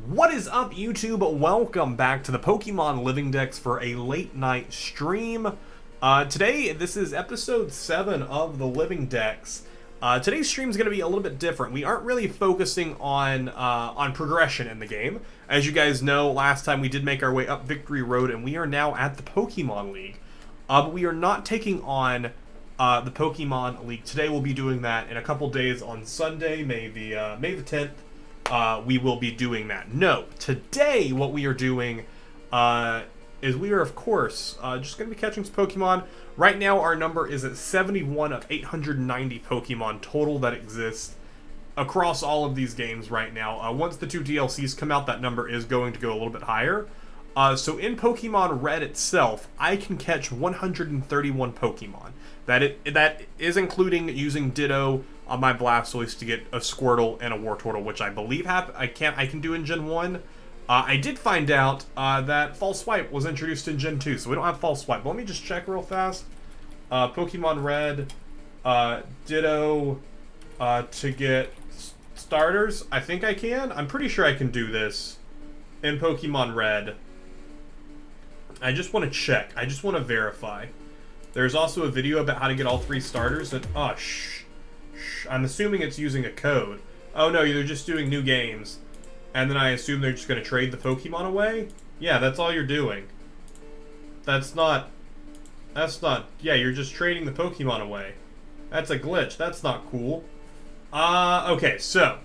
What is up, YouTube? Welcome back to the Pokemon Living Dex for a late night stream. Today, this is episode 7 of the Living Dex. Today's stream is going to be a little bit different. We aren't really focusing on progression in the game. As you guys know, last time we did make our way up Victory Road, and we are now at the Pokemon League. But we are not taking on the Pokemon League. Today we'll be doing that in a couple days on Sunday, May the 10th. We will be doing that. No, today what we are doing is we are, of course, just going to be catching some Pokemon. Right now our number is at 71 of 890 Pokemon total that exist across all of these games right now. Once the 2 DLCs come out, that number is going to go a little bit higher. So in Pokemon Red itself, I can catch 131 Pokemon. That is including using Ditto on my Blastoise to get a Squirtle and a Wartortle, which I believe I can do in Gen 1. I did find out that False Swipe was introduced in Gen 2, so we don't have False Swipe. But let me just check real fast. Pokemon Red, Ditto, to get starters. I think I can. I'm pretty sure I can do this in Pokemon Red. I just want to check. I just want to verify. There's also a video about how to get all 3 starters. And I'm assuming it's using a code. Oh no, they're just doing new games. And then I assume they're just going to trade the Pokemon away? Yeah, that's all you're doing. That's not... Yeah, you're just trading the Pokemon away. That's a glitch. That's not cool. Okay, so.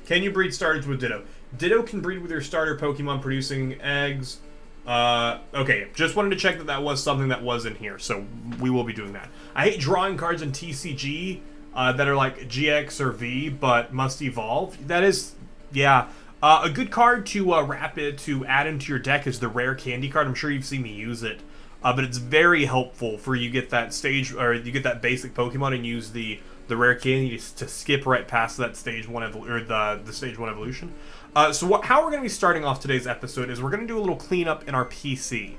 Can you breed starters with Ditto? Ditto can breed with your starter Pokemon producing eggs. Okay, just wanted to check that was something that was in here, so we will be doing that. I hate drawing cards in TCG that are like GX or V, but must evolve. That is, yeah. A good card to add into your deck is the rare candy card. I'm sure you've seen me use it, but it's very helpful for you get that stage, or you get that basic Pokemon and use the rare candy to skip right past that stage 1 the stage 1 evolution. So how we're going to be starting off today's episode is we're going to do a little cleanup in our PC.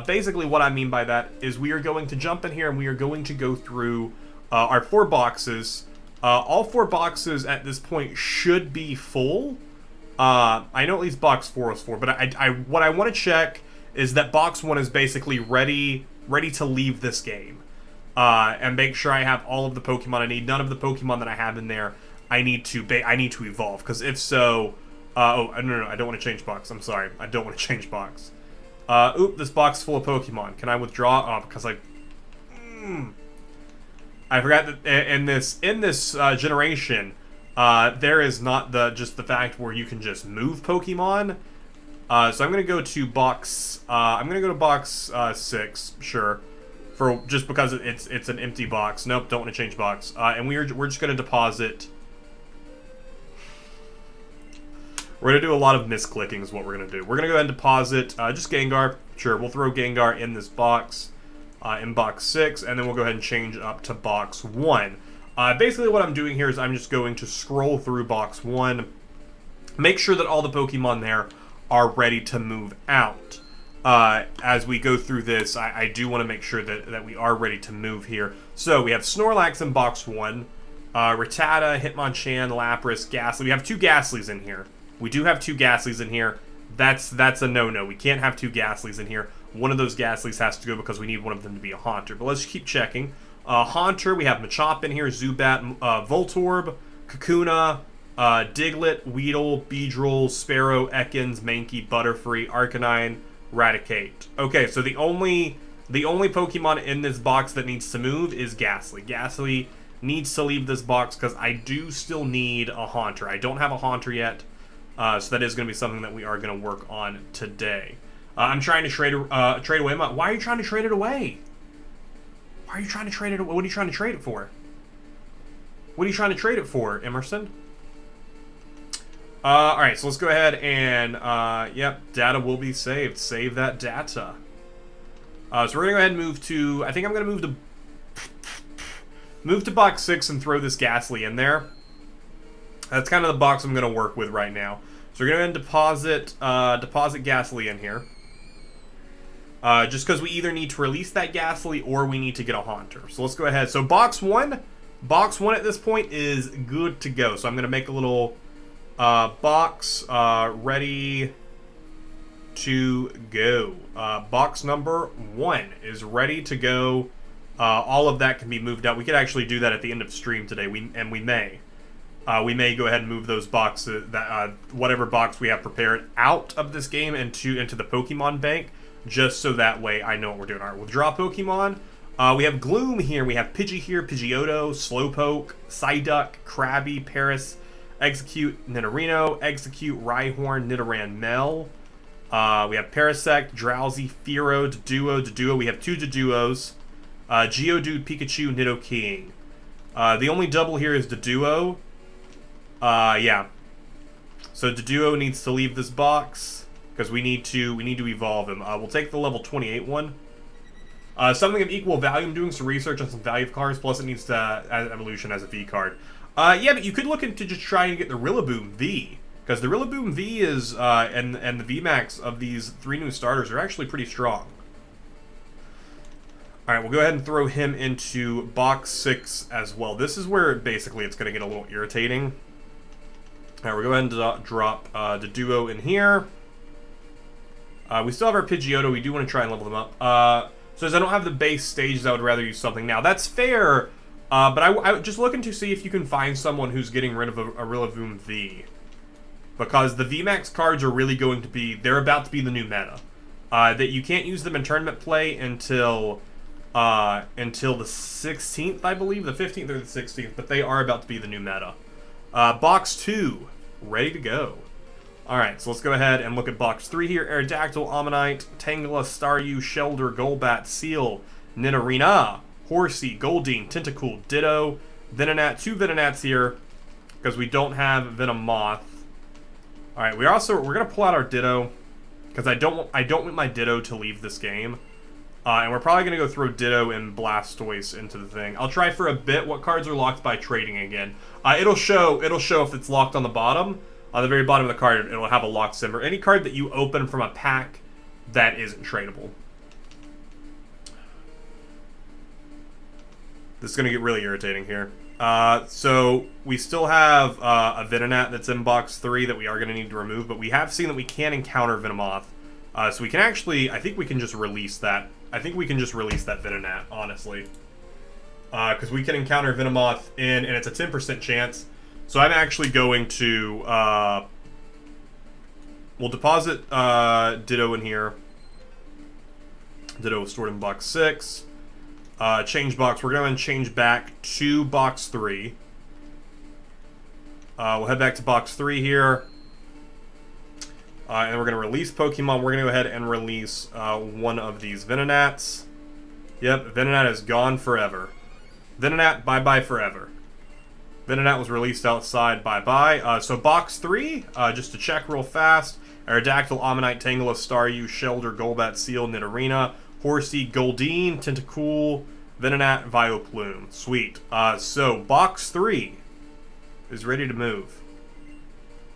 Basically what I mean by that is we are going to jump in here and we are going to go through our 4 boxes. All 4 boxes at this point should be full. I know at least box 4 is full, but what I want to check is that box 1 is basically ready to leave this game. And make sure I have all of the Pokemon I need. None of the Pokemon that I have in there I need to evolve, because if so... no, I don't want to change box. I'm sorry. I don't want to change box. This box is full of Pokemon. Can I withdraw? Oh, because I forgot that in this generation, there is not just the fact where you can just move Pokemon. So I'm gonna go to box. I'm gonna go to box 6. Sure, just because it's an empty box. Nope, don't want to change box. And we're just gonna deposit. We're going to do a lot of misclicking is what we're going to do. We're going to go ahead and deposit just Gengar. Sure, we'll throw Gengar in this box, in box 6, and then we'll go ahead and change up to box 1. Basically what I'm doing here is I'm just going to scroll through box 1, make sure that all the Pokemon there are ready to move out. As we go through this, I do want to make sure that we are ready to move here. So we have Snorlax in box 1, Rattata, Hitmonchan, Lapras, Ghastly. We have 2 Ghastlys in here. We do have 2 Ghastlys in here. That's a no-no. We can't have 2 Ghastlys in here. One of those Ghastlys has to go because we need one of them to be a Haunter. But let's keep checking. Haunter, we have Machop in here, Zubat, Voltorb, Kakuna, Diglett, Weedle, Beedrill, Sparrow, Ekans, Mankey, Butterfree, Arcanine, Raticate. Okay, so the only Pokemon in this box that needs to move is Ghastly. Ghastly needs to leave this box because I do still need a Haunter. I don't have a Haunter yet. So that is going to be something that we are going to work on today. I'm trying to trade away. Why are you trying to trade it away? Why are you trying to trade it away? What are you trying to trade it for? What are you trying to trade it for, Emerson? Alright, so let's go ahead and, yep, data will be saved. Save that data. So we're going to go ahead and move to, I think I'm going to move to box 6 and throw this Ghastly in there. That's kind of the box I'm going to work with right now. So we're going to deposit Ghastly in here. Just because we either need to release that Ghastly or we need to get a Haunter. So let's go ahead. So box 1 at this point is good to go. So I'm going to make a little Box ready to go. Box number 1 is ready to go. All of that can be moved out. We could actually do that at the end of stream today. We may. We may go ahead and move those boxes, whatever box we have prepared, out of this game into the Pokemon bank, just so that way I know what we're doing. All right, withdraw Pokemon. We have Gloom here. We have Pidgey here, Pidgeotto, Slowpoke, Psyduck, Krabby, Paris, Execute, Nidorino, Execute, Rhyhorn, Nidoran, Mel. We have Parasect, Drowsy, Fearow, Doduo. We have 2 Doduos. Geodude, Pikachu, Nidoking. The only double here is Doduo. Yeah. So Doduo needs to leave this box because we need to evolve him. We'll take the level 28 one. Something of equal value I'm doing some research on some value of cards, plus it needs to evolution as a V card. Yeah, but you could look into just trying to get the Rillaboom V, because the Rillaboom V is and the VMAX of these 3 new starters are actually pretty strong. Alright, we'll go ahead and throw him into box 6 as well. This is where basically it's going to get a little irritating. Alright, we'll go ahead and drop the Duo in here. We still have our Pidgeotto. We do want to try and level them up. So as I don't have the base stages, I would rather use something now. That's fair, but I just looking to see if you can find someone who's getting rid of a Rillaboom V. Because the VMAX cards are really going to be, they're about to be the new meta. That you can't use them in tournament play until the 16th, I believe. The 15th or the 16th, but they are about to be the new meta. Box 2, ready to go. Alright, so let's go ahead and look at box 3 here. Aerodactyl, Ammonite, Tangela, Staryu, Shelder, Golbat, Seal, Nidorina, Horsey, Goldeen, Tentacool, Ditto, Venonat, 2 Venonats here, because we don't have Venomoth. Alright, we're gonna pull out our Ditto, because I don't want my Ditto to leave this game. And we're probably gonna go throw Ditto and Blastoise into the thing. I'll try for a bit what cards are locked by trading again. It'll show if it's locked on the bottom. On the very bottom of the card, it'll have a locked symbol. Any card that you open from a pack that isn't tradable. This is going to get really irritating here. So we still have a Venonat that's in box 3 that we are going to need to remove, but we have seen that we can encounter Venomoth. So we can actually, I think we can just release that. I think we can just release that Venonat, honestly. Because we can encounter Venomoth and it's a 10% chance. So I'm actually going to, we'll deposit Ditto in here. Ditto is stored in box 6. Change box, we're going to change back to box 3. We'll head back to box 3 here. And we're going to release Pokemon. We're going to go ahead and release one of these Venonats. Yep, Venonat is gone forever. Venonat, bye-bye forever. Venonat was released outside, bye-bye. So box 3, just to check real fast. Aerodactyl, Ammonite, Tangela, Staryu, Shelder, Golbat, Seal, Nidorina, Horsey, Goldeen, Tentacool, Venonat, Vileplume. Sweet. So box 3 is ready to move.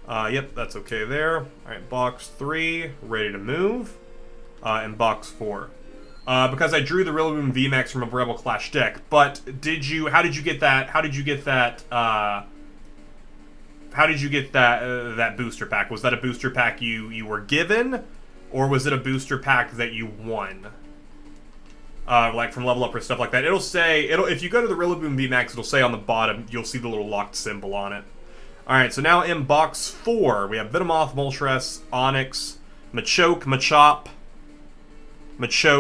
Yep, that's okay there. Alright, box 3, ready to move. And box 4. Because I drew the Rillaboom VMAX from a Rebel Clash deck, but how did you get that booster pack? Was that a booster pack you were given, or was it a booster pack that you won? Like from Level Up or stuff like that. If you go to the Rillaboom VMAX, it'll say on the bottom, you'll see the little locked symbol on it. Alright, so now in box 4, we have Venomoth, Moltres, Onix, Machoke, Machoke,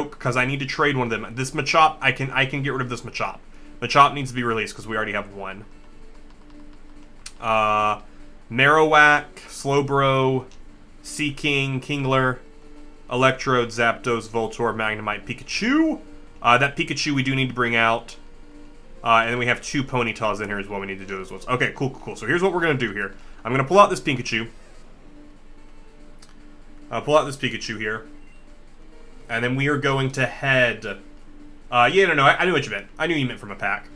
because I need to trade one of them. This Machop, I can get rid of this Machop. Machop needs to be released because we already have one. Marowak, Slowbro, Seaking, Kingler, Electrode, Zapdos, Voltorb, Magnemite, Pikachu. That Pikachu we do need to bring out. And then we have 2 Ponytas in here as well we need to do as well. Okay, cool. So here's what we're going to do here. I'm going to pull out this Pikachu. Pull out this Pikachu here. And then we are going to head... I knew what you meant. I knew you meant from a pack.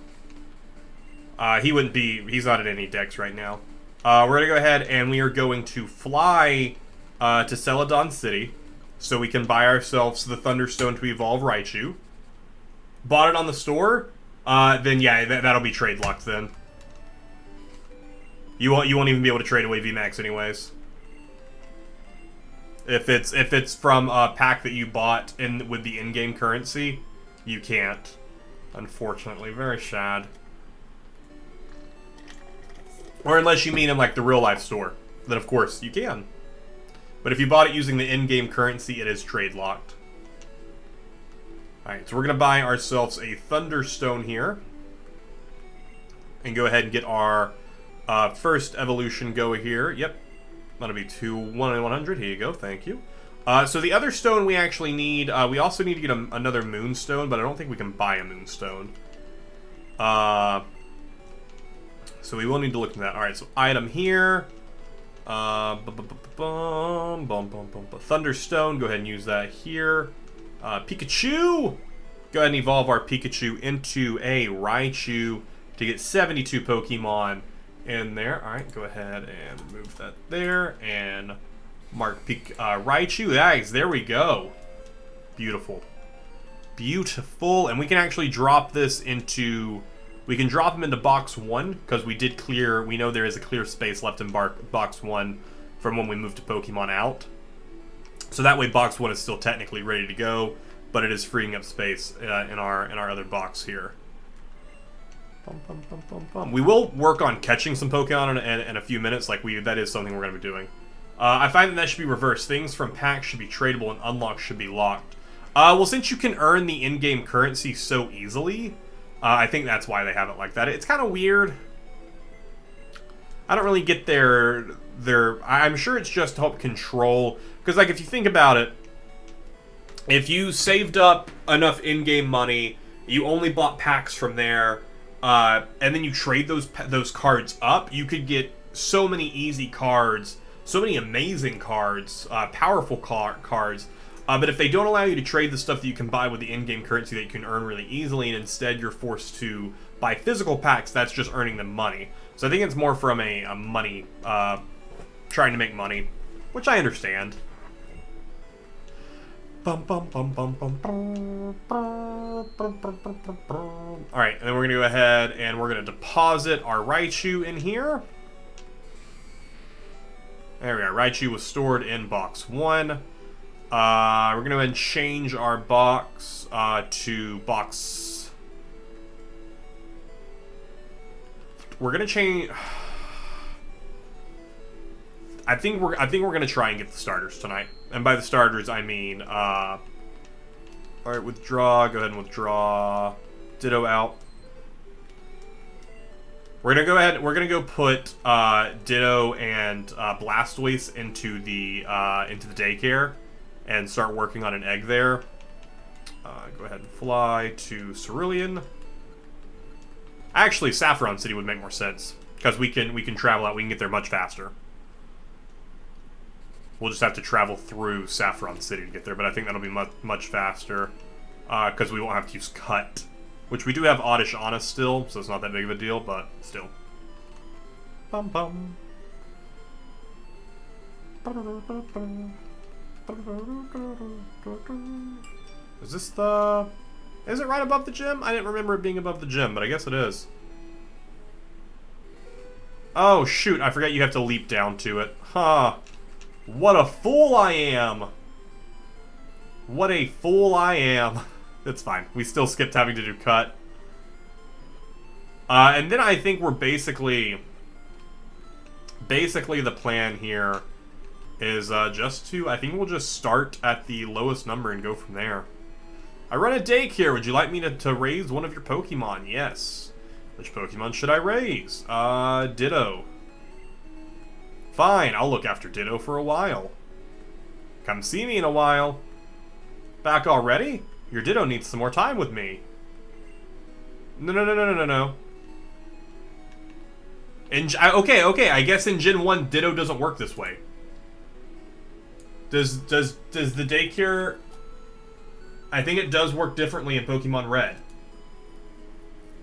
He's not in any decks right now. We're going to go ahead and we are going to fly to Celadon City. So we can buy ourselves the Thunderstone to evolve Raichu. Bought it on the store? Then yeah, that'll be trade locked then. You won't even be able to trade away VMAX anyways. If it's from a pack that you bought in with the in-game currency, you can't. Unfortunately, very sad. Or unless you mean in like the real life store, then of course you can. But if you bought it using the in-game currency, it is trade locked. Alright, so we're gonna buy ourselves a Thunderstone here. And go ahead and get our first evolution go here. Yep. That'll be 100. Here you go. Thank you. So the other stone we actually need, we also need to get another Moonstone, but I don't think we can buy a Moonstone. So we will need to look into that. Alright, so item here. Thunderstone. Go ahead and use that here. Pikachu! Go ahead and evolve our Pikachu into a Raichu to get 72 Pokemon in there. Alright, go ahead and move that there. And mark Raichu. Nice, there we go. Beautiful. Beautiful. And we can actually drop this into... We can drop them into box 1, because we did clear... We know there is a clear space left in box 1 from when we moved to Pokemon out. So that way box 1 is still technically ready to go, but it is freeing up space in our other box here. We will work on catching some Pokemon in a few minutes. That is something we're going to be doing. I find that should be reversed. Things from packs should be tradable and unlocks should be locked. Well, since you can earn the in-game currency so easily, I think that's why they have it like that. It's kind of weird. I don't really get their... I'm sure it's just to help control... Because, like, if you think about it, if you saved up enough in-game money, you only bought packs from there... and then you trade those cards up, you could get so many easy cards, so many amazing cards, powerful cards. But if they don't allow you to trade the stuff that you can buy with the in-game currency that you can earn really easily, and instead you're forced to buy physical packs, that's just earning them money. So I think it's more from a money, trying to make money, which I understand. Alright, and then we're going to go ahead and we're going to deposit our Raichu in here. There we are. Raichu was stored in box 1. We're going to go ahead and change our box to box... We're going to change... I think we're going to try and get the starters tonight. And by the starters, I mean, alright, withdraw. Go ahead and withdraw. Ditto out. We're going to go ahead, we're going to go put Ditto and Blastoise into the daycare and start working on an egg there. Go ahead and fly to Cerulean. Actually, Saffron City would make more sense, because we can travel out, we can get there much faster. We'll just have to travel through Saffron City to get there, but I think that'll be much faster, because we won't have to use Cut. Which we do have Oddish on us still, so it's not that big of a deal, but still. Bum bum. Is this the... Is it right above the gym? I didn't remember it being above the gym, but I guess it is. Oh, shoot, I forgot you have to leap down to it. Huh. What a fool I am! What a fool I am. That's fine. We still skipped having to do Cut. And then I think we're basically the plan here is just to... I think we'll just start at the lowest number and go from there. I run a daycare. Would you like me to raise one of your Pokemon? Yes. Which Pokemon should I raise? Ditto. Fine, I'll look after Ditto for a while. Come see me in a while. Back already? Your Ditto needs some more time with me. No. Okay, I guess in Gen 1, Ditto doesn't work this way. Does the daycare... I think it does work differently in Pokemon Red.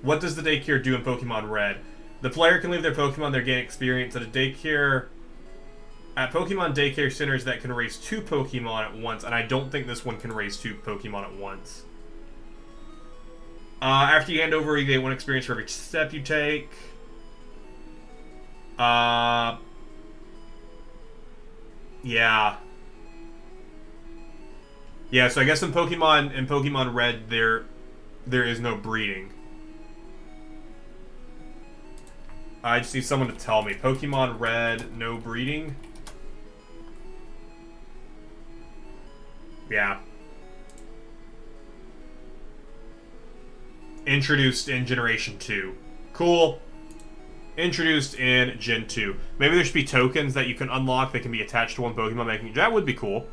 What does the daycare do in Pokemon Red? The player can leave their Pokemon there, gain experience at a daycare... At Pokemon Daycare Centers that can raise 2 Pokemon at once, and I don't think this one can raise 2 Pokemon at once. After you hand over, you get 1 experience for every step you take. Yeah. Yeah, so I guess in Pokemon Red there is no breeding. I just need someone to tell me. Pokemon Red, no breeding? Yeah. Introduced in Generation 2. Cool. Introduced in Gen 2. Maybe there should be tokens that you can unlock that can be attached to one Pokemon. That would be cool.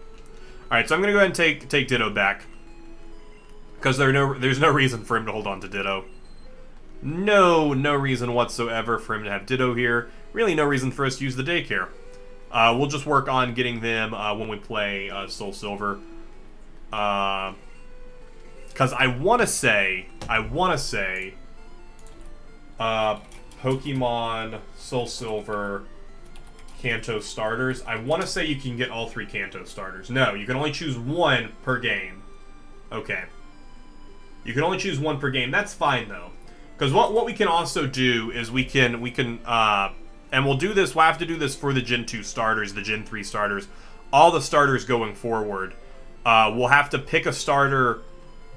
Alright, so I'm going to go ahead and take Ditto back. Because there's no reason for him to hold on to Ditto. No reason whatsoever for him to have Ditto here. Really no reason for us to use the Daycare. We'll just work on getting them when we play SoulSilver. Because I want to say, Pokemon SoulSilver Kanto starters. I want to say you can get all 3 Kanto starters. No, you can only choose 1 per game. Okay. You can only choose 1 per game. That's fine, though. Because what we can also do is we can, and we'll do this, we'll have to do this for the Gen 2 starters, the Gen 3 starters, all the starters going forward. We'll have to pick a starter,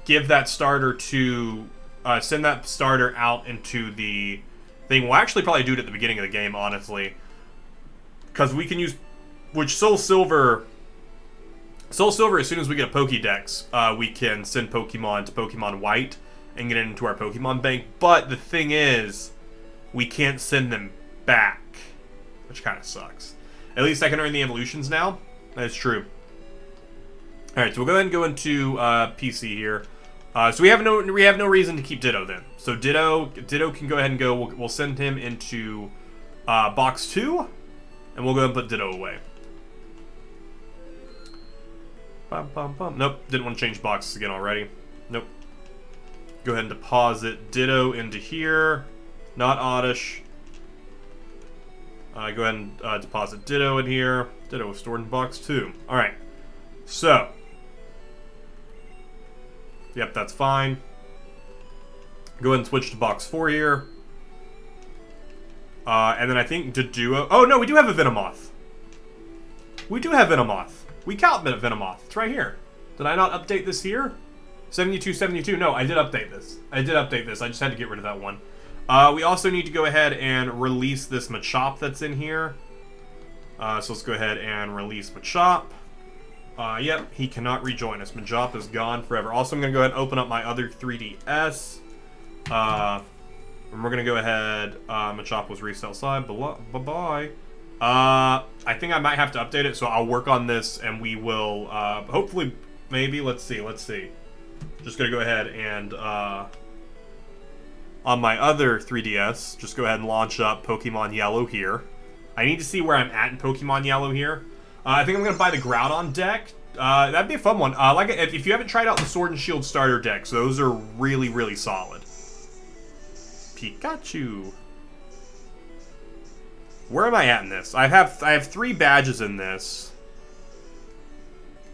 give that starter to, send that starter out into the thing. We'll actually probably do it at the beginning of the game, honestly. Because we can use, SoulSilver, as soon as we get a Pokédex, we can send Pokemon to Pokemon White and get it into our Pokemon bank. But the thing is, we can't send them back, which kind of sucks. At least I can earn the evolutions now. That's true. Alright, so we'll go ahead and go into PC here. So we have no reason to keep Ditto then. So Ditto can go ahead and go. We'll send him into box 2, and we'll go ahead and put Ditto away. Nope, didn't want to change boxes again already. Nope. Go ahead and deposit Ditto into here. Not Oddish. Go ahead and deposit Ditto in here. Ditto was stored in box 2. Alright. So. Yep, that's fine. Go ahead and switch to box 4 here. And then I think Doduo. Oh, no, we do have a Venomoth. We do have Venomoth. We count Venomoth. It's right here. Did I not update this here? 7272. No, I did update this. I just had to get rid of that one. We also need to go ahead and release this Machop that's in here. So let's go ahead and release Machop. Yep, he cannot rejoin us. Machop is gone forever. Also, I'm going to go ahead and open up my other 3DS. And we're going to go ahead. Machop was released outside. Bye-bye. I think I might have to update it, so I'll work on this, and we will, hopefully, maybe, let's see. Just going to go ahead and, on my other 3DS, just go ahead and launch up Pokemon Yellow here. I need to see where I'm at in Pokemon Yellow here. I think I'm going to buy the Groudon deck. That'd be a fun one. If you haven't tried out the Sword and Shield starter decks, those are really, really solid. Pikachu. Where am I at in this? I have 3 badges in this.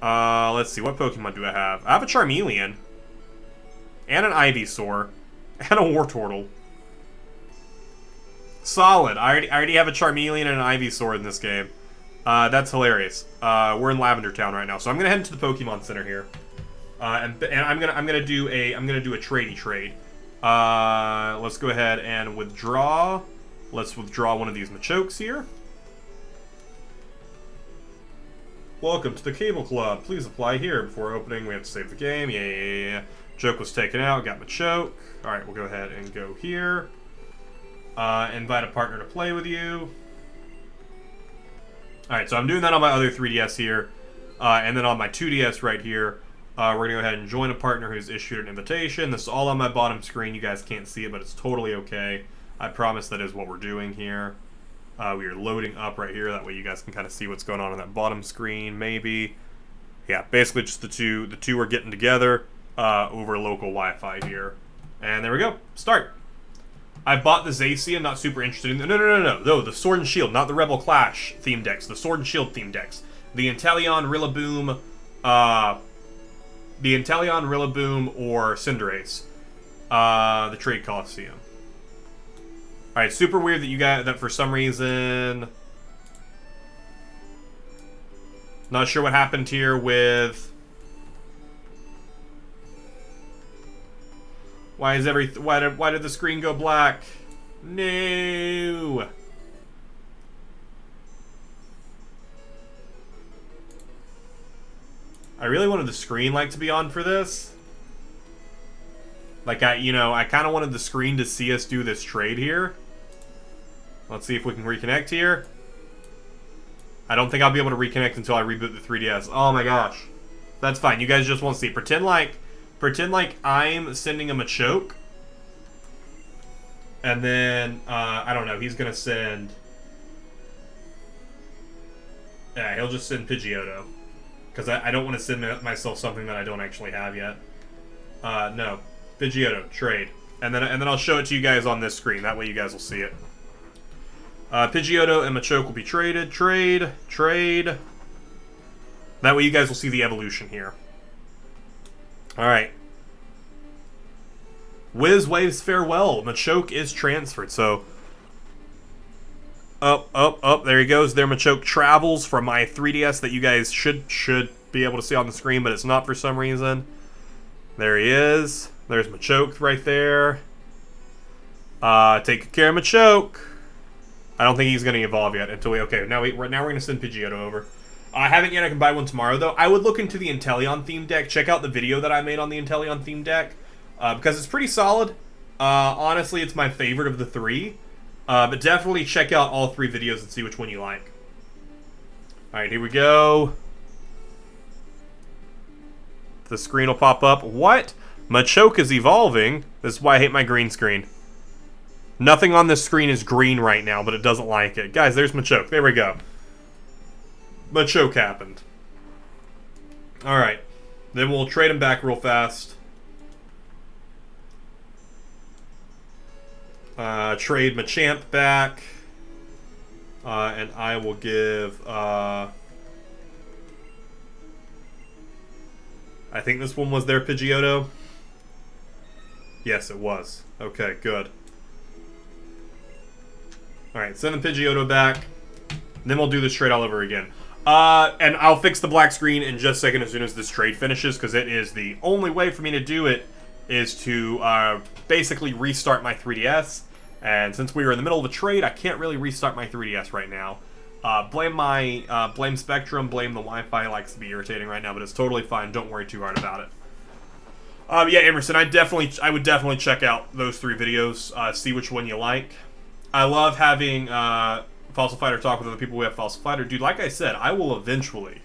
Let's see. What Pokemon do I have? I have a Charmeleon. And an Ivysaur. And a Wartortle. Solid. I already have a Charmeleon and an Ivysaur in this game. That's hilarious. We're in Lavender Town right now, so I'm gonna head into the Pokemon Center here, and I'm gonna do a tradey trade. Let's go ahead and withdraw. Let's withdraw one of these Machokes here. Welcome to the Cable Club. Please apply here before opening. We have to save the game. Yeah. Joke was taken out. Got Machoke. All right, we'll go ahead and go here. Invite a partner to play with you. Alright, so I'm doing that on my other 3DS here, and then on my 2DS right here, we're going to go ahead and join a partner who's issued an invitation. This is all on my bottom screen. You guys can't see it, but it's totally okay. I promise that is what we're doing here. We are loading up right here. That way you guys can kind of see what's going on that bottom screen, maybe. Yeah, basically just the two are getting together over local Wi-Fi here. And there we go. Start. I bought the Zacian, not super interested in... No, the Sword and Shield, not the Rebel Clash theme decks. The Sword and Shield theme decks. The Inteleon, Rillaboom, or Cinderace. The Trade Coliseum. Alright, super weird that you got that for some reason. Not sure what happened here with. Why did the screen go black? No. I really wanted the screen to be on for this. I kind of wanted the screen to see us do this trade here. Let's see if we can reconnect here. I don't think I'll be able to reconnect until I reboot the 3DS. Oh my gosh. That's fine. You guys just won't see. Pretend like I'm sending him a choke. And then, I don't know, he's going to send... Yeah, he'll just send Pidgeotto. Because I don't want to send myself something that I don't actually have yet. No. Pidgeotto, trade. And then I'll show it to you guys on this screen. That way you guys will see it. Pidgeotto and Machoke will be traded. Trade. That way you guys will see the evolution here. Alright. Wiz waves farewell. Machoke is transferred, so... Up, there he goes. There Machoke travels from my 3DS that you guys should be able to see on the screen, but it's not for some reason. There he is. There's Machoke right there. Take care of Machoke. I don't think he's going to evolve yet until we... Okay, now we're going to send Pidgeotto over. I haven't yet. I can buy one tomorrow, though. I would look into the Inteleon theme deck. Check out the video that I made on the Inteleon theme deck. Because it's pretty solid. Honestly, it's my favorite of the three. But definitely check out all three videos and see which one you like. Alright, here we go. The screen will pop up. What? Machoke is evolving. This is why I hate my green screen. Nothing on this screen is green right now, but it doesn't like it. Guys, there's Machoke. There we go. Machoke happened. Alright. Then we'll trade him back real fast. Trade Machamp back. And I will give... I think this one was their Pidgeotto. Yes, it was. Okay, good. Alright, send the Pidgeotto back. Then we'll do this trade all over again. And I'll fix the black screen in just a second as soon as this trade finishes, because it is the only way for me to do it is to basically restart my 3DS. And since we were in the middle of a trade, I can't really restart my 3DS right now. Blame Spectrum, blame the Wi-Fi. It likes to be irritating right now, but it's totally fine. Don't worry too hard about it. Yeah, Emerson, I would definitely check out those three videos. See which one you like. I love having Fossil Fighter talk with other people who have Fossil Fighter. Dude, like I said, I will eventually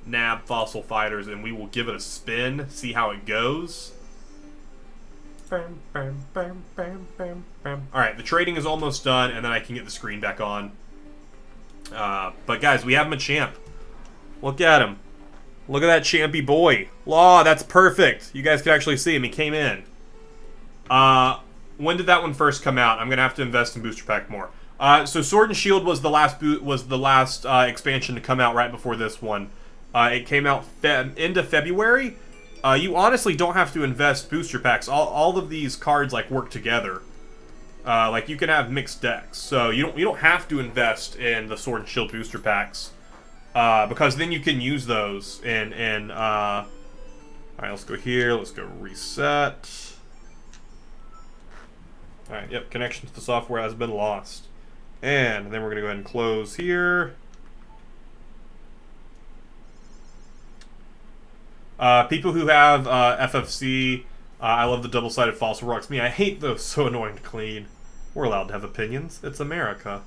nab Fossil Fighters and we will give it a spin, see how it goes. Alright, the trading is almost done, and then I can get the screen back on. But guys, we have Machamp. Look at him. Look at that champy boy. Law, that's perfect. You guys can actually see him. He came in. When did that one first come out? I'm gonna have to invest in Booster Pack more. So Sword and Shield was the last expansion to come out right before this one. It came out end of February. You honestly don't have to invest booster packs. All of these cards work together. You can have mixed decks, so you don't have to invest in the Sword and Shield booster packs, because then you can use those in all right, let's go here. Let's go reset. All right, yep. Connection to the software has been lost, and then we're gonna go ahead and close here. People who have FFC, I love the double-sided fossil rocks. Me, I hate those. So annoying to clean. We're allowed to have opinions. It's America.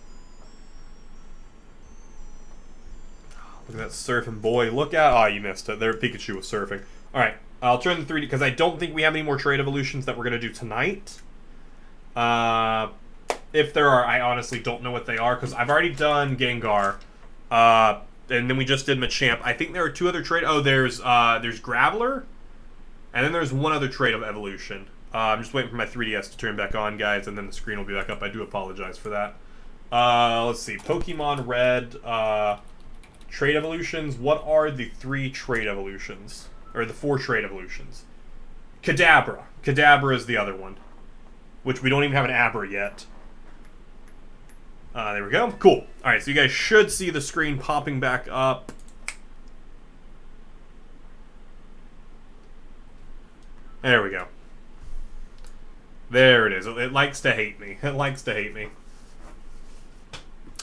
Look at that surfing boy. Look out. Oh, you missed it. There, Pikachu was surfing. Alright, I'll turn the 3D, because I don't think we have any more trade evolutions that we're going to do tonight. If there are, I honestly don't know what they are, because I've already done Gengar. And then we just did Machamp. I think there are two other trade... Oh, there's Graveler. And then there's one other trade of evolution. I'm just waiting for my 3DS to turn back on, guys, and then the screen will be back up. I do apologize for that. Let's see. Pokemon Red trade evolutions. What are the 3 trade evolutions? Or the 4 trade evolutions? Kadabra. Kadabra is the other one. which we don't even have an Aber yet. There we go. Cool. All right, so you guys should see the screen popping back up. There we go. There it is. It likes to hate me. It likes to hate me.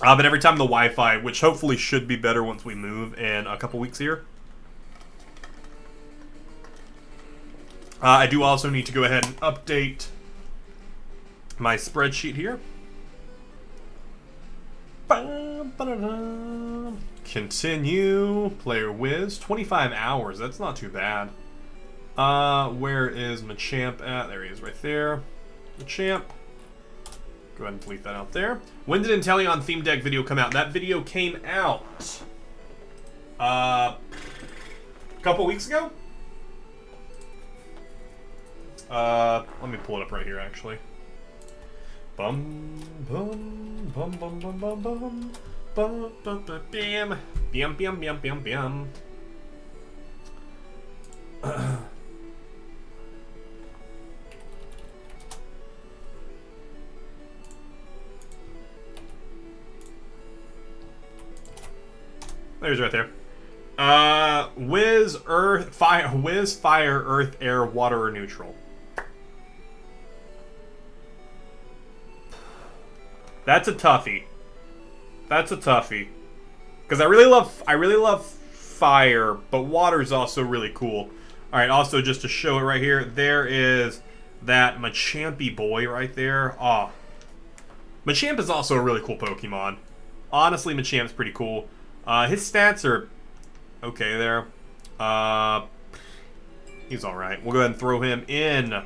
But every time the Wi-Fi, which hopefully should be better once we move in a couple weeks here. I do also need to go ahead and update my spreadsheet here. Continue. Player Wiz. 25 hours. That's not too bad. Where is Machamp at? There he is right there. Machamp. Go ahead and delete that out there. When did Inteleon theme deck video come out? That video came out a couple weeks ago. Let me pull it up right here actually. Bum bum bum bum bum bum bum bum bum bum bam bam bam bam bam bam. There's right there. Wiz, Earth, Fire, Wiz, Fire, Earth, Air, Water, or Neutral. That's a toughie. That's a toughie. Because I really love fire, but water's also really cool. All right. Also, just to show it right here, there is that Machampy boy right there. Ah, Machamp is also a really cool Pokemon. Honestly, Machamp's pretty cool. His stats are okay there. He's alright. We'll go ahead and throw him in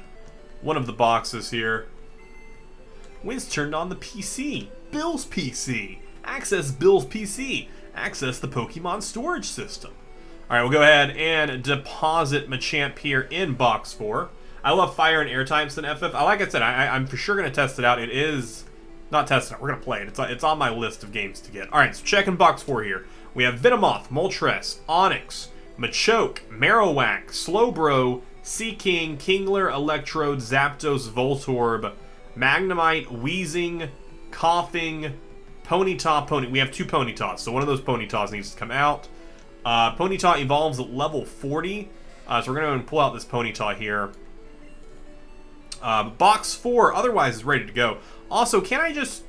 one of the boxes here. Wiz turned on the PC. Bill's PC. Access Bill's PC. Access the Pokemon storage system. Alright, we'll go ahead and deposit Machamp here in box 4. I love fire and air types in FF. Like I said, I'm for sure going to test it out. It is... Not testing it, we're going to play it. It's on my list of games to get. Alright, so checking box 4 here. We have Venomoth, Moltres, Onix, Machoke, Marowak, Slowbro, Seaking, Kingler, Electrode, Zapdos, Voltorb, Magnemite, Wheezing, Coughing, Ponyta, We have 2 Ponytas, so one of those Ponytas needs to come out. Ponyta evolves at level 40, so we're going to go and pull out this Ponyta here. Box 4 otherwise is ready to go. Also, can I just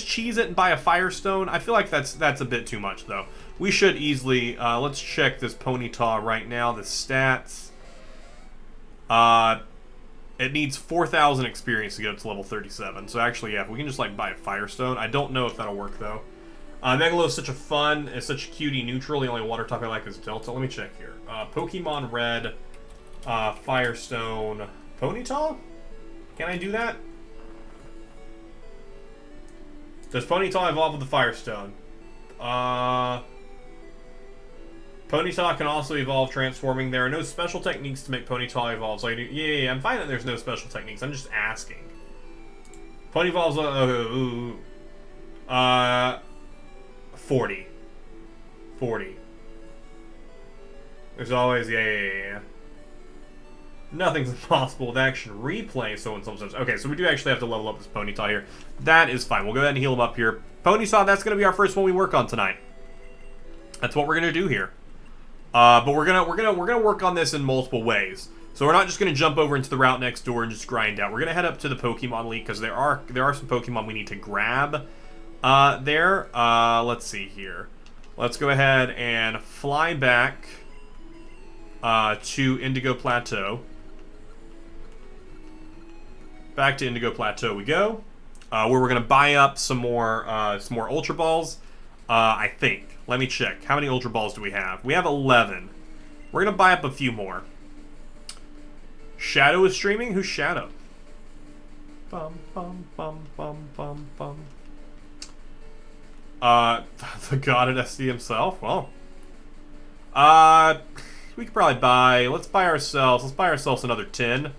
cheese it and buy a Firestone? I feel like that's a bit too much though. We should easily let's check this Ponyta right now. The stats. It needs 4,000 experience to get up to level 37. So actually, yeah, if we can just like buy a Firestone. I don't know if that'll work though. Megalo is such a fun, is such a cutie neutral. The only water type I like is Delta. Let me check here. Pokemon Red, Firestone, Ponyta. Can I do that? Does Ponyta evolve with the Firestone? Ponyta can also evolve transforming. There are no special techniques to make Ponyta evolve. So I do. Yeah, I'm fine that there's no special techniques. I'm just asking. Pony evolves. 40. 40. There's always yeah. Nothing's impossible with action replay, so in some sense. Okay, so we do actually have to level up this Ponyta here. That is fine. We'll go ahead and heal him up here. Ponyta, that's going to be our first one we work on tonight. That's what we're going to do here. But we're gonna work on this in multiple ways. So we're not just going to jump over into the route next door and just grind out. We're going to head up to the Pokemon League because there are some Pokemon we need to grab there. Let's see here. Let's go ahead and fly back to Indigo Plateau. Back to Indigo Plateau we go, where we're gonna buy up some more Ultra Balls. I think. Let me check. How many Ultra Balls do we have? We have 11. We're gonna buy up a few more. Shadow is streaming. Who's Shadow? Bum bum bum bum bum bum. The god at SD himself. Well, we could probably buy. Let's buy ourselves another 10.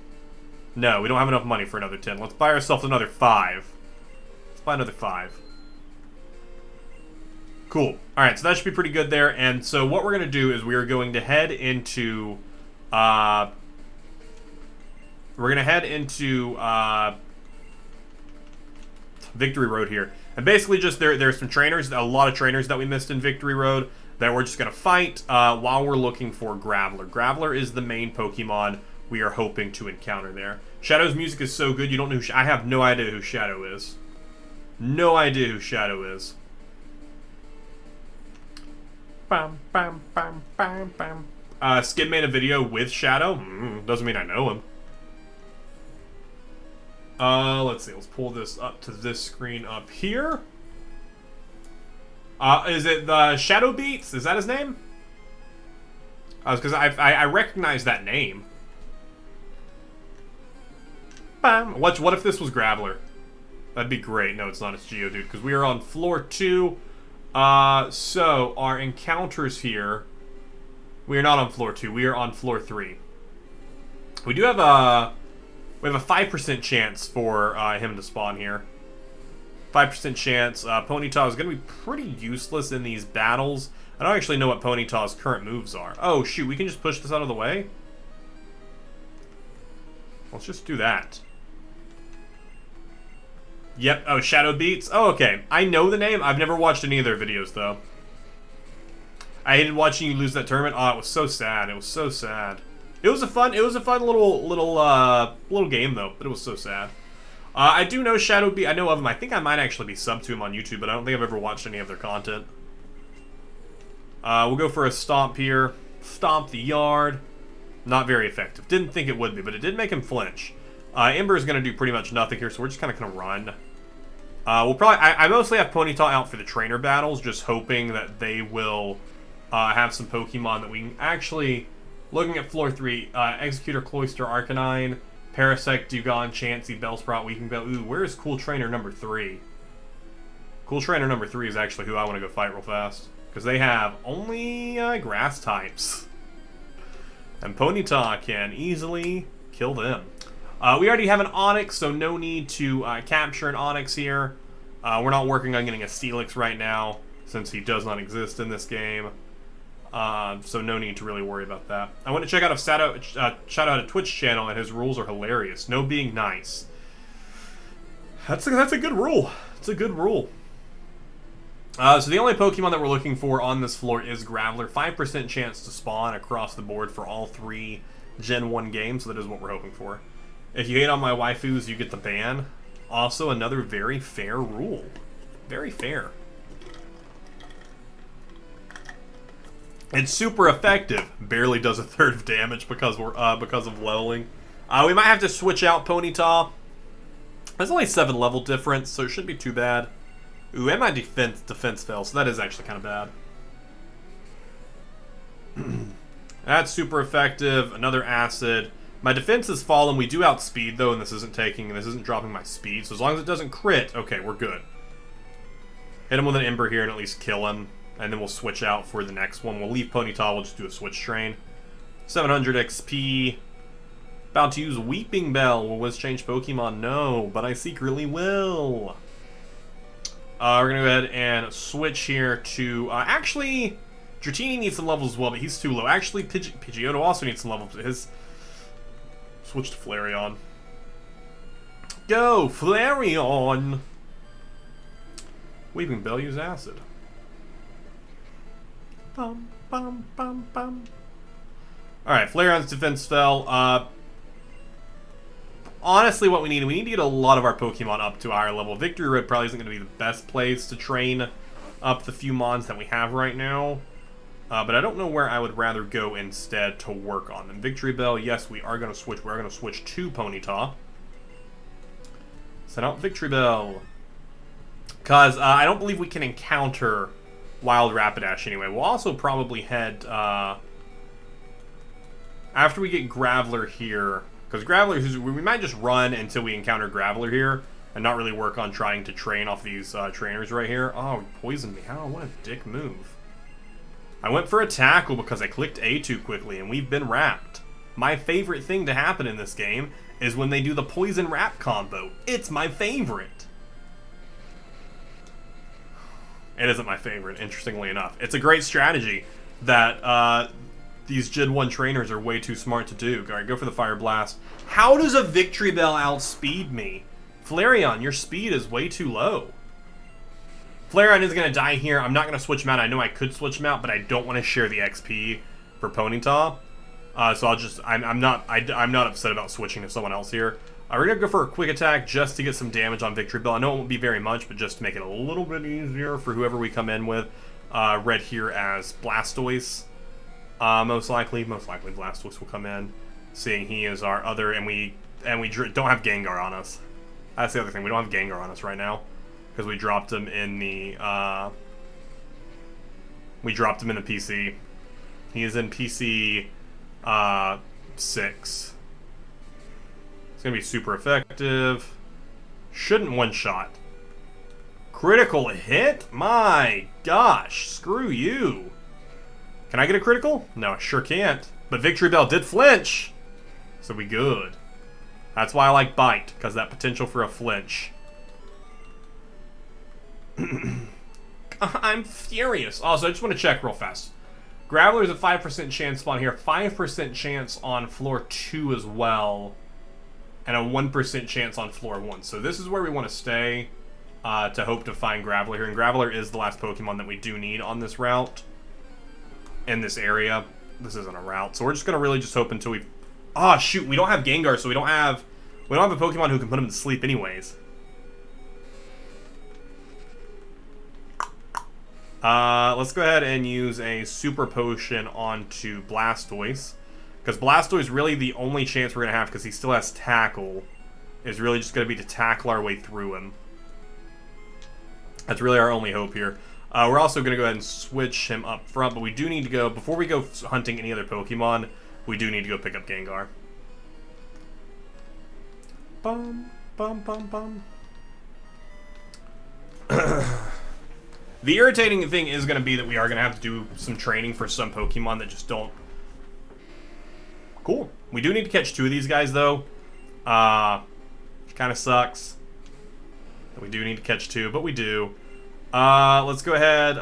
No, we don't have enough money for another 10. Let's buy ourselves another 5. Let's buy another 5. Cool. Alright, so that should be pretty good there. And so what we're going to do is we are going to head into... we're going to head into Victory Road here. And basically just there's some trainers, a lot of trainers that we missed in Victory Road that we're just going to fight while we're looking for Graveler. Graveler is the main Pokemon we are hoping to encounter there. Shadow's music is so good, you don't know who I have no idea who Shadow is. No idea who Shadow is. Bam, bam, bam, bam, bam. Skid made a video with Shadow. Doesn't mean I know him. Let's see. Let's pull this up to this screen up here. Is it the Shadow Beats? Is that his name? Because I recognize that name. Bam. What if this was Graveler? That'd be great. No, it's not. It's Geodude. Because we are on floor 2. So our encounters here. We are not on floor 2. We are on floor 3. We do have a 5% chance for him to spawn here. 5% chance. Ponyta is going to be pretty useless in these battles. I don't actually know what Ponyta's current moves are. Oh, shoot. We can just push this out of the way? Let's just do that. Yep. Oh, Shadow Beats? Oh, okay. I know the name. I've never watched any of their videos, though. I hated watching you lose that tournament. Oh, it was so sad. It was so sad. It was a fun little game, though. But it was so sad. I do know Shadow Beat. I know of him. I think I might actually be subbed to him on YouTube, but I don't think I've ever watched any of their content. We'll go for a Stomp here. Stomp the Yard. Not very effective. Didn't think it would be, but it did make him flinch. Ember is going to do pretty much nothing here, so we're just kind of going to run. We'll probably... I mostly have Ponyta out for the trainer battles, just hoping that they will have some Pokemon that we can actually... Looking at floor 3, Executor, Cloyster, Arcanine, Parasect, Dugong, Chansey, Bellsprout, Weaking Bell. Ooh, where is Cool Trainer number 3? Cool Trainer number 3 is actually who I want to go fight real fast. Because they have only grass types. And Ponyta can easily kill them. We already have an Onix, so no need to capture an Onix here. We're not working on getting a Steelix right now, since he does not exist in this game. So no need to really worry about that. I want to check out shout out a Twitch channel, and his rules are hilarious. No being nice. That's a good rule. It's a good rule. So the only Pokemon that we're looking for on this floor is Graveler. 5% chance to spawn across the board for all 3 Gen 1 games, so that is what we're hoping for. If you hate on my waifus, you get the ban. Also, another very fair rule. Very fair. It's super effective. Barely does a third of damage because of leveling. We might have to switch out Ponyta. There's only 7 level difference, so it shouldn't be too bad. Ooh, and my defense fell, so that is actually kind of bad. That's super effective. Another acid. My defense has fallen. We do outspeed though, and this isn't dropping my speed. So as long as it doesn't crit, okay, we're good. Hit him with an Ember here and at least kill him. And then we'll switch out for the next one. We'll leave Ponyta, we'll just do a switch train. 700 XP. About to use Weeping Bell. Will Wiz change Pokemon? No, but I secretly will. We're going to go ahead and switch here to... actually, Dratini needs some levels as well, but he's too low. Actually, Pidgeotto also needs some levels. His... Switch to Flareon. Go, Flareon! Weeping Bell, use Acid. Bum, bum, bum, bum. Alright, Flareon's defense fell. Honestly, what we need to get a lot of our Pokemon up to a higher level. Victory Road probably isn't going to be the best place to train up the few mons that we have right now. But I don't know where I would rather go instead to work on them. Victory Bell, yes, we are going to switch. We are going to switch to Ponyta. Send out Victory Bell. Because I don't believe we can encounter Wild Rapidash anyway. We'll also probably head... after we get Graveler here... Because Graveler, we might just run until we encounter Graveler here and not really work on trying to train off these trainers right here. Oh, he poisoned me. How? What a dick move. I went for a tackle because I clicked A too quickly, and we've been wrapped. My favorite thing to happen in this game is when they do the poison wrap combo. It's my favorite. It isn't my favorite, interestingly enough. It's a great strategy that these Gen 1 trainers are way too smart to do. Alright, go for the Fire Blast. How does a Victory Bell outspeed me? Flareon, your speed is way too low. Flareon is going to die here. I'm not going to switch him out. I know I could switch him out, but I don't want to share the XP for Ponyta. So I'll just, I'm not upset about switching to someone else here. We're going to go for a quick attack just to get some damage on Victory Bell. I know it won't be very much, but just to make it a little bit easier for whoever we come in with. Red here as Blastoise. Most likely Blastoise will come in, seeing he is our other, and we don't have Gengar on us. That's the other thing. We don't have Gengar on us right now because we dropped him in the PC. He is in PC 6. It's gonna be super effective. Shouldn't one-shot. Critical hit? My gosh, screw you. Can I get a critical? No, I sure can't. But Victory Bell did flinch, so we good. That's why I like Bite, because that potential for a flinch. I'm furious. Also, I just want to check real fast. Graveler's a 5% chance spawn here, 5% chance on floor 2 as well, and a 1% chance on floor 1. So this is where we want to stay to hope to find Graveler here. And Graveler is the last Pokemon that we do need on this route, in this area. This isn't a route, so we're just going to really just hope until we... Ah, shoot, we don't have Gengar, so we don't have a Pokemon who can put him to sleep anyways. Let's go ahead and use a Super Potion onto Blastoise. Because Blastoise really the only chance we're going to have, because he still has Tackle, is really just going to be to tackle our way through him. That's really our only hope here. We're also going to go ahead and switch him up front, but we do need to go, before we go hunting any other Pokemon, we do need to go pick up Gengar. Bum, bum, bum, bum. The irritating thing is going to be that we are going to have to do some training for some Pokemon that just don't... Cool. We do need to catch 2 of these guys, though. Which kind of sucks. We do need to catch 2, but we do. Let's go ahead.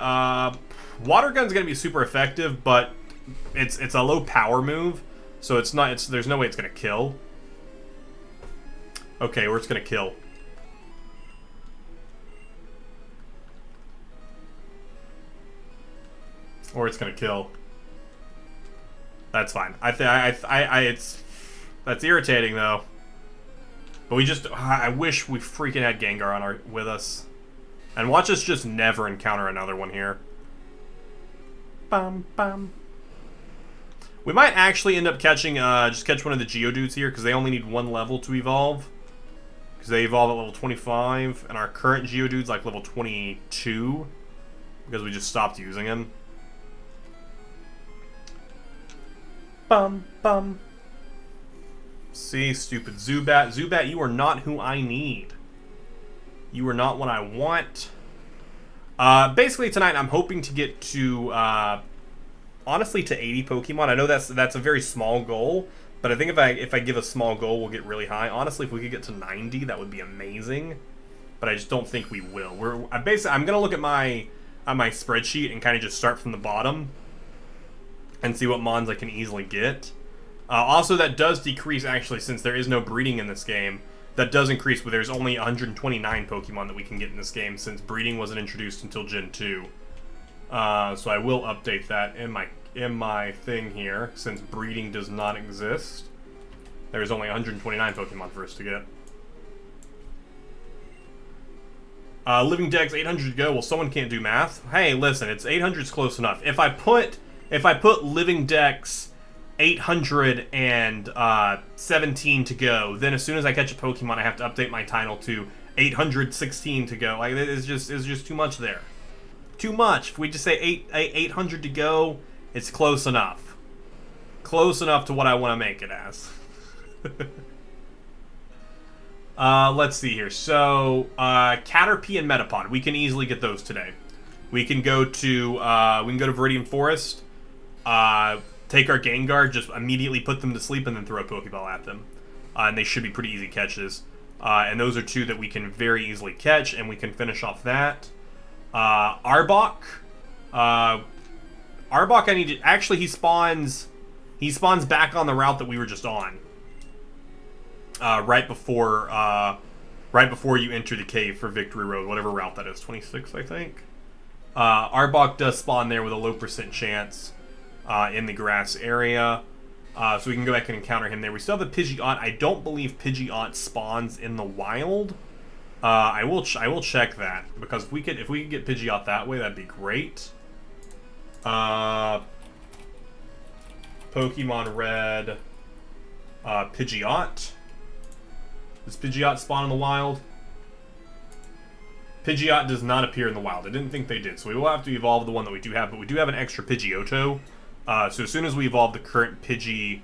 Water Gun's going to be super effective, but it's a low power move, so it's not. There's no way it's going to kill. Okay, we're just going to kill. Or it's gonna kill. That's fine. That's irritating though. But we just, I wish we freaking had Gengar with us. And watch us just never encounter another one here. Bum bum. We might actually end up catching, just catch one of the Geodudes here because they only need 1 level to evolve. Because they evolve at level 25, and our current Geodude's like level 22 because we just stopped using him. Bum, bum. See, stupid Zubat. Zubat, you are not who I need. You are not what I want. Basically, tonight, I'm hoping to get to, honestly, to 80 Pokemon. I know that's a very small goal, but I think if I give a small goal, we'll get really high. Honestly, if we could get to 90, that would be amazing. But I just don't think we will. I'm going to look at my spreadsheet and kind of just start from the bottom and see what mons I can easily get. Also, that does decrease, actually, since there is no breeding in this game. That does increase, but there's only 129 Pokemon that we can get in this game, since breeding wasn't introduced until Gen 2. So I will update that in my thing here, since breeding does not exist. There's only 129 Pokemon for us to get. Living Dex, 800 to go. Well, someone can't do math. Hey, listen, it's 800's close enough. If I put Living Dex 817 to go, then as soon as I catch a Pokemon, I have to update my title to 816 to go. Like, it's just too much there. Too much. If we just say 800 to go, it's close enough. Close enough to what I want to make it as. Let's see here. So, Caterpie and Metapod, we can easily get those today. We can go to Viridian Forest. Take our Gengar, just immediately put them to sleep, and then throw a Pokeball at them. And they should be pretty easy catches. And those are 2 that we can very easily catch, and we can finish off that. Arbok. Arbok, I need to... Actually, he spawns back on the route that we were just on. Right before right before you enter the cave for Victory Road, whatever route that is, 26, I think. Arbok does spawn there with a low % chance in the grass area. So we can go back and encounter him there. We still have the Pidgeot. I don't believe Pidgeot spawns in the wild. I will check that, because if we could get Pidgeot that way, that'd be great. Pokemon Red, Pidgeot. Does Pidgeot spawn in the wild? Pidgeot does not appear in the wild. I didn't think they did, so we will have to evolve the one that we do have, but we do have an extra Pidgeotto. So as soon as we evolve the current Pidgeotto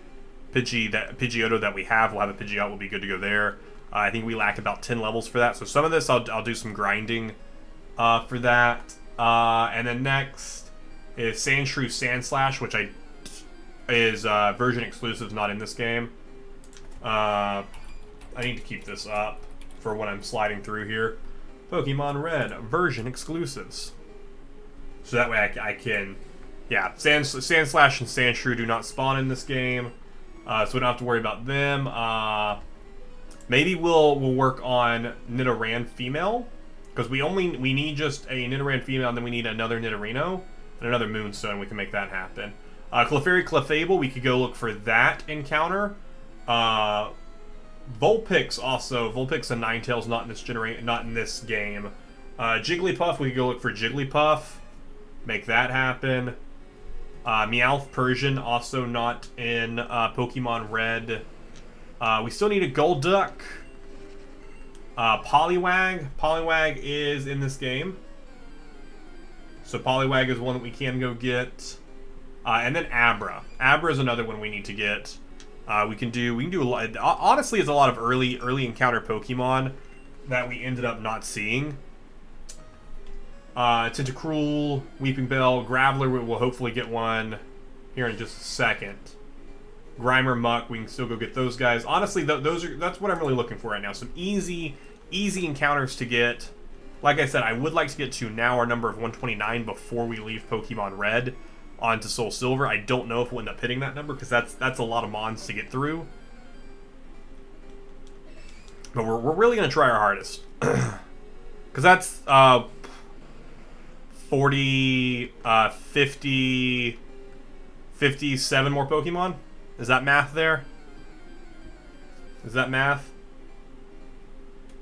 that we have, we'll have a Pidgeot, we'll be good to go there. I think we lack about 10 levels for that, so some of this I'll do some grinding for that. And then next is Sandshrew Sandslash, which is version exclusive, not in this game. I need to keep this up for when I'm sliding through here. Pokemon Red, version exclusives. So that way I can... Yeah, Sandslash and Sandshrew do not spawn in this game. So we don't have to worry about them. Maybe we'll work on Nidoran female. Because we need just a Nidoran female, and then we need another Nidorino. And another Moonstone, we can make that happen. Clefairy Clefable, we could go look for that encounter. Vulpix also. Vulpix and Ninetales not in this game. Jigglypuff, we could go look for Jigglypuff. Make that happen. Meowth Persian, also not in Pokemon Red. We still need a Golduck. Poliwag. Poliwag is in this game. So Poliwag is one that we can go get. And then Abra. Abra is another one we need to get. We can do a lot. Honestly, it's a lot of early encounter Pokemon that we ended up not seeing. Tentacruel, Weeping Bell, Graveler, we will hopefully get one here in just a second. Grimer, Muck, we can still go get those guys. Honestly, that's what I'm really looking for right now. Some easy encounters to get. Like I said, I would like to get to now our number of 129 before we leave Pokemon Red onto SoulSilver. I don't know if we'll end up hitting that number, because that's a lot of mons to get through. But we're really going to try our hardest. Because that's 40, 50, 57 more Pokemon? Is that math there? Is that math?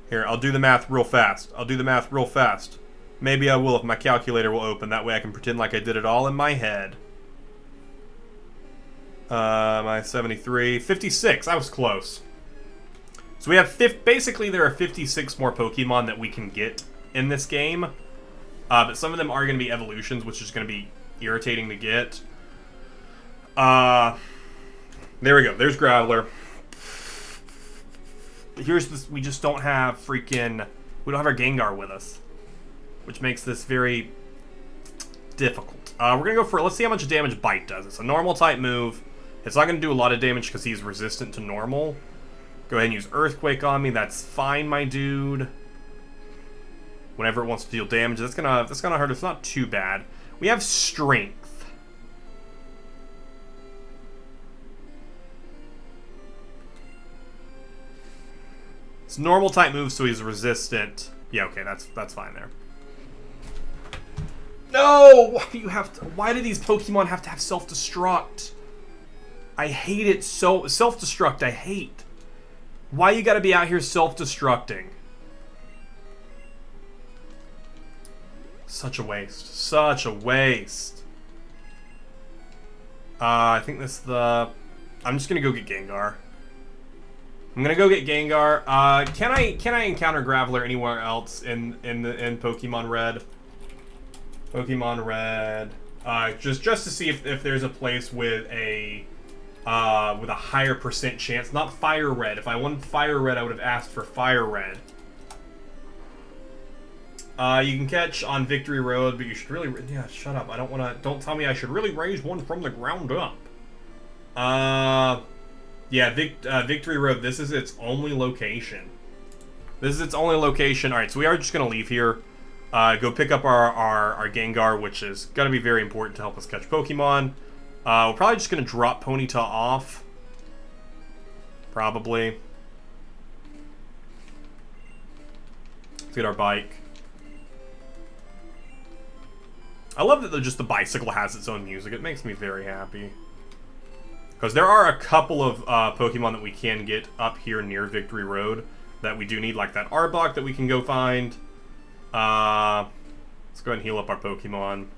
Here, I'll do the math real fast. Maybe I will if my calculator will open. That way I can pretend like I did it all in my head. My 73. 56. I was close. So we have... Basically, there are 56 more Pokemon that we can get in this game. But some of them are going to be evolutions, which is going to be irritating to get. There we go. There's Graveler. Here's this. We just don't have freaking... We don't have our Gengar with us, which makes this very difficult. We're going to go for... Let's see how much damage Bite does. It's a normal type move. It's not going to do a lot of damage because he's resistant to normal. Go ahead and use Earthquake on me. That's fine, my dude. Whenever it wants to deal damage, that's gonna hurt. It's not too bad. We have Strength. It's normal type move, so he's resistant. Yeah, okay, that's fine there. No! Why do these Pokemon have to have self-destruct? I hate it so... Self-destruct, I hate. Why you gotta be out here self-destructing? Such a waste. Such a waste. I think this is the... I'm just gonna go get Gengar. I'm gonna go get Gengar. Can I encounter Graveler anywhere else in Pokemon Red? Pokemon Red. Just to see if there's a place with a higher % chance. Not Fire Red. If I wanted Fire Red, I would have asked for Fire Red. You can catch on Victory Road, but you should really... Yeah, shut up. I don't want to... Don't tell me I should really raise one from the ground up. Yeah, Victory Road, this is its only location. This is its only location. Alright, so we are just going to leave here. Go pick up our Gengar, which is going to be very important to help us catch Pokemon. We're probably just going to drop Ponyta off. Probably. Let's get our bike. I love that just the bicycle has its own music. It makes me very happy. Because there are a couple of Pokemon that we can get up here near Victory Road that we do need, like that Arbok that we can go find. Let's go ahead and heal up our Pokemon.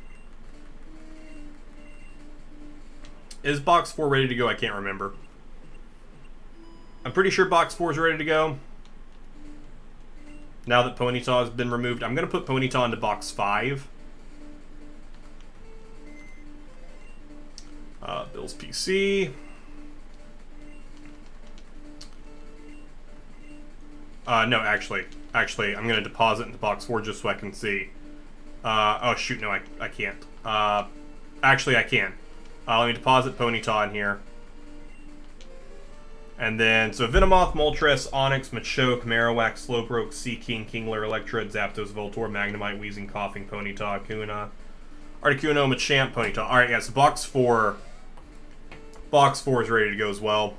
Is Box 4 ready to go? I can't remember. I'm pretty sure Box 4 is ready to go. Now that Ponyta has been removed, I'm going to put Ponyta into Box 5. Bill's PC. No, actually, I'm going to deposit into Box 4 just so I can see. Oh, shoot, no, I can't. Actually, I can. Let me deposit Ponyta in here. And then, so Venomoth, Moltres, Onix, Machoke, Marowak, Slowpoke, Seaking, Kingler, Electrode, Zapdos, Voltorb, Magnemite, Weezing, Coughing, Ponyta, Akuna, Articuno, Machamp, Ponyta. Alright, yeah, so Box 4 is ready to go as well.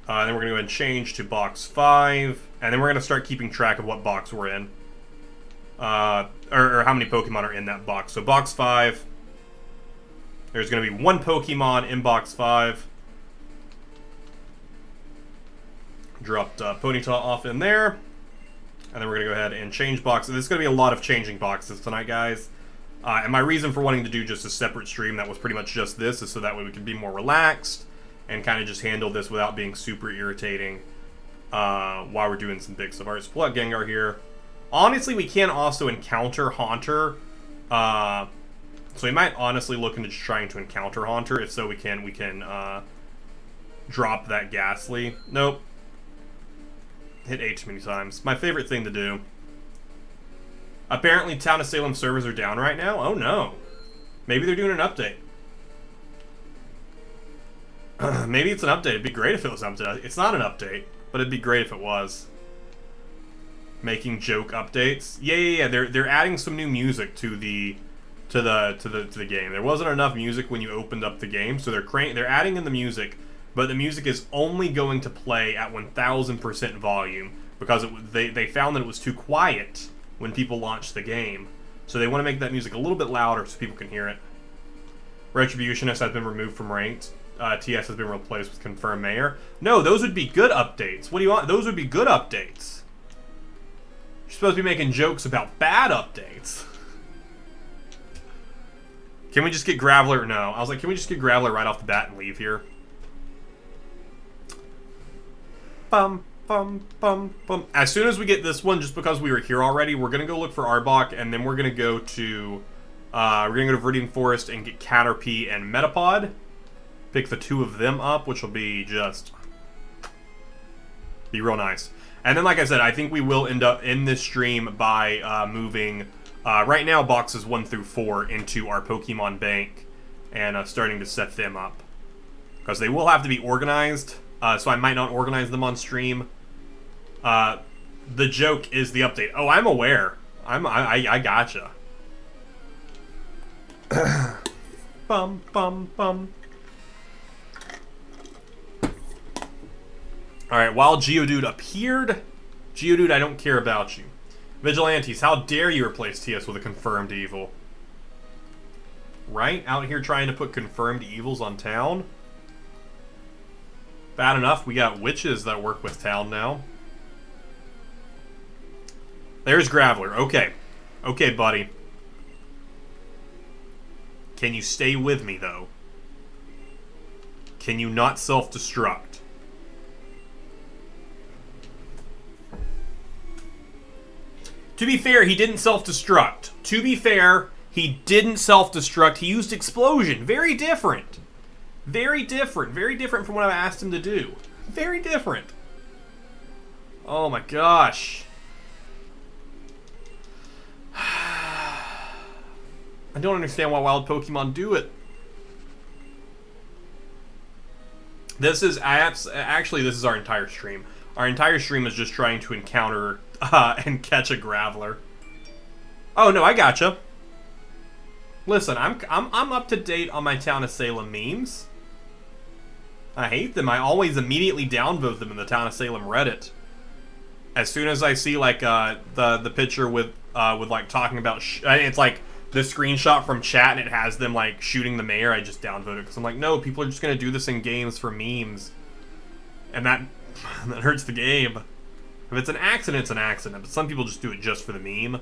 Then we're going to go ahead and change to Box 5. And then we're going to start keeping track of what box we're in. Or how many Pokemon are in that box. So Box 5. There's going to be one Pokemon in Box 5. Dropped Ponyta off in there. And then we're going to go ahead and change boxes. There's going to be a lot of changing boxes tonight, guys. And my reason for wanting to do just a separate stream that was pretty much just this is so that way we can be more relaxed and kind of just handle this without being super irritating while we're doing some big stuff. Alright, so pull out Gengar here. Honestly, we can also encounter Haunter. So we might honestly look into just trying to encounter Haunter. If so, we can drop that Ghastly. Nope. Hit A too many times. My favorite thing to do. Apparently, Town of Salem servers are down right now. Oh no. Maybe they're doing an update. Maybe it's an update. It'd be great if it was an update. It's not an update, but it'd be great if it was. Making joke updates. Yeah. They're adding some new music to the game. There wasn't enough music when you opened up the game, so they're adding in the music, but the music is only going to play at 1000% volume because they found that it was too quiet when people launched the game. So they want to make that music a little bit louder so people can hear it. Retributionist has been removed from ranked. TS has been replaced with Confirmed Mayor. No, those would be good updates. What do you want? Those would be good updates. You're supposed to be making jokes about bad updates. Can we just get Graveler? No. I was like, can we just get Graveler right off the bat and leave here? Bum, bum, bum, bum. As soon as we get this one, just because we were here already, we're going to go look for Arbok, and then we're going to go to... Viridian Forest and get Caterpie and Metapod. Pick the two of them up, which will be just... be real nice. And then, like I said, I think we will end up in this stream by moving... right now, boxes 1 through 4 into our Pokemon Bank and starting to set them up. Because they will have to be organized, so I might not organize them on stream. The joke is the update. Oh, I'm aware. I gotcha. Bum, bum, bum. Alright, while Geodude appeared... Geodude, I don't care about you. Vigilantes, how dare you replace TS with a confirmed evil? Right? Out here trying to put confirmed evils on town? Bad enough, we got witches that work with town now. There's Graveler. Okay. Okay, buddy. Can you stay with me, though? Can you not self-destruct? To be fair, he didn't self-destruct. To be fair, he didn't self-destruct. He used explosion. Very different. Very different. Very different from what I asked him to do. Very different. Oh my gosh. I don't understand why wild Pokemon do it. This is actually this is our entire stream. Our entire stream is just trying to encounter and catch a Graveler. Oh no, I gotcha. Listen, I'm up to date on my Town of Salem memes. I hate them. I always immediately downvote them in the Town of Salem Reddit. As soon as I see like the picture with like talking about it's like the screenshot from chat and it has them like shooting the mayor, I just downvote it because I'm like, no, people are just gonna do this in games for memes, and that hurts the game. If it's an accident, it's an accident. But some people just do it just for the meme.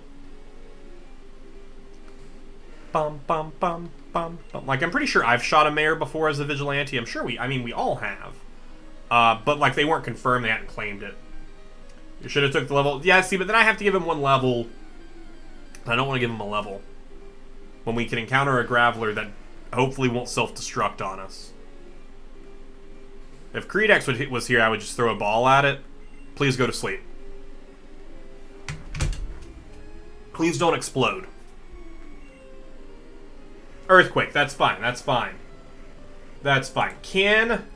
Bum bum bum bum bum. Like I'm pretty sure I've shot a mayor before as a vigilante. I'm sure we all have. But like they weren't confirmed. They hadn't claimed it. You should have took the level. Yeah, see, but then I have to give him one level. I don't want to give him a level when we can encounter a Graveler that hopefully won't self-destruct on us. If Creedex was here, I would just throw a ball at it. Please go to sleep. Please don't explode. Earthquake, that's fine, that's fine. That's fine. Can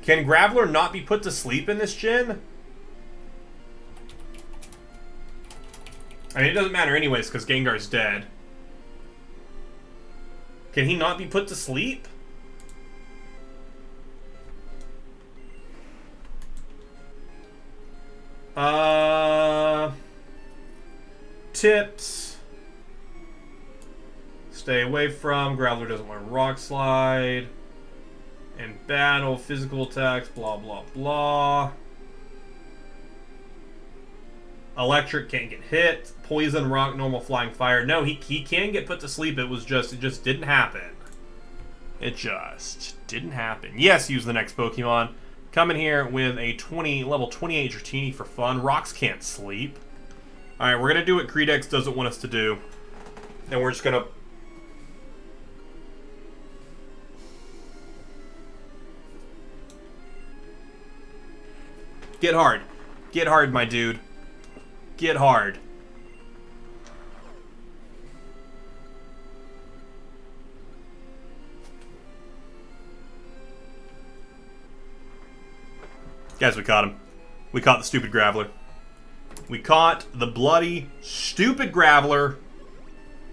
Graveler not be put to sleep in this gen? I mean, it doesn't matter anyways, because Gengar's dead. Can he not be put to sleep? Tips. Stay away from. Graveler doesn't learn Rock Slide. In battle, physical attacks, blah, blah, blah. Electric can't get hit. Poison, rock, normal, flying, fire. No, he can get put to sleep. It just didn't happen. It just didn't happen. Yes, use the next Pokemon. Coming here with a level 28 Dratini for fun. Rocks can't sleep. Alright, we're going to do what Creedex doesn't want us to do. And we're just going to... Get hard. Get hard, my dude. Get hard. Guys, we caught him. We caught the stupid Graveler. We caught the bloody, stupid Graveler.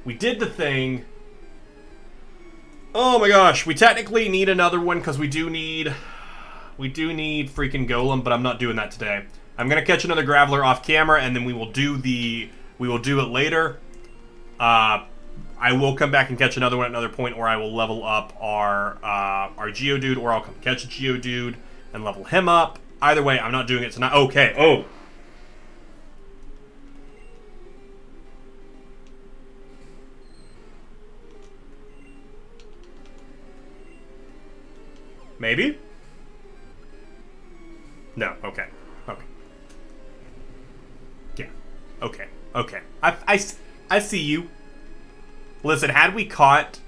We did the thing. Oh my gosh, we technically need another one because we do need freaking Golem, but I'm not doing that today. I'm gonna catch another Graveler off camera, and then we will do it later. I will come back and catch another one at another point, or I will level up our Geodude, or I'll come catch a Geodude and level him up. Either way, I'm not doing it tonight. Okay. Oh. Maybe? No. Okay. Okay. Yeah. Okay. Okay. I see you. Listen, had we caught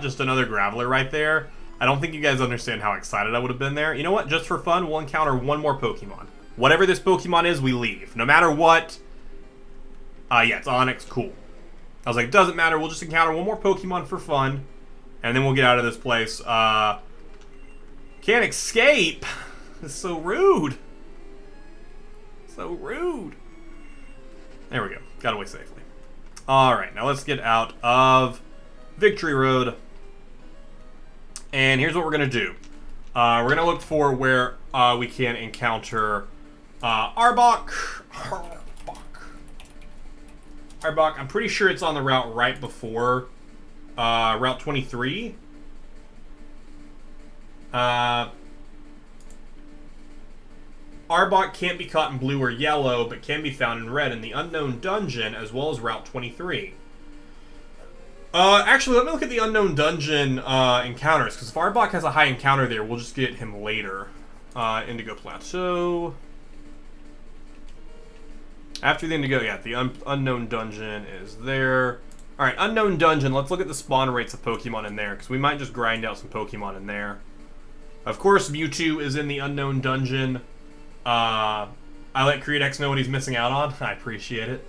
just another Graveler right there, I don't think you guys understand how excited I would have been there. You know what? Just for fun, we'll encounter one more Pokemon. Whatever this Pokemon is, we leave. No matter what. Yeah, it's Onix. Cool. I was like, doesn't matter. We'll just encounter one more Pokemon for fun. And then we'll get out of this place. Can't escape. It's so rude. So rude. There we go. Got away safely. Alright, now let's get out of Victory Road. And here's what we're going to do. We're going to look for where we can encounter Arbok. Arbok, I'm pretty sure it's on the route right before Route 23. Arbok can't be caught in blue or yellow, but can be found in red in the Unknown Dungeon, as well as Route 23. Actually, let me look at the Unknown Dungeon encounters, because if Arbok has a high encounter there, we'll just get him later. Indigo Plateau. After the Indigo, yeah, the Unknown Dungeon is there. Alright, Unknown Dungeon, let's look at the spawn rates of Pokemon in there, because we might just grind out some Pokemon in there. Of course, Mewtwo is in the Unknown Dungeon. I let Creedex know what he's missing out on. I appreciate it.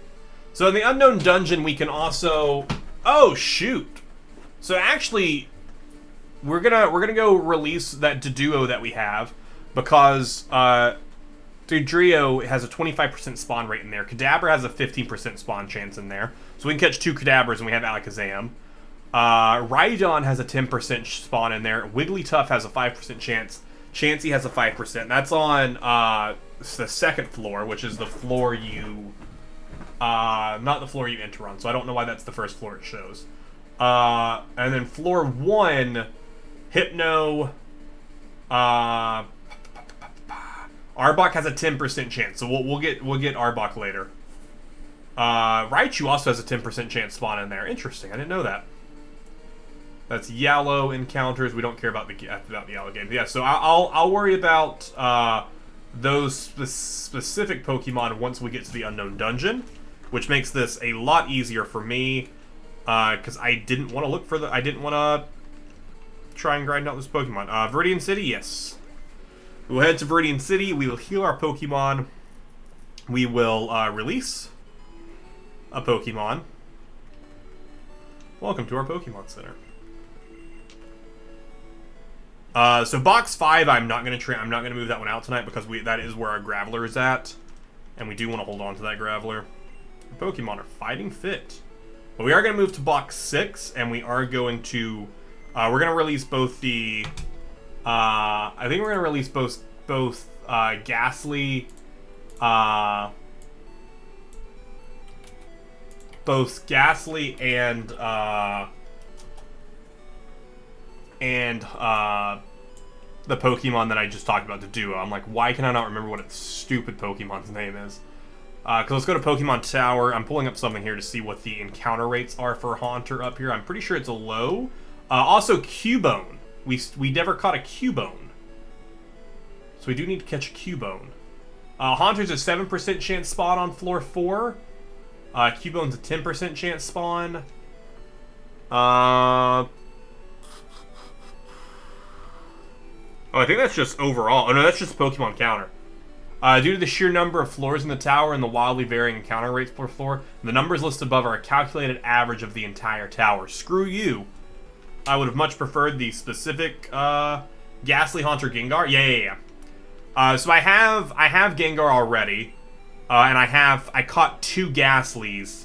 So in the Unknown Dungeon, we can also... Oh, shoot. So actually, we're gonna go release that Doduo that we have, because Dodrio has a 25% spawn rate in there. Kadabra has a 15% spawn chance in there. So we can catch 2 Kadabras and we have Alakazam. Rhydon has a 10% spawn in there. Wigglytuff has a 5% chance. Chansey has a 5%. That's on the second floor, which is the floor you... not the floor you enter on, so I don't know why that's the first floor it shows. And then floor 1, Hypno... Arbok has a 10% chance, so we'll get Arbok later. Raichu also has a 10% chance spawn in there. Interesting, I didn't know that. That's yellow encounters. We don't care about the yellow game. Yeah, so I'll worry about those specific Pokemon once we get to the Unknown Dungeon, which makes this a lot easier for me because I didn't want to look for I didn't want to try and grind out this Pokemon. Viridian City, yes. We will head to Viridian City. We will heal our Pokemon. We will release a Pokemon. Welcome to our Pokemon Center. So box 5, I'm not gonna move that one out tonight because that is where our Graveler is at, and we do want to hold on to that Graveler. Pokemon are fighting fit, but we are gonna move to box 6, and we are going to we're gonna release both the I think we're gonna release both Ghastly and the Pokemon that I just talked about, the duo. I'm like, why can I not remember what its stupid Pokemon's name is? Because let's go to Pokemon Tower. I'm pulling up something here to see what the encounter rates are for Haunter up here. I'm pretty sure it's a low. Also, Cubone. We never caught a Cubone. So we do need to catch a Cubone. Haunter's a 7% chance spawn on floor 4. Cubone's a 10% chance spawn. Oh, I think that's just overall. Oh, no, that's just Pokemon counter. Due to the sheer number of floors in the tower and the wildly varying encounter rates per floor, the numbers listed above are a calculated average of the entire tower. Screw you. I would have much preferred the specific Ghastly, Haunter, Gengar. Yeah. So I have Gengar already, and I caught 2 Ghastlies,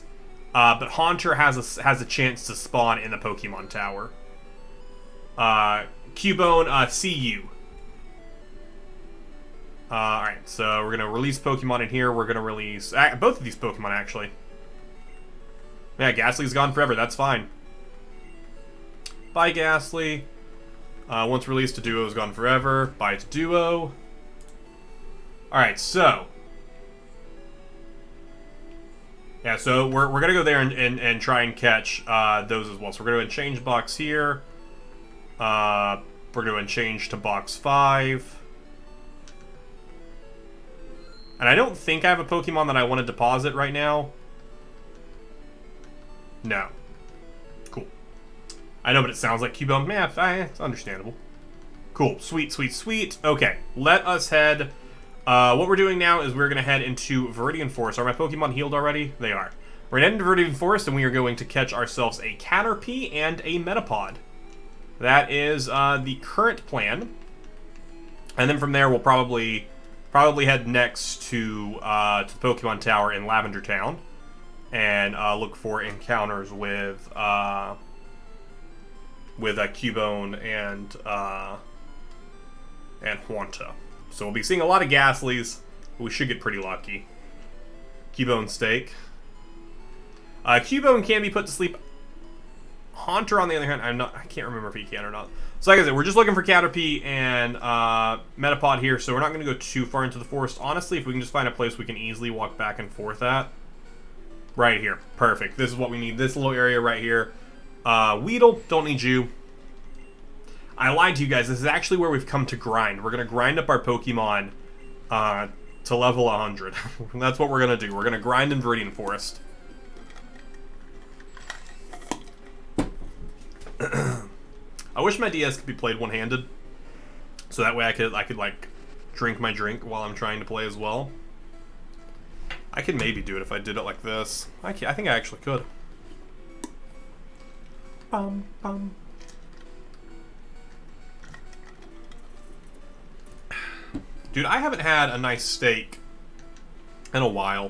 but Haunter has a chance to spawn in the Pokemon Tower. Cubone, see you. Alright, so we're gonna release Pokemon in here. We're gonna release both of these Pokemon, actually. Yeah, Ghastly's gone forever. That's fine. Bye, Ghastly. Once released, to Duo's gone forever. Bye to Duo. Alright, so. Yeah, so we're gonna go there and try and catch those as well. So we're gonna change box here. We're gonna change to box 5. And I don't think I have a Pokemon that I want to deposit right now. No. Cool. I know, but it sounds like Cubone. Yeah, it's understandable. Cool. Sweet. Okay, let us head. What we're doing now is we're going to head into Viridian Forest. Are my Pokemon healed already? They are. We're going to head into Viridian Forest, and we are going to catch ourselves a Caterpie and a Metapod. That is the current plan. And then from there, we'll probably head next to the Pokemon Tower in Lavender Town and look for encounters with Cubone and Haunter. So we'll be seeing a lot of Ghastlies. We should get pretty lucky. Cubone Steak. Cubone can be put to sleep. Haunter, on the other hand, I can't remember if he can or not. So like I said, we're just looking for Caterpie and Metapod here, so we're not going to go too far into the forest. Honestly, if we can just find a place we can easily walk back and forth at. Right here. Perfect. This is what we need. This little area right here. Weedle, don't need you. I lied to you guys. This is actually where we've come to grind. We're going to grind up our Pokemon to level 100. That's what we're going to do. We're going to grind in Viridian Forest. I wish my DS could be played one-handed, so that way I could like drink my drink while I'm trying to play as well. I could maybe do it if I did it like this. I think I actually could. Bum bum. Dude, I haven't had a nice steak in a while.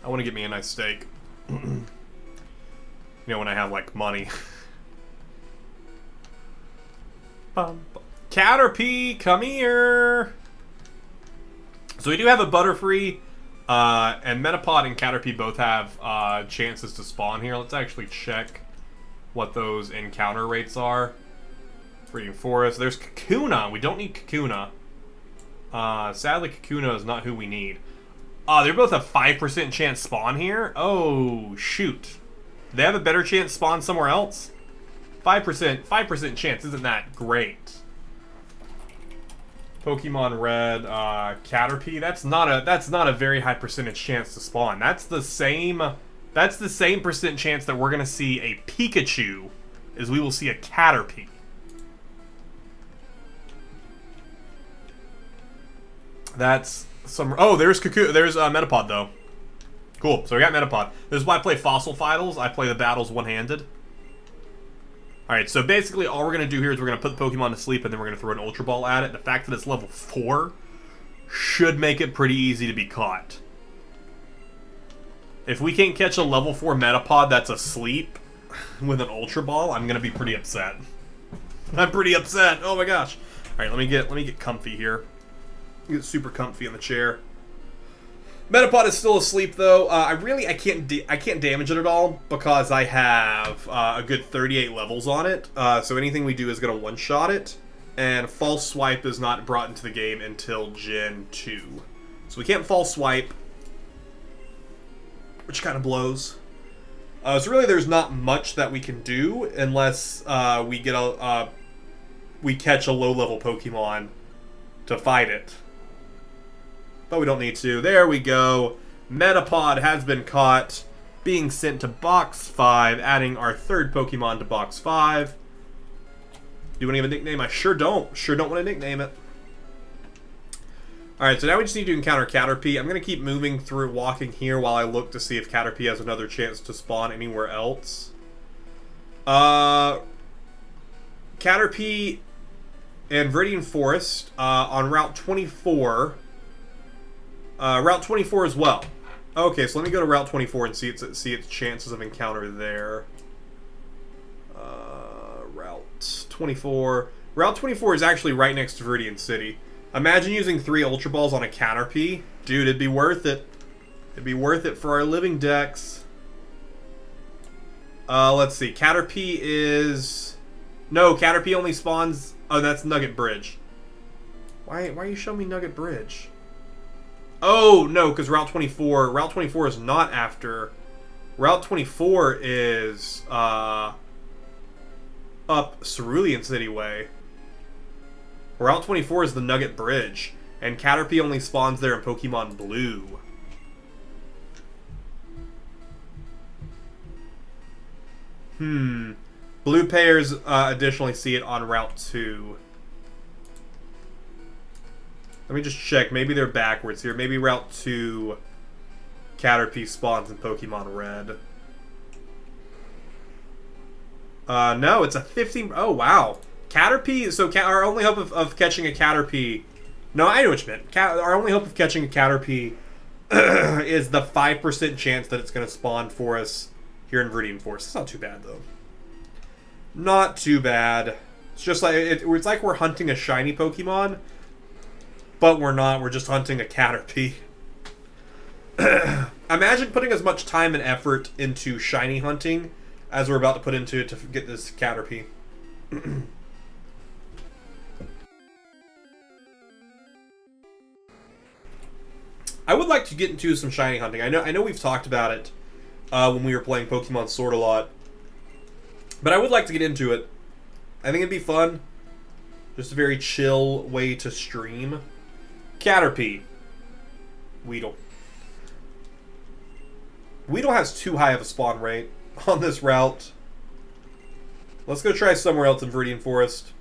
I want to get me a nice steak. You know, when I have like money. Caterpie, come here. So we do have a Butterfree, and Metapod and Caterpie both have chances to spawn here. Let's actually check what those encounter rates are. Breeding Forest. There's Kakuna. We don't need Kakuna. Sadly, Kakuna is not who we need. They both have 5% chance spawn here. Oh, shoot. They have a better chance spawn somewhere else? 5% chance. Isn't that great? Pokemon Red, Caterpie. That's not a very high percentage chance to spawn. That's the same percent chance that we're gonna see a Pikachu as we will see a Caterpie. That's some. Oh, there's Metapod though. Cool. So we got Metapod. This is why I play Fossil Fightals. I play the battles one-handed. All right. So basically, all we're gonna do here is we're gonna put the Pokemon to sleep, and then we're gonna throw an Ultra Ball at it. The fact that it's level 4 should make it pretty easy to be caught. If we can't catch a level 4 Metapod that's asleep with an Ultra Ball, I'm gonna be pretty upset. I'm pretty upset. Oh my gosh. All right. Let me get comfy here. Get super comfy in the chair. Metapod is still asleep though. I can't damage it at all because I have a good 38 levels on it. So anything we do is gonna one-shot it, and False Swipe is not brought into the game until Gen 2. So we can't False Swipe, which kind of blows. So really, there's not much that we can do unless we catch a low-level Pokemon to fight it. But we don't need to. There we go. Metapod has been caught. Being sent to Box 5, adding our third Pokemon to Box 5. Do you want to give a nickname? I sure don't. Sure don't want to nickname it. Alright, so now we just need to encounter Caterpie. I'm going to keep moving through, walking here while I look to see if Caterpie has another chance to spawn anywhere else. Caterpie and Viridian Forest on Route 24... Route 24 as well. Okay, so let me go to Route 24 and see its chances of encounter there. Route 24. Route 24 is actually right next to Viridian City. Imagine using 3 Ultra Balls on a Caterpie. Dude, it'd be worth it. It'd be worth it for our Living Dex. Let's see. Caterpie is... No, Caterpie only spawns... Oh, that's Nugget Bridge. Why are you showing me Nugget Bridge? Oh, no, because Route 24 is not after. Route 24 is up Cerulean City way. Route 24 is the Nugget Bridge, and Caterpie only spawns there in Pokemon Blue. Blue players additionally see it on Route 2. Let me just check. Maybe they're backwards here. Maybe Route 2 Caterpie spawns in Pokemon Red. No, it's a 15... Oh, wow. Caterpie... So our only hope of catching a Caterpie... No, I know what you meant. Our only hope of catching a Caterpie is the 5% chance that it's going to spawn for us here in Viridian Forest. It's not too bad, though. Not too bad. It's just like... It's like we're hunting a shiny Pokemon... But we're not. We're just hunting a Caterpie. Imagine putting as much time and effort into shiny hunting as we're about to put into it to get this Caterpie. I would like to get into some shiny hunting. I know we've talked about it when we were playing Pokemon Sword a lot. But I would like to get into it. I think it'd be fun. Just a very chill way to stream. Caterpie. Weedle. Weedle has too high of a spawn rate on this route. Let's go try somewhere else in Viridian Forest.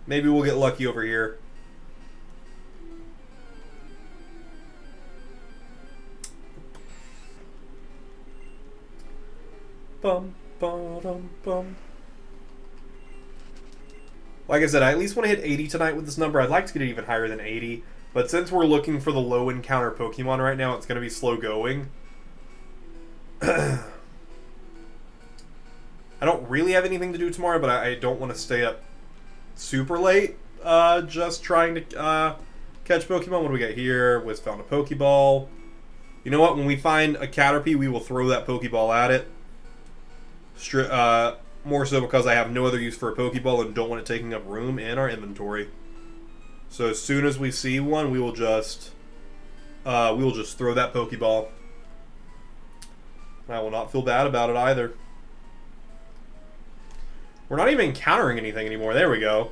Maybe we'll get lucky over here. Bum, ba-dum, bum. Like I said, I at least want to hit 80 tonight with this number. I'd like to get it even higher than 80. But since we're looking for the low encounter Pokemon right now, it's going to be slow going. I don't really have anything to do tomorrow, but I don't want to stay up super late just trying to catch Pokemon. What do we got here? Wiz found a Pokeball. You know what? When we find a Caterpie, we will throw that Pokeball at it. More so because I have no other use for a Pokeball and don't want it taking up room in our inventory. So as soon as we see one, we will just throw that Pokeball. I will not feel bad about it either. We're not even encountering anything anymore. There we go.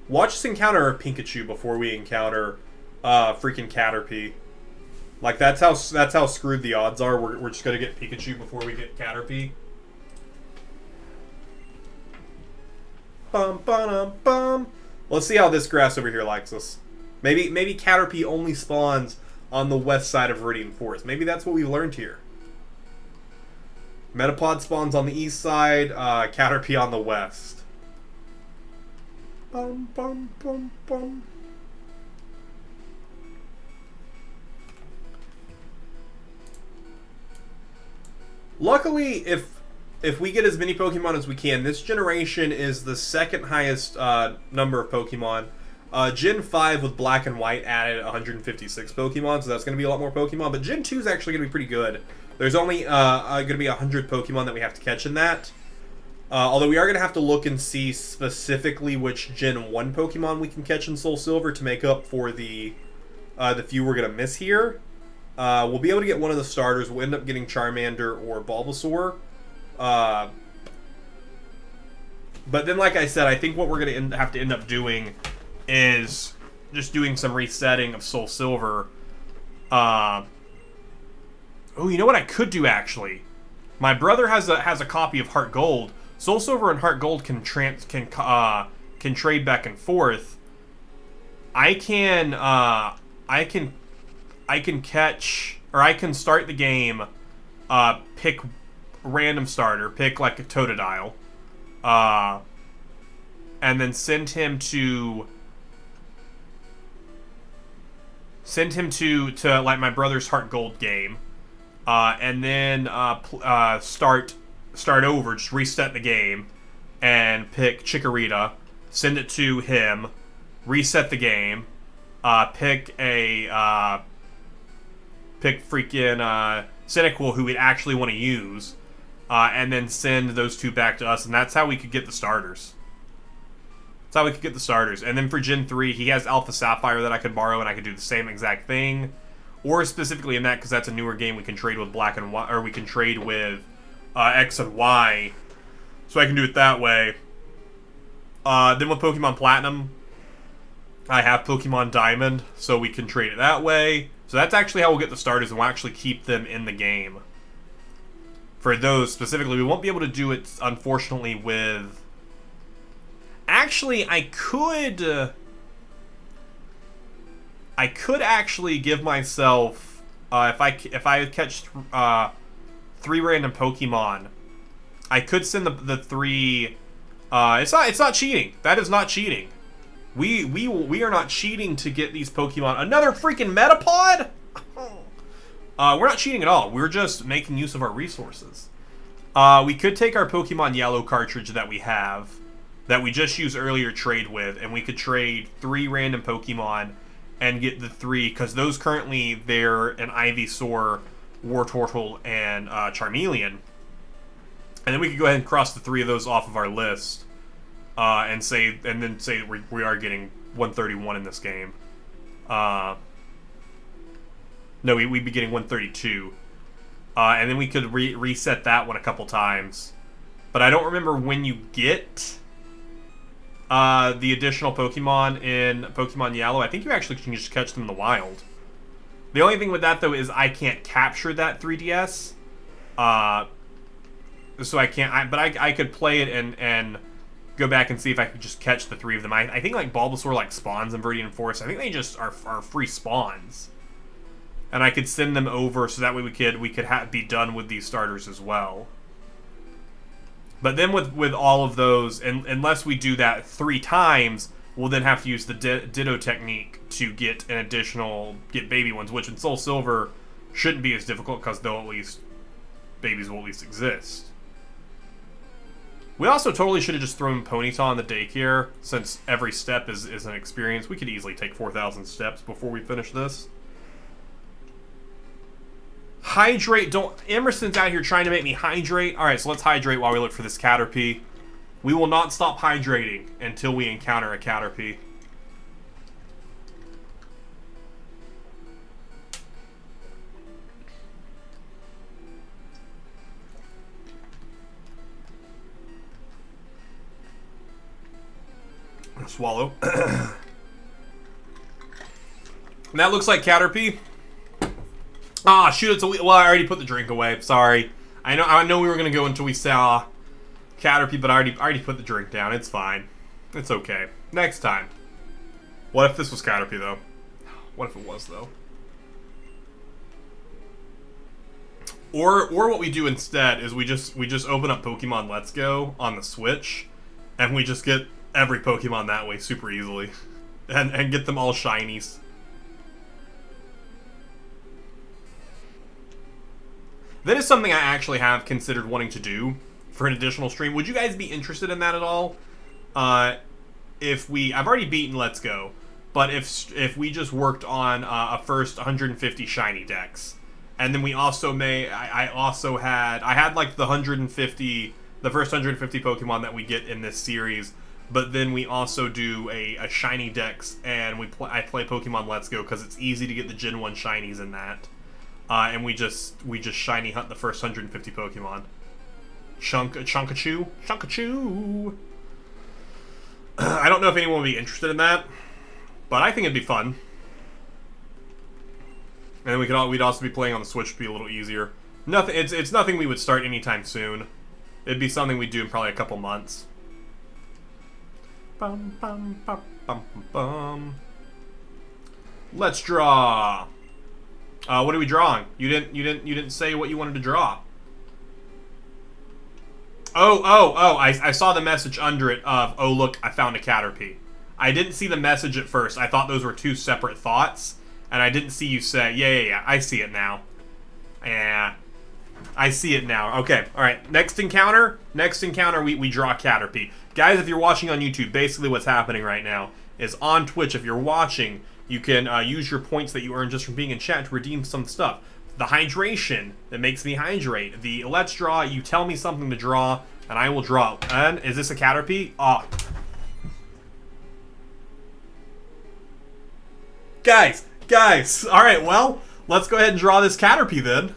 Watch us encounter a Pikachu before we encounter freaking Caterpie. Like that's how screwed the odds are. We're just gonna get Pikachu before we get Caterpie. Bum bum bum. Let's see how this grass over here likes us. Maybe Caterpie only spawns on the west side of Viridian Forest. Maybe that's what we learned here. Metapod spawns on the east side, Caterpie on the west. Bum bum bum bum. Luckily, if we get as many Pokemon as we can, this generation is the second highest number of Pokemon. Gen 5 with Black and White added 156 Pokemon, so that's going to be a lot more Pokemon. But Gen 2 is actually going to be pretty good. There's only going to be 100 Pokemon that we have to catch in that. Although we are going to have to look and see specifically which Gen 1 Pokemon we can catch in SoulSilver to make up for the few we're going to miss here. We'll be able to get one of the starters. We'll end up getting Charmander or Bulbasaur. But then, like I said, I think what we're going to have to end up doing is just doing some resetting of SoulSilver. Oh, you know what I could do, actually? My brother has a copy of Heart Gold. SoulSilver and Heart Gold can trade back and forth. I can catch, or I can start the game, pick random starter, pick like a Totodile, and then send him to like my brother's Heart Gold game, and then start over, just reset the game, and pick Chikorita, send it to him, reset the game, pick freaking Cyndaquil, who we'd actually want to use, and then send those two back to us, and that's how we could get the starters. That's how we could get the starters. And then for Gen 3, he has Alpha Sapphire that I could borrow, and I could do the same exact thing. Or specifically in that, because that's a newer game, we can trade with Black and White, or we can trade with X and Y. So I can do it that way. Then with Pokemon Platinum, I have Pokemon Diamond, so we can trade it that way. So that's actually how we'll get the starters, and we'll actually keep them in the game. For those specifically, we won't be able to do it, unfortunately, with... Actually, I could actually give myself, if I catch 3 random Pokemon, I could send the 3. It's not cheating. That is not cheating. We are not cheating to get these Pokemon. Another freaking Metapod? We're not cheating at all. We're just making use of our resources. We could take our Pokemon Yellow cartridge that we have, that we just used earlier, trade with, and we could trade 3 random Pokemon and get the 3, because those currently, they're an Ivysaur, Wartortle, and Charmeleon. And then we could go ahead and cross the 3 of those off of our list, and then say we are getting 131 in this game. No, we'd be getting 132. And then we could reset that one a couple times. But I don't remember when you get the additional Pokemon in Pokemon Yellow. I think you actually can just catch them in the wild. The only thing with that, though, is I can't capture that 3DS. So I can't... But I could play it and go back and see if I could just catch the 3 of them. I think like Bulbasaur like spawns in Viridian Forest. I think they just are free spawns. And I could send them over so that way we could be done with these starters as well. But then with all of those, unless we do that 3 times, we'll then have to use the Ditto technique to get baby ones, which in SoulSilver shouldn't be as difficult because babies will at least exist. We also totally should have just thrown Ponyta in the daycare, since every step is an experience. We could easily take 4,000 steps before we finish this. Hydrate. Don't. Emerson's out here trying to make me hydrate. Alright, so let's hydrate while we look for this Caterpie. We will not stop hydrating until we encounter a Caterpie. Swallow. That looks like Caterpie. Ah, shoot, it's a... Well, I already put the drink away. Sorry. I know we were going to go until we saw Caterpie, but I already put the drink down. It's fine. It's okay. Next time. What if this was Caterpie, though? What if it was, though? Or what we do instead is we just open up Pokemon Let's Go on the Switch, and we just get every Pokemon that way super easily. And get them all shinies. That is something I actually have considered wanting to do for an additional stream. Would you guys be interested in that at all? I've already beaten Let's Go, but if we just worked on a first 150 shiny decks, and then we also I had like the first 150 Pokemon that we get in this series, but then we also do a shiny dex, and I play Pokemon Let's Go because it's easy to get the Gen 1 shinies in that. And we just shiny hunt the first 150 Pokemon. Chunkachu. I don't know if anyone would be interested in that, but I think it'd be fun. And we'd also be playing on the Switch, be a little easier. Nothing. It's nothing we would start anytime soon. It'd be something we'd do in probably a couple months. Bum bum bum bum bum. Let's draw. What are we drawing? You didn't say what you wanted to draw. Oh, I saw the message under it of, oh look, I found a Caterpie. I didn't see the message at first. I thought those were two separate thoughts, and I didn't see you say, yeah, I see it now. Yeah, I see it now. Okay, alright, next encounter, we draw Caterpie. Guys, if you're watching on YouTube, basically what's happening right now is on Twitch, if you're watching, you can use your points that you earn just from being in chat to redeem some stuff. The hydration that makes me hydrate. The let's draw, you tell me something to draw, and I will draw. And is this a Caterpie? Oh. Guys. Alright, well, let's go ahead and draw this Caterpie then.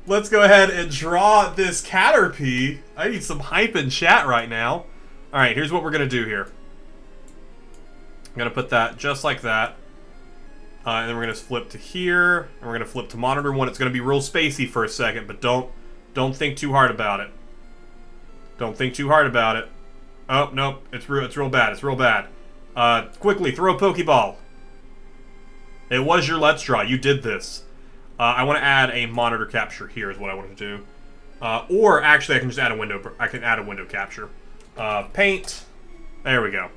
Let's go ahead and draw this Caterpie. I need some hype in chat right now. Alright, here's what we're going to do here. I'm going to put that just like that. And then we're going to flip to here. And we're going to flip to monitor 1. It's going to be real spacey for a second, but don't think too hard about it. Don't think too hard about it. Oh, nope. It's real bad. It's real bad. Quickly, throw a Pokeball. It was your Let's Draw. You did this. I want to add a monitor capture here is what I want to do. Or, actually, I can just add a window. I can add a window capture. Paint. There we go.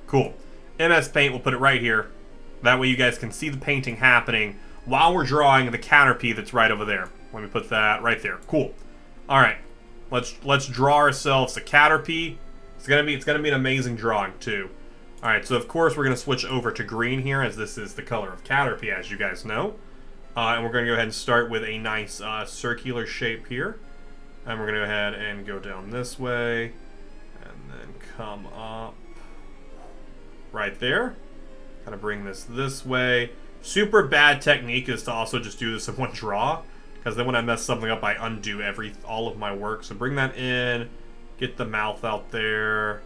Cool. MS Paint, we'll put it right here. That way you guys can see the painting happening while we're drawing the Caterpie that's right over there. Let me put that right there. Cool. Alright. Let's draw ourselves a Caterpie. It's gonna be an amazing drawing too. Alright, so of course we're gonna switch over to green here, as this is the color of Caterpie, as you guys know. And we're gonna go ahead and start with a nice circular shape here. And we're gonna go ahead and go down this way. And then come up right there. Kind of bring this way. Super bad technique is to also just do this in one draw, because then when I mess something up, I undo all of my work. So bring that in, get the mouth out there,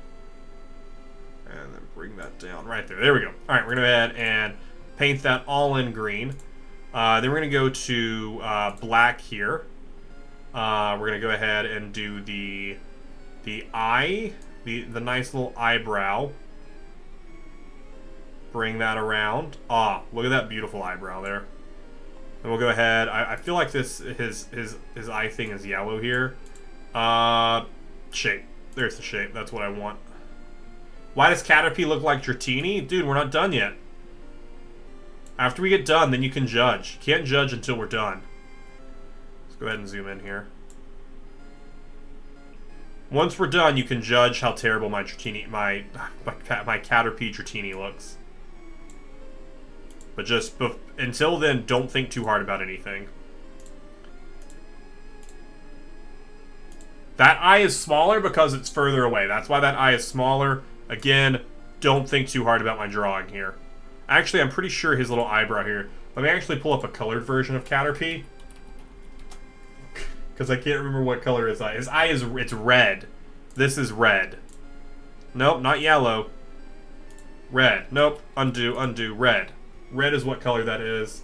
and then bring that down right there. There we go. All right, we're gonna go ahead and paint that all in green. Then we're gonna go to black here. We're gonna go ahead and do the eye, the nice little eyebrow. Bring that around. Ah, look at that beautiful eyebrow there. And we'll go ahead. I feel like his eye thing is yellow here. Shape. There's the shape. That's what I want. Why does Caterpie look like Dratini? Dude, we're not done yet. After we get done, then you can judge. You can't judge until we're done. Let's go ahead and zoom in here. Once we're done, you can judge how terrible my Caterpie Dratini looks. But just until then, don't think too hard about anything. That eye is smaller because it's further away. That's why that eye is smaller. Again, don't think too hard about my drawing here. Actually, I'm pretty sure his little eyebrow here. Let me actually pull up a colored version of Caterpie. Because I can't remember what color his eye is. His eye is, it's red. This is red. Nope, not yellow. Red. Nope, undo, undo, red. Red is what color that is.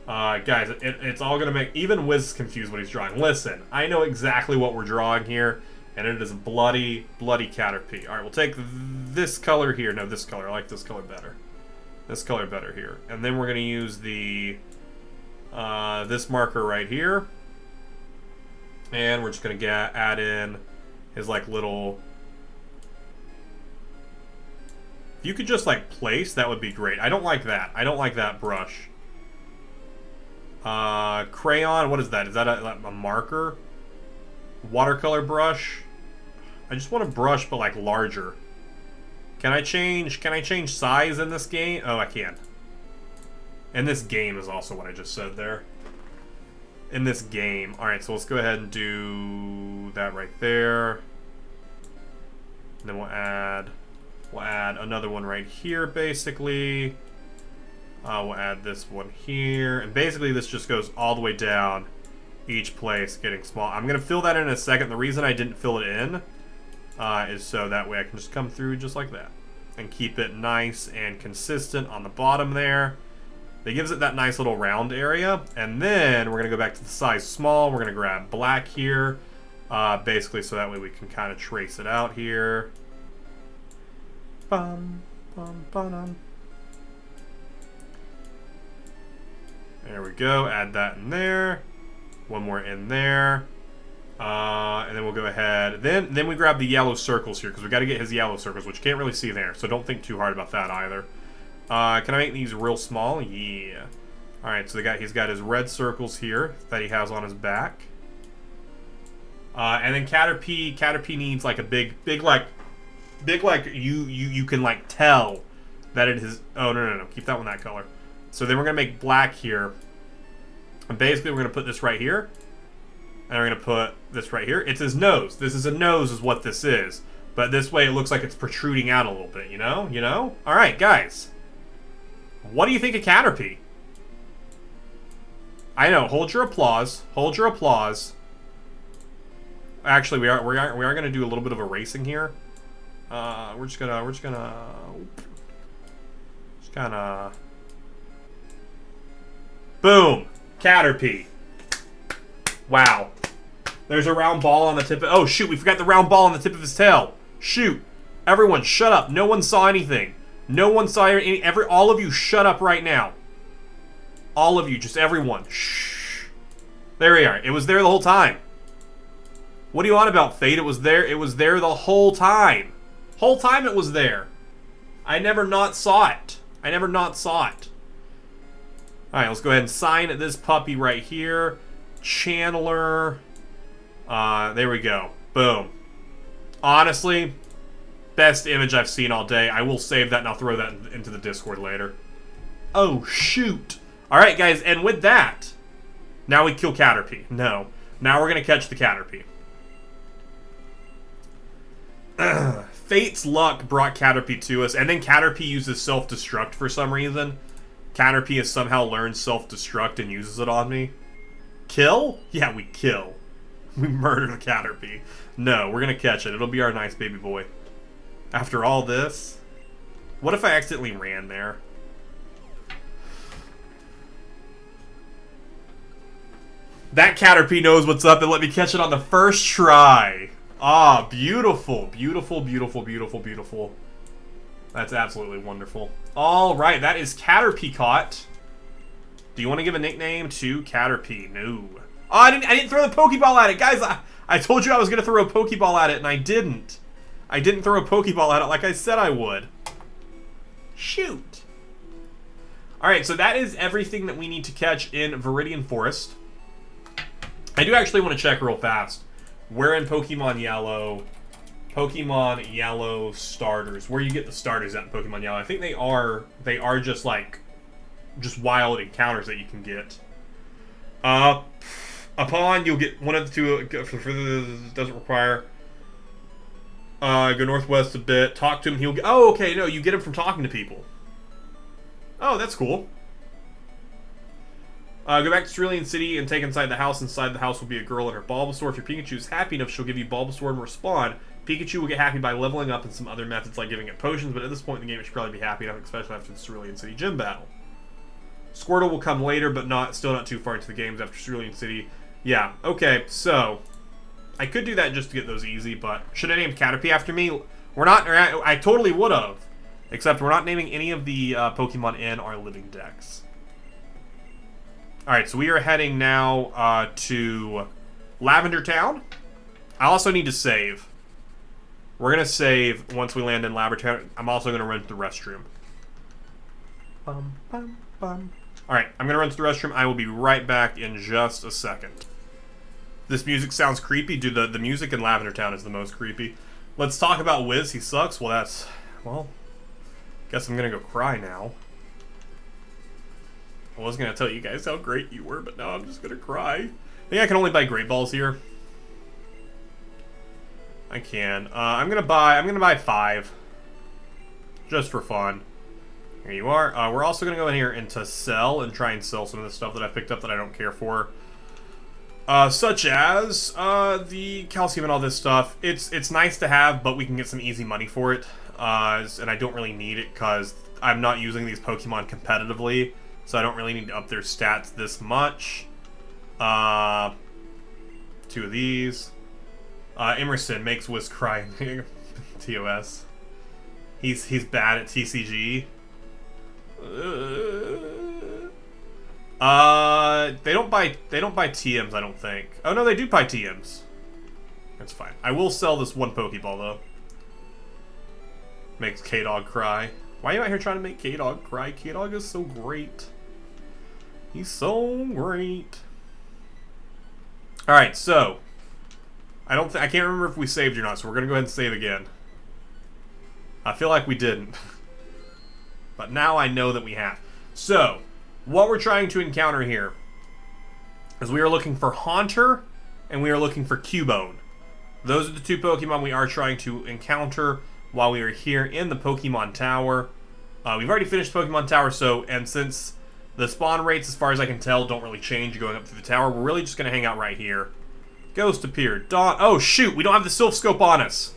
Guys, it's all going to make... Even Wiz is confused what he's drawing. Listen, I know exactly what we're drawing here, and it is bloody, bloody Caterpie. Alright, we'll take this color here. No, this color. I like this color better. This color better here. And then we're going to use the... this marker right here. And we're just going to add in his, like, little... If you could just, like, place, that would be great. I don't like that. I don't like that brush. Crayon, what is that? Is that a marker? Watercolor brush? I just want a brush, but like larger. Can I change size in this game? Oh, I can. And this game is also what I just said there. In this game. Alright, so let's go ahead and do that right there. And then we'll add another one right here, basically. We'll add this one here. And basically this just goes all the way down each place, getting small. I'm going to fill that in a second. The reason I didn't fill it in is so that way I can just come through just like that. And keep it nice and consistent on the bottom there. That gives it that nice little round area. And then we're going to go back to the size small. We're going to grab black here. Basically so that way we can kind of trace it out here. Bum, bum, bum. There we go. Add that in there. One more in there. And then we'll go ahead. Then we grab the yellow circles here because we got to get his yellow circles, which you can't really see there. So don't think too hard about that either. Can I make these real small? Yeah. All right. So he's got his red circles here that he has on his back. And then Caterpie needs like a big like you can like tell that it is. Oh no. Keep that one that color. So then we're going to make black here. And basically we're going to put this right here. And we're going to put this right here. It's his nose. This is a nose is what this is. But this way it looks like it's protruding out a little bit, you know? You know? Alright, guys. What do you think of Caterpie? I know. Hold your applause. Hold your applause. Actually, we are going to do a little bit of erasing here. We're just gonna boom! Caterpie. Wow. There's a round ball on the tip of... Oh, shoot, we forgot the round ball on the tip of his tail. Shoot. Everyone, shut up. No one saw anything. No one saw any... All of you, shut up right now. All of you, just everyone. Shh. There we are. It was there the whole time. What are you on about, Fate? It was there. It was there the whole time. Whole time it was there. I never not saw it. I never not saw it. Alright, let's go ahead and sign this puppy right here. Chandler. There we go. Boom. Honestly, best image I've seen all day. I will save that and I'll throw that into the Discord later. Oh, shoot. Alright, guys, and with that, now we kill Caterpie. No. Now we're going to catch the Caterpie. Fate's luck brought Caterpie to us, and then Caterpie uses self-destruct for some reason. Caterpie has somehow learned self-destruct and uses it on me. Kill? Yeah, we kill. We murder the Caterpie. No, we're gonna catch it. It'll be our nice baby boy. After all this, what if I accidentally ran there? That Caterpie knows what's up and let me catch it on the first try. Ah, beautiful, beautiful, beautiful, beautiful, beautiful. That's absolutely wonderful. All right, that is Caterpie caught. Do you want to give a nickname to Caterpie? No. Oh, I didn't throw the Pokeball at it, guys. I told you I was gonna throw a Pokeball at it, and I didn't. I didn't throw a Pokeball at it like I said I would. Shoot. All right, so that is everything that we need to catch in Viridian Forest. I do actually want to check real fast. We're in Pokemon Yellow. Pokemon Yellow starters. Where you get the starters at in Pokemon Yellow. I think they are just like wild encounters that you can get. Upon you'll get one of the two. Doesn't require. Go northwest a bit. Talk to him. He'll. Oh, okay. No, you get him from talking to people. Oh, that's cool. Go back to Cerulean City and take inside the house. Inside the house will be a girl and her Bulbasaur. If your Pikachu is happy enough, she'll give you Bulbasaur and respond. Pikachu will get happy by leveling up and some other methods like giving it potions, but at this point in the game it should probably be happy enough, especially after the Cerulean City gym battle. Squirtle will come later, but still not too far into the games after Cerulean City. Yeah, okay, so I could do that just to get those easy, but should I name Caterpie after me? We're not, I totally would have, except we're not naming any of the Pokemon in our Living Dex. Alright, so we are heading now to Lavender Town. I also need to save. We're going to save once we land in Lavender Town. I'm also going to run to the restroom. Bum, bum, bum. Alright, I'm going to run to the restroom. I will be right back in just a second. This music sounds creepy. Dude, the music in Lavender Town is the most creepy. Let's talk about Wiz. He sucks. Well, guess I'm going to go cry now. I was going to tell you guys how great you were, but now I'm just going to cry. I think I can only buy Great Balls here. I can. I'm going to buy 5. Just for fun. Here you are. We're also going to go in here and to sell and try and sell some of the stuff that I picked up that I don't care for. Such as the calcium and all this stuff. It's nice to have, but we can get some easy money for it. And I don't really need it because I'm not using these Pokemon competitively. So I don't really need to up their stats this much. 2 of these. Emerson makes Wiz cry in TOS. He's bad at TCG. They don't buy TMs, I don't think. Oh no, they do buy TMs. That's fine. I will sell this one Pokeball though. Makes K-Dog cry. Why are you out here trying to make K-Dog cry? K-Dog is so great. He's so great. Alright, so I can't remember if we saved or not, so we're gonna go ahead and save again. I feel like we didn't. But now I know that we have. So, what we're trying to encounter here is we are looking for Haunter and we are looking for Cubone. Those are the 2 Pokemon we are trying to encounter while we are here in the Pokemon Tower. We've already finished Pokemon Tower, and since the spawn rates, as far as I can tell, don't really change going up through the tower, we're really just going to hang out right here. Ghost appeared. Dawn. Oh, shoot! We don't have the Sylph Scope on us.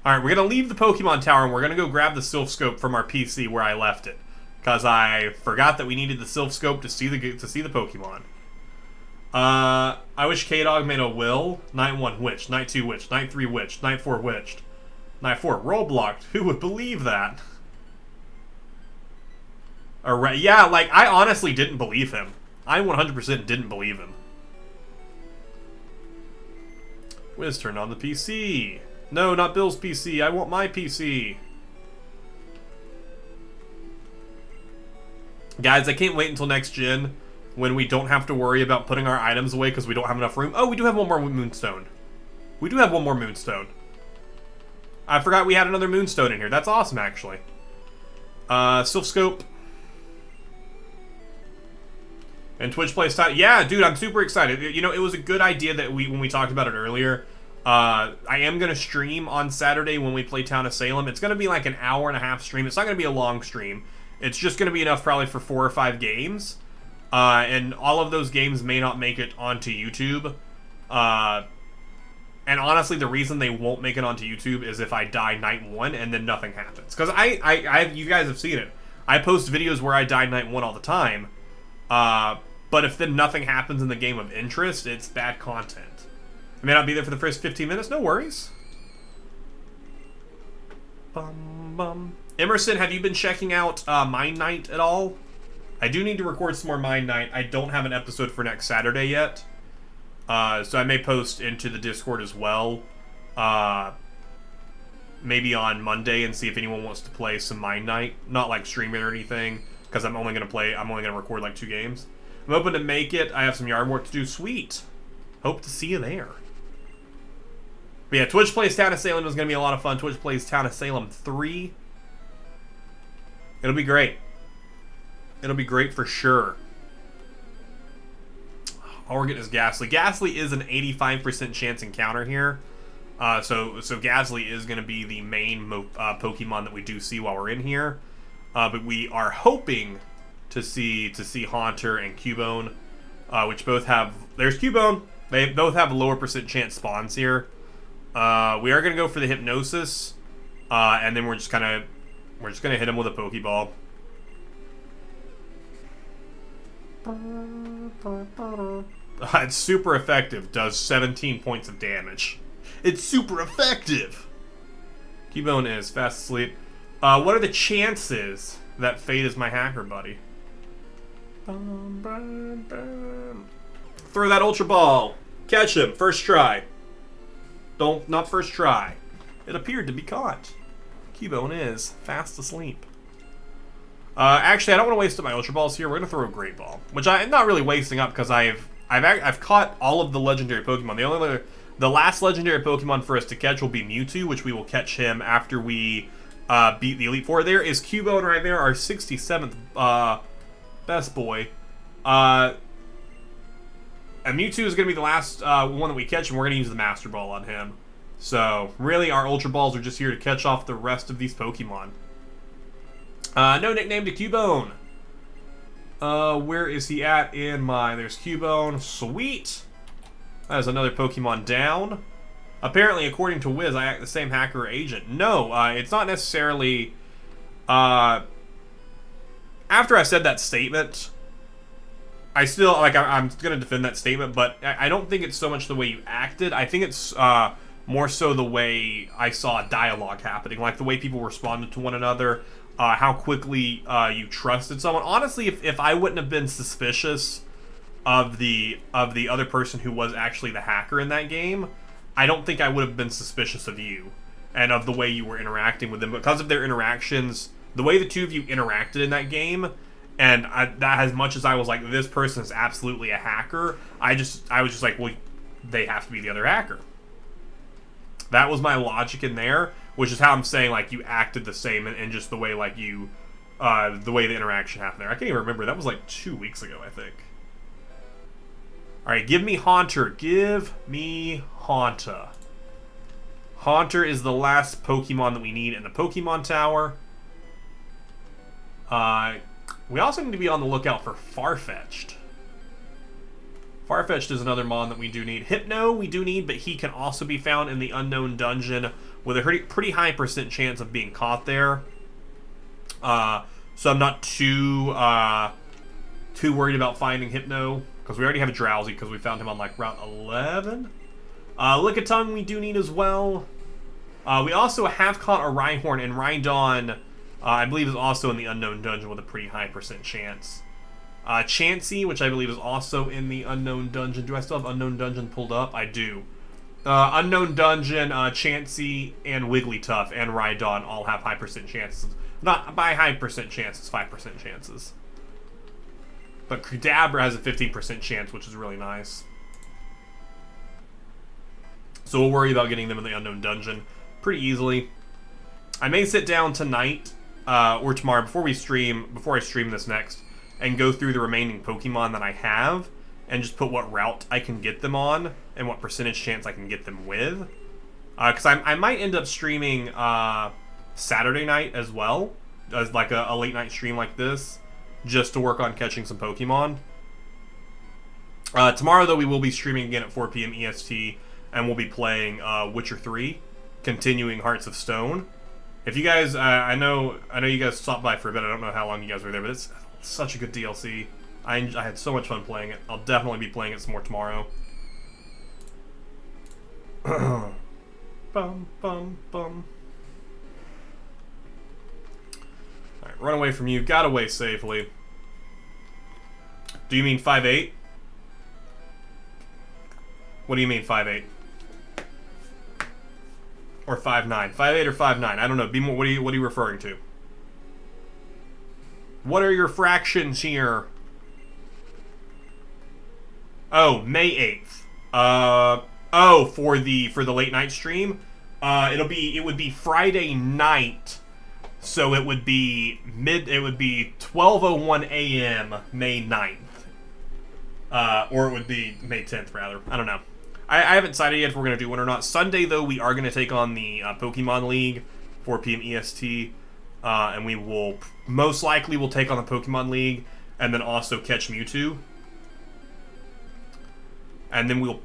Alright, we're going to leave the Pokemon Tower, and we're going to go grab the Sylph Scope from our PC where I left it. Because I forgot that we needed the Sylph Scope to see the Pokemon. I wish K-Dog made a will. Night 1 witched. Night 2 witched. Night 3 witched. Night 4 witched. Night 4 roadblocked. Who would believe that? Yeah, like, I honestly didn't believe him. I 100% didn't believe him. Wiz turned on the PC. No, not Bill's PC. I want my PC. Guys, I can't wait until next gen when we don't have to worry about putting our items away because we don't have enough room. Oh, we do have one more Moonstone. We do have one more Moonstone. I forgot we had another Moonstone in here. That's awesome, actually. Sylph Scope. And Twitch Play Style. Yeah, dude, I'm super excited. You know, it was a good idea that when we talked about it earlier. I am going to stream on Saturday when we play Town of Salem. It's going to be like an hour-and-a-half stream. It's not going to be a long stream. It's just going to be enough probably for 4 or 5 games. And all of those games may not make it onto YouTube. And honestly, the reason they won't make it onto YouTube is if I die night 1 and then nothing happens. Because you guys have seen it. I post videos where I die night 1 all the time. But if then nothing happens in the game of interest, it's bad content. I may not be there for the first 15 minutes, no worries. Bum, bum. Emerson, have you been checking out Mine Night at all? I do need to record some more Mine Night. I don't have an episode for next Saturday yet. So I may post into the Discord as well. Maybe on Monday and see if anyone wants to play some Mine Night. Not like stream it or anything. because I'm only gonna record like 2 games. I'm hoping to make it. I have some yard work to do. Sweet. Hope to see you there. But yeah, Twitch Plays Town of Salem is gonna be a lot of fun. Twitch Plays Town of Salem 3. It'll be great. It'll be great for sure. All we're getting is Ghastly. Ghastly is an 85% chance encounter here. So Ghastly is going to be the main Pokemon that we do see while we're in here. But we are hoping to see Haunter and Cubone, which both have... There's Cubone. They both have a lower percent chance spawns here. We are going to go for the Hypnosis, and then we're just gonna hit him with a Pokeball. It's super effective. Does 17 points of damage. It's super effective. Cubone is fast asleep. What are the chances that Fate is my hacker buddy? Throw that Ultra Ball. Catch him. First try. Not first try. It appeared to be caught. Cubone is fast asleep. Actually, I don't want to waste up my Ultra Balls here. We're gonna throw a Great Ball, which I'm not really wasting up because I've caught all of the legendary Pokemon. The last legendary Pokemon for us to catch will be Mewtwo, which we will catch him after we beat the Elite Four. There is Cubone right there, our 67th best boy. And Mewtwo is going to be the last one that we catch, and we're going to use the Master Ball on him. So, really, our Ultra Balls are just here to catch off the rest of these Pokemon. No nickname to Cubone. Where is he at in my... There's Cubone. Sweet. That is another Pokemon down. Apparently, according to Wiz, I act the same hacker or agent. No, it's not necessarily... After I said that statement, I still... I'm going to defend that statement, but I don't think it's so much the way you acted. I think it's more so the way I saw dialogue happening. Like, the way people responded to one another. How quickly you trusted someone. Honestly, if I wouldn't have been suspicious of the other person who was actually the hacker in that game, I don't think I would have been suspicious of you and of the way you were interacting with them. Because of their interactions, the way the two of you interacted in that game, and that as much as I was like, this person is absolutely a hacker, I was just like, well, they have to be the other hacker. That was my logic in there, which is how I'm saying, like, you acted the same and just the way, like, the way the interaction happened there. I can't even remember. That was, like, 2 weeks ago, I think. Alright, give me Haunter. Give me Haunter. Haunter is the last Pokemon that we need in the Pokemon Tower. We also need to be on the lookout for Farfetch'd. Farfetch'd is another mon that we do need. Hypno we do need, but he can also be found in the Unknown Dungeon with a pretty high percent chance of being caught there. So I'm not too worried about finding Hypno, because we already have a Drowsy, because we found him on, like, Route 11. Lickitung we do need as well. We also have caught a Rhyhorn, and Rhydon, I believe, is also in the Unknown Dungeon with a pretty high percent chance. Chansey, which I believe is also in the Unknown Dungeon. Do I still have Unknown Dungeon pulled up? I do. Unknown Dungeon, Chansey, and Wigglytuff, and Rhydon all have high percent chances. Not by high percent chances, 5% chances. But Kadabra has a 15% chance, which is really nice. So we'll worry about getting them in the Unknown Dungeon pretty easily. I may sit down tonight, or tomorrow, before I stream this next, and go through the remaining Pokemon that I have, and just put what route I can get them on, and what percentage chance I can get them with. Because I might end up streaming Saturday night as well, as like a late night stream like this, just to work on catching some Pokemon. Tomorrow, though, we will be streaming again at 4 p.m. EST, and we'll be playing Witcher 3, continuing Hearts of Stone. If you guys, I know you guys stopped by for a bit. I don't know how long you guys were there, but it's such a good DLC. I had so much fun playing it. I'll definitely be playing it some more tomorrow. Bum, bum, bum. Alright, run away from you. Got away safely. Do you mean 5'8"? What do you mean 5'8"? Or 5'9"? 5'8" or 5'9"? I don't know. Be more. What are you referring to? What are your fractions here? Oh, May 8th. Oh, for the late night stream? It would be Friday night. So it would be 12:01 a.m. May 9th. Or it would be May 10th, rather. I don't know. I haven't decided yet if we're going to do one or not. Sunday, though, we are going to take on the Pokemon League, 4 p.m. EST. And we will, most likely, we'll take on the Pokemon League, and then also catch Mewtwo. And then we'll...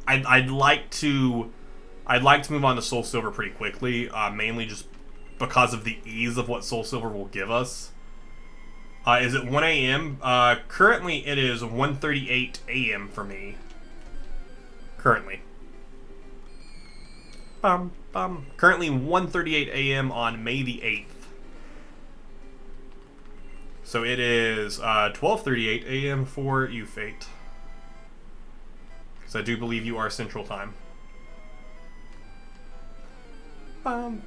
I'd like to move on to SoulSilver pretty quickly, mainly just because of the ease of what SoulSilver will give us. Is it 1 a.m.? Currently, it is 1:38 a.m. for me. Currently. Currently 1:38 a.m. on May the 8th. So it is 12:38 a.m. for you, Fate. Because I do believe you are Central Time. Come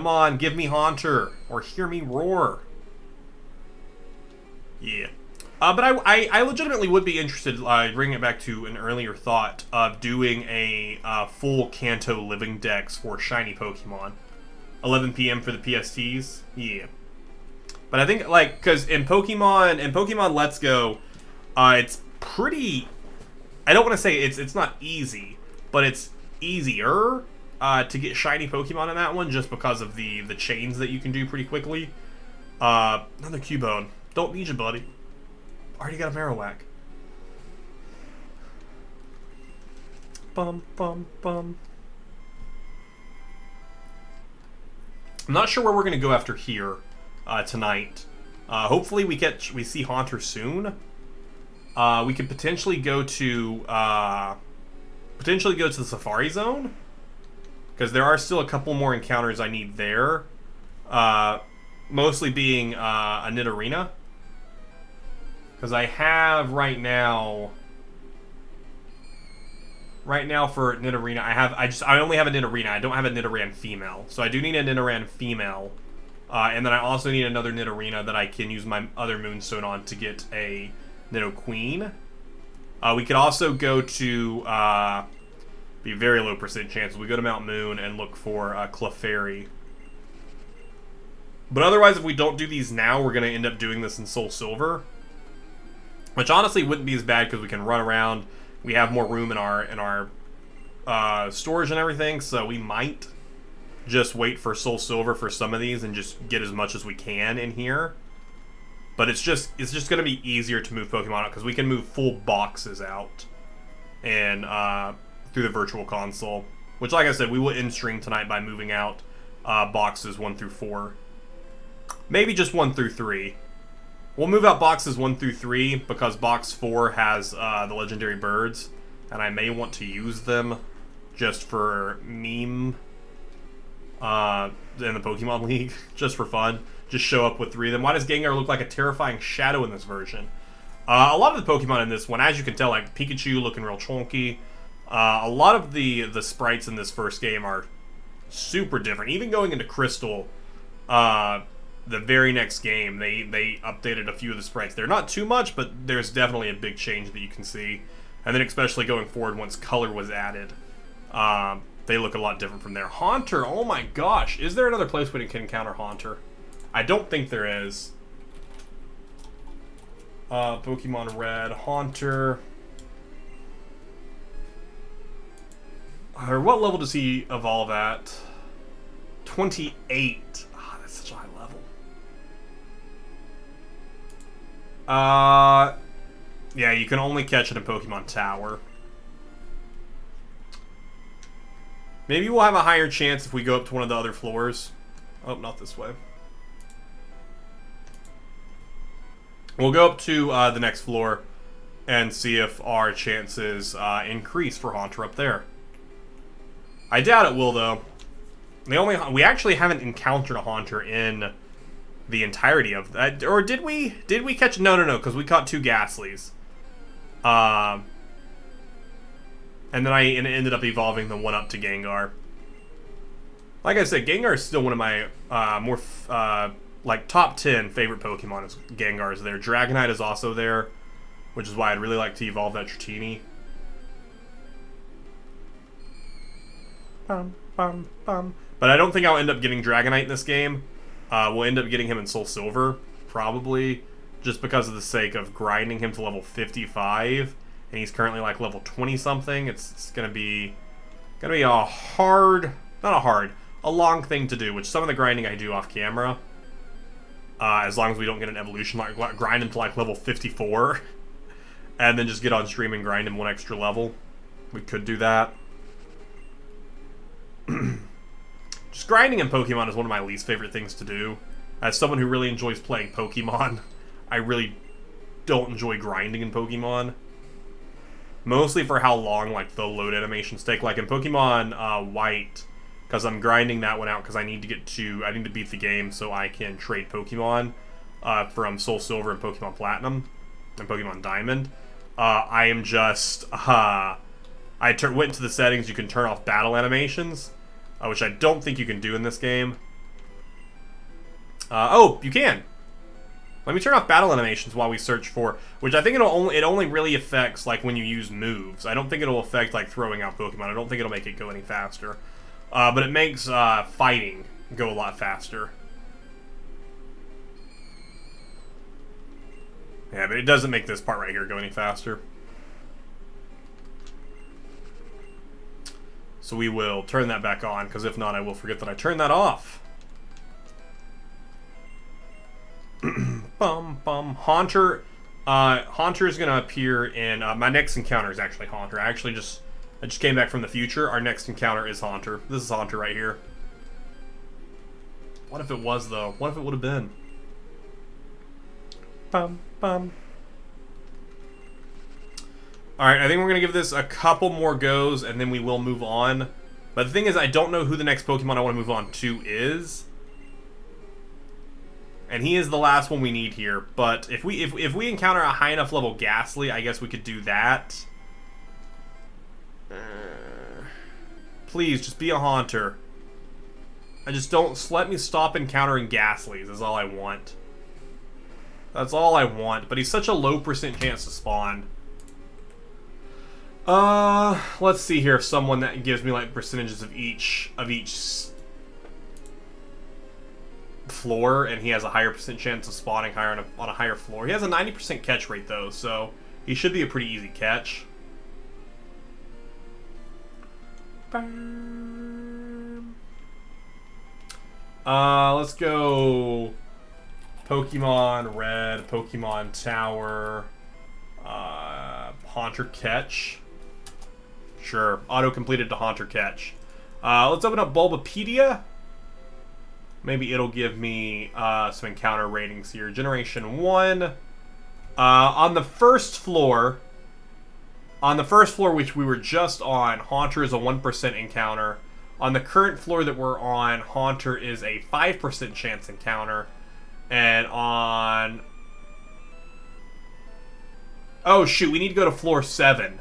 on, give me Haunter, or hear me roar. Yeah. But I legitimately would be interested, bringing it back to an earlier thought, of doing a full Kanto Living Dex for shiny Pokemon. 11 p.m. for the PSTs? Yeah. But I think, like, because in Pokemon Let's Go, it's pretty... I don't want to say it's not easy, but it's easier to get shiny Pokemon in that one, just because of the chains that you can do pretty quickly. Another Cubone. Don't need you, buddy. Already got a Marowak. I'm not sure where we're gonna go after here tonight. Hopefully we see Haunter soon. We could potentially go to the Safari Zone, because there are still a couple more encounters I need there. Mostly being a Nidorina. Because I have right now for Nidorina, I only have a Nidorina. I don't have a Nidoran female. So I do need a Nidoran female. And then I also need another Nidorina that I can use my other Moonstone on to get a Nidoqueen. We could also go to, be very low percent chance, we go to Mount Moon and look for Clefairy. But otherwise, if we don't do these now, we're going to end up doing this in SoulSilver. Which honestly wouldn't be as bad because we can run around. We have more room in our storage and everything, so we might just wait for SoulSilver for some of these and just get as much as we can in here. But it's just going to be easier to move Pokemon out because we can move full boxes out and through the Virtual Console. Which, like I said, we will end stream tonight by moving out boxes 1 through 4. Maybe just 1 through 3. We'll move out boxes 1 through 3 because box 4 has the legendary birds, and I may want to use them just for meme in the Pokemon League, just for fun. Just show up with 3 of them. Why does Gengar look like a terrifying shadow in this version? A lot of the Pokemon in this one, as you can tell, like Pikachu looking real chunky. A lot of the sprites in this first game are super different. Even going into Crystal, the very next game, they updated a few of the sprites. They're not too much, but there's definitely a big change that you can see. And then especially going forward, once color was added, they look a lot different from there. Haunter, oh my gosh. Is there another place we can encounter Haunter? I don't think there is. Pokemon Red, Haunter. Or what level does he evolve at? 28. Oh, that's such a high level. Yeah, you can only catch it in Pokemon Tower. Maybe we'll have a higher chance if we go up to one of the other floors. Oh, not this way. We'll go up to the next floor and see if our chances increase for Haunter up there. I doubt it will, though. We actually haven't encountered a Haunter in the entirety of that. Or did we? Did we catch? No, because we caught 2 Ghastlies. And then I ended up evolving the one up to Gengar. Like I said, Gengar is still one of my more like top 10 favorite Pokemon. Is Gengar is there. Dragonite is also there, which is why I'd really like to evolve that Dratini. But I don't think I'll end up getting Dragonite in this game. We'll end up getting him in SoulSilver, probably, just because of the sake of grinding him to level 55, and he's currently like level 20 something. It's gonna be a hard, a long thing to do. Which some of the grinding I do off camera, as long as we don't get an evolution, like grind him to like level 54, and then just get on stream and grind him one extra level. We could do that. Just grinding in Pokemon is one of my least favorite things to do. As someone who really enjoys playing Pokemon, I really don't enjoy grinding in Pokemon. Mostly for how long like the load animations take. Like in Pokemon White, because I'm grinding that one out because I need to beat the game so I can trade Pokemon from SoulSilver and Pokemon Platinum and Pokemon Diamond. I am just went into the settings. You can turn off battle animations, which I don't think you can do in this game. Oh, you can. Let me turn off battle animations while we search for, which I think it only really affects like when you use moves. I don't think it'll affect like throwing out Pokemon. I don't think it'll make it go any faster. But it makes fighting go a lot faster. Yeah, but it doesn't make this part right here go any faster. So we will turn that back on, because if not, I will forget that I turned that off. Haunter. Haunter is going to appear in... my next encounter is actually Haunter. I just came back from the future. Our next encounter is Haunter. This is Haunter right here. What if it was, though? What if it would have been? Alright, I think we're going to give this a couple more goes, and then we will move on. But the thing is, I don't know who the next Pokemon I want to move on to is. And he is the last one we need here. But if we encounter a high enough level Ghastly, I guess we could do that. Please, just be a Haunter. Let me stop encountering Ghastlies is all I want. That's all I want. But he's such a low % chance to spawn. Let's see here if someone that gives me like percentages of each floor, and he has a higher % chance of spawning higher on a higher floor. He has a 90% catch rate though, so he should be a pretty easy catch. Let's go Pokemon Red, Pokemon Tower, Haunter Catch. Sure, auto-completed to Haunter Catch. Let's open up Bulbapedia. Maybe it'll give me some encounter ratings here. Generation 1. On the first floor, which we were just on, Haunter is a 1% encounter. On the current floor that we're on, Haunter is a 5% chance encounter. And on... Oh, shoot, we need to go to floor 7.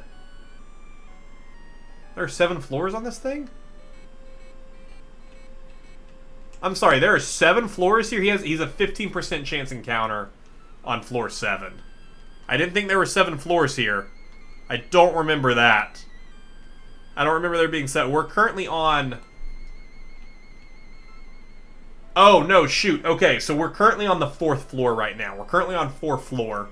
There are 7 floors on this thing? I'm sorry, there are 7 floors here? He's a 15% chance encounter on floor 7. I didn't think there were 7 floors here. I don't remember that. I don't remember there being 7. We're currently on... Oh, no, shoot. Okay, so we're currently on the 4th floor right now. We're currently on 4th floor.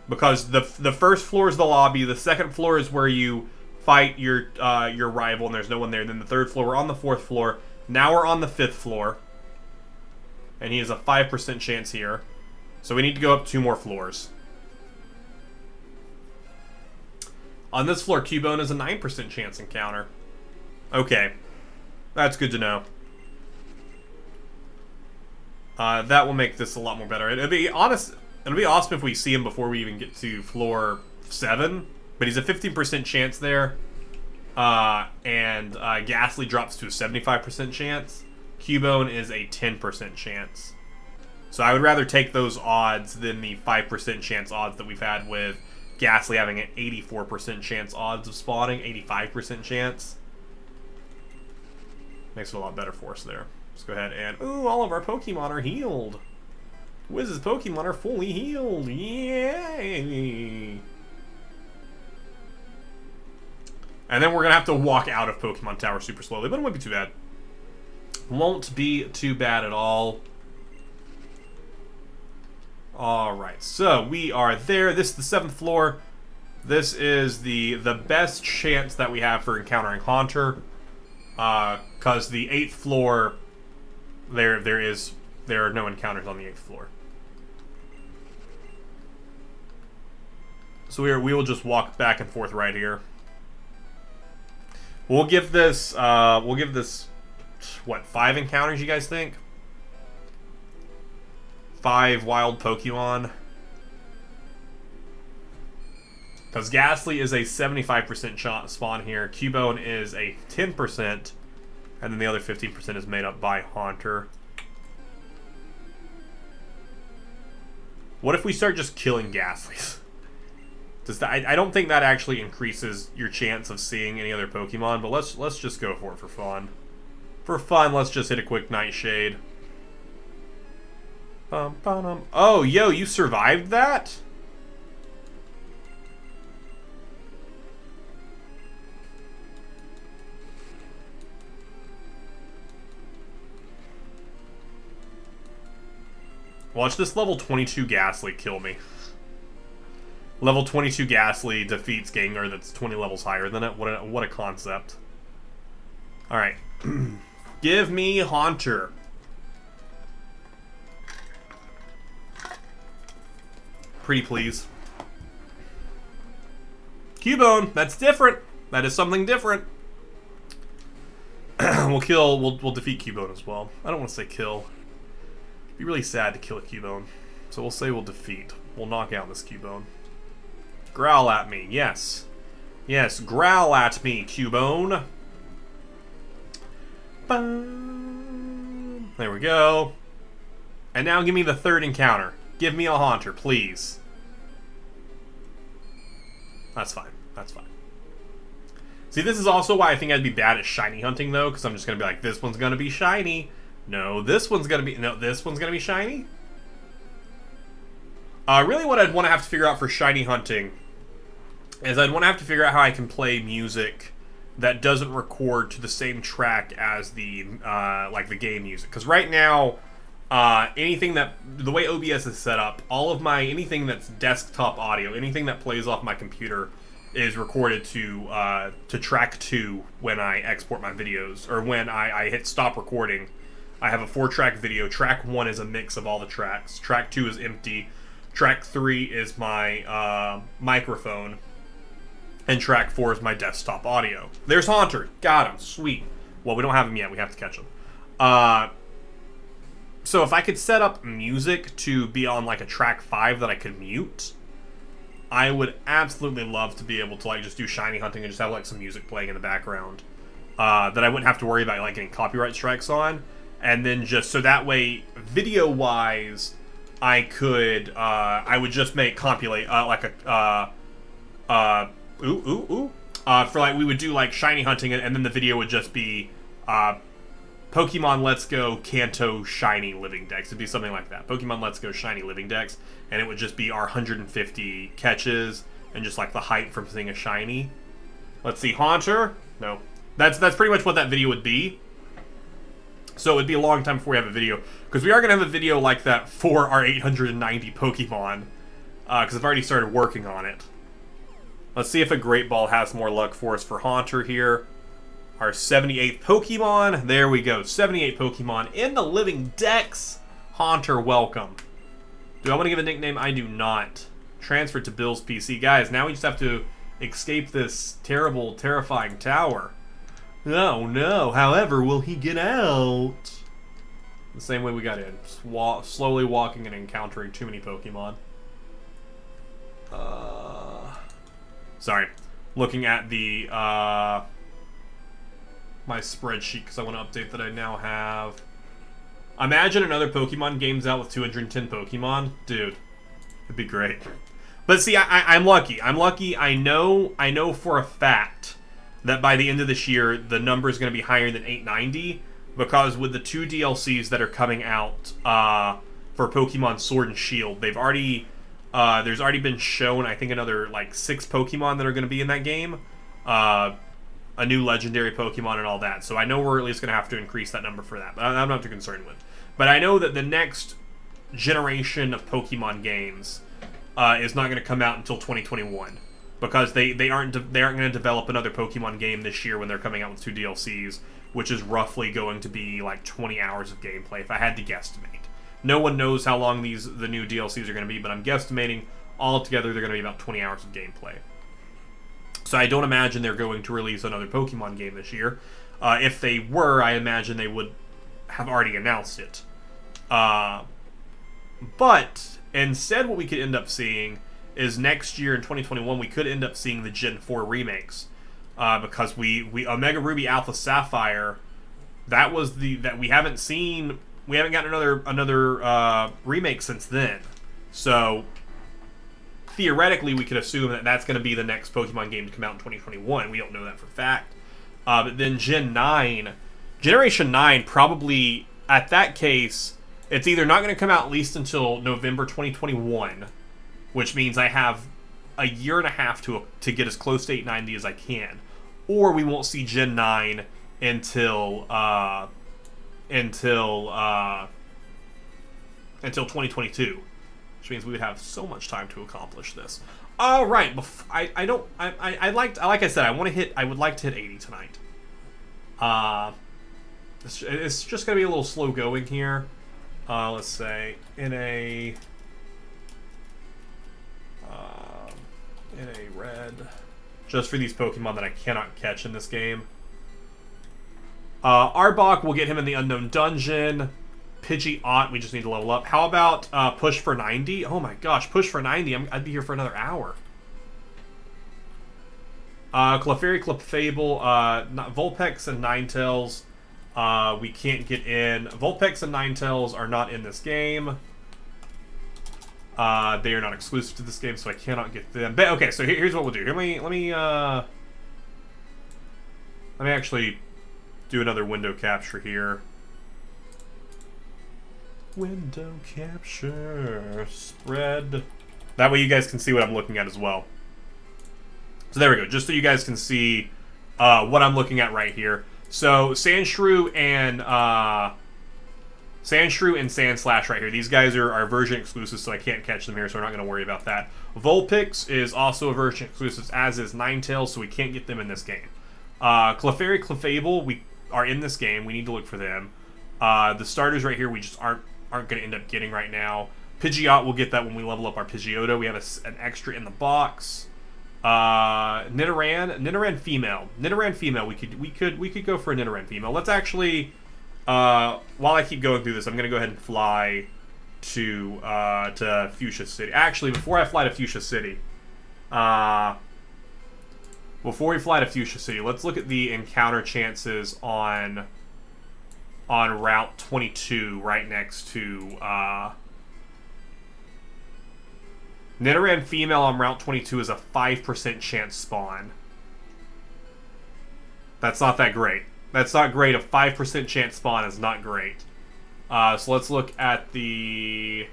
Because the first floor is the lobby. The second floor is where you fight your rival, and there's no one there. Then the 3rd floor, we're on the 4th floor. Now we're on the 5th floor. And he has a 5% chance here. So we need to go up 2 more floors. On this floor, Cubone is a 9% chance encounter. Okay. That's good to know. That will make this a lot more better. It'll be awesome if we see him before we even get to floor 7. But he's a 15% chance there. And Ghastly drops to a 75% chance. Cubone is a 10% chance. So I would rather take those odds than the 5% chance odds that we've had with Ghastly having an 84% chance odds of spawning, 85% chance. Makes it a lot better for us there. Let's go ahead and... Ooh, all of our Pokemon are healed. Wiz's Pokemon are fully healed. Yay! And then we're going to have to walk out of Pokemon Tower super slowly, but it won't be too bad. Won't be too bad at all. Alright, so we are there. This is the 7th floor. This is the best chance that we have for encountering Haunter. Because the 8th floor, there are no encounters on the 8th floor. So we will just walk back and forth right here. We'll give this what, 5 encounters, you guys think? 5 wild Pokemon. Because Ghastly is a 75% spawn here. Cubone is a 10%. And then the other 15% is made up by Haunter. What if we start just killing Ghastlys? I don't think that actually increases your chance of seeing any other Pokemon, but let's just go for it for fun. For fun, let's just hit a quick Nightshade. Oh, yo, you survived that? Watch this level 22 Ghastly kill me. Level 22 Ghastly defeats Gengar that's 20 levels higher than it. What a concept. Alright. Give me Haunter. Pretty please. Cubone, that's different. That is something different. We'll defeat Cubone as well. I don't want to say kill. It'd be really sad to kill a Cubone. So we'll say we'll defeat. We'll knock out this Cubone. Growl at me, yes. Yes, growl at me, Cubone. There we go. And now give me the 3rd encounter. Give me a Haunter, please. That's fine. That's fine. See, this is also why I think I'd be bad at shiny hunting, though, because I'm just going to be like, this one's going to be shiny. No, this one's going to be... No, this one's going to be shiny. Really what I'd want to have to figure out for shiny hunting is I'd want to have to figure out how I can play music that doesn't record to the same track as the, like the game music. Because right now, anything that, the way OBS is set up, all of my, anything that's desktop audio, anything that plays off my computer is recorded to track 2 when I export my videos, or when I hit stop recording. I have a 4-track video. Track 1 is a mix of all the tracks. Track 2 is empty. Track 3 is my microphone. And track 4 is my desktop audio. There's Haunter. Got him. Sweet. Well, we don't have him yet. We have to catch him. So if I could set up music to be on like a track 5 that I could mute, I would absolutely love to be able to like just do shiny hunting and just have like some music playing in the background. That I wouldn't have to worry about like getting copyright strikes on. And then just so that way, video-wise, I could, I would just make compilate, like a, for like, we would do like shiny hunting, and then the video would just be, Pokemon Let's Go Kanto Shiny Living Dex. It'd be something like that. Pokemon Let's Go Shiny Living Dex, and it would just be our 150 catches, and just like the hype from seeing a shiny. Let's see, Haunter? No. That's pretty much what that video would be. So it'd be a long time before we have a video, because we are going to have a video like that for our 890 Pokemon, because I've already started working on it. Let's see if a Great Ball has more luck for us for Haunter here. Our 78th Pokemon. There we go. 78 Pokemon in the Living Dex. Haunter, welcome. Do I want to give a nickname? I do not. Transfer to Bill's PC. Guys, now we just have to escape this terrible, terrifying tower. Oh no. However, will he get out? The same way we got in. Slowly walking and encountering too many Pokemon. Sorry. Looking at the, my spreadsheet, because I want to update that I now have. Imagine another Pokemon game's out with 210 Pokemon. Dude. It'd be great. But see, I'm lucky. I'm lucky. I know for a fact that by the end of this year, the number is going to be higher than 890, because with the 2 DLCs that are coming out for Pokemon Sword and Shield, they've already there's already been shown, I think, another like 6 Pokemon that are going to be in that game, a new legendary Pokemon and all that. So I know we're at least going to have to increase that number for that, but I'm not too concerned with. But I know that the next generation of Pokemon games is not going to come out until 2021. Because they aren't going to develop another Pokemon game this year when they're coming out with 2 DLCs, which is roughly going to be like 20 hours of gameplay, if I had to guesstimate. No one knows how long the new DLCs are going to be, but I'm guesstimating all together they're going to be about 20 hours of gameplay. So I don't imagine they're going to release another Pokemon game this year. If they were, I imagine they would have already announced it. But instead, what we could end up seeing is next year in 2021 we could end up seeing the Gen 4 remakes, because we Omega Ruby Alpha Sapphire, that we haven't gotten another remake since then. So theoretically we could assume that that's going to be the next Pokemon game to come out in 2021. We don't know that for a fact. But then Generation 9 probably, at that case, it's either not going to come out at least until November 2021, which means I have a year and a half to get as close to 890 as I can, or we won't see Gen 9 until 2022, which means we would have so much time to accomplish this. All right, like I said, I would like to hit 80 tonight. It's just gonna be a little slow going here. Let's say in a red, just for these Pokemon that I cannot catch in this game. Arbok, we'll get him in the Unknown Dungeon. Pidgeot, we just need to level up. How about push for 90? Oh my gosh, push for 90. I'd be here for another hour. Clefairy, Clefable, Vulpix, and Ninetales. We can't get in. Vulpix and Ninetales are not in this game. They are not exclusive to this game, so I cannot get them. But, okay, so here's what we'll do. Let me actually do another window capture here. Window capture, spread. That way you guys can see what I'm looking at as well. So there we go, just so you guys can see what I'm looking at right here. So Sandshrew and Sandslash right here. These guys are version exclusives, so I can't catch them here, so we're not going to worry about that. Vulpix is also a version exclusive, as is Ninetales, so we can't get them in this game. Clefairy, Clefable, we are in this game. We need to look for them. The starters right here, we just aren't going to end up getting right now. Pidgeot, we'll get that when we level up our Pidgeotto. We have an extra in the box. Nidoran female. Nidoran female. We could go for a Nidoran female. Let's actually, while I keep going through this, I'm gonna go ahead and fly to Fuchsia City. Actually, before I fly to Fuchsia City, let's look at the encounter chances on Route 22, right next to Nidoran female on Route 22 is a 5% chance spawn. That's not that great. That's not great. A 5% chance spawn is not great. So let's look at the...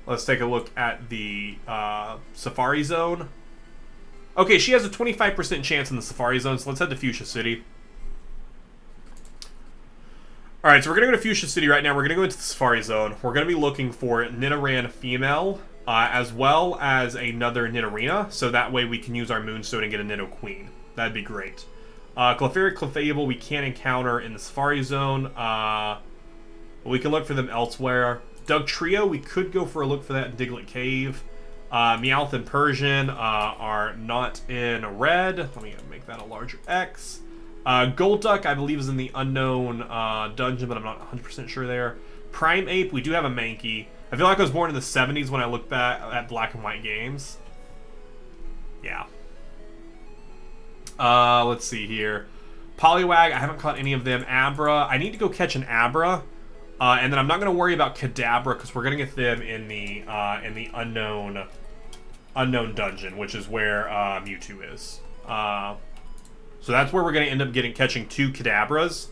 Let's take a look at the Safari Zone. Okay, she has a 25% chance in the Safari Zone, so let's head to Fuchsia City. Alright, so we're going to go to Fuchsia City right now. We're going to go into the Safari Zone. We're going to be looking for Nidoran female, as well as another Nidorina, so that way we can use our Moonstone and get a Nidoqueen. That'd be great. Clefairy, Clefable, we can't encounter in the Safari Zone. We can look for them elsewhere. Dugtrio, we could go for a look for that in Diglett Cave. Meowth and Persian are not in red. Let me make that a larger X. Golduck, I believe, is in the Unknown Dungeon, but I'm not 100% sure there. Primeape, we do have a Mankey. I feel like I was born in the 70s when I look back at black and white games. Yeah. Let's see here. Poliwag, I haven't caught any of them. Abra, I need to go catch an Abra. And then I'm not going to worry about Kadabra, because we're going to get them in the Unknown Dungeon, which is where Mewtwo is. So that's where we're going to end up catching 2 Kadabras.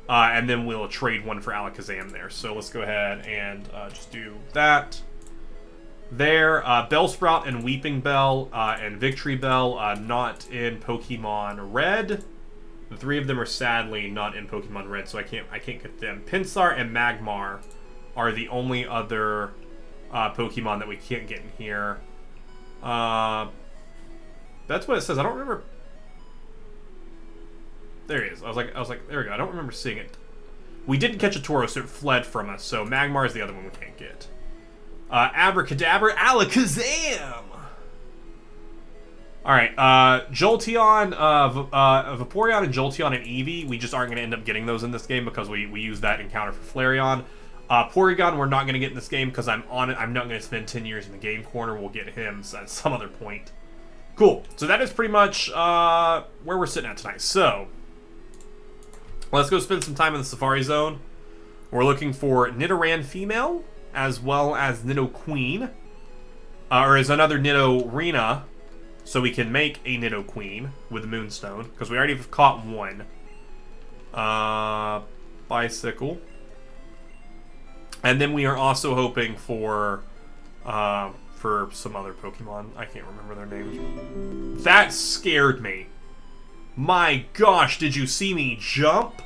And then we'll trade 1 for Alakazam there. So let's go ahead and just do that. There, Bellsprout and Weeping Bell and Victory Bell not in Pokemon Red. The 3 of them are sadly not in Pokemon Red, so I can't get them. Pinsir and Magmar are the only other Pokemon that we can't get in here. That's what it says. I don't remember. There he is. I was like, there we go. I don't remember seeing it. We didn't catch a Tauros, so it fled from us. So Magmar is the other one we can't get. Abracadabra, Alakazam! Alright, Jolteon, Vaporeon and Jolteon and Eevee, we just aren't going to end up getting those in this game because we use that encounter for Flareon. Porygon we're not going to get in this game because I'm on it. I'm not going to spend 10 years in the game corner. We'll get him at some other point. Cool. So that is pretty much where we're sitting at tonight. So, let's go spend some time in the Safari Zone. We're looking for Nidoran Female, as well as Nidoqueen, or as another Nidorina, so we can make a Nidoqueen with the Moonstone, because we already have caught 1. Bicycle. And then we are also hoping for some other Pokemon. I can't remember their names. That scared me. My gosh, did you see me jump?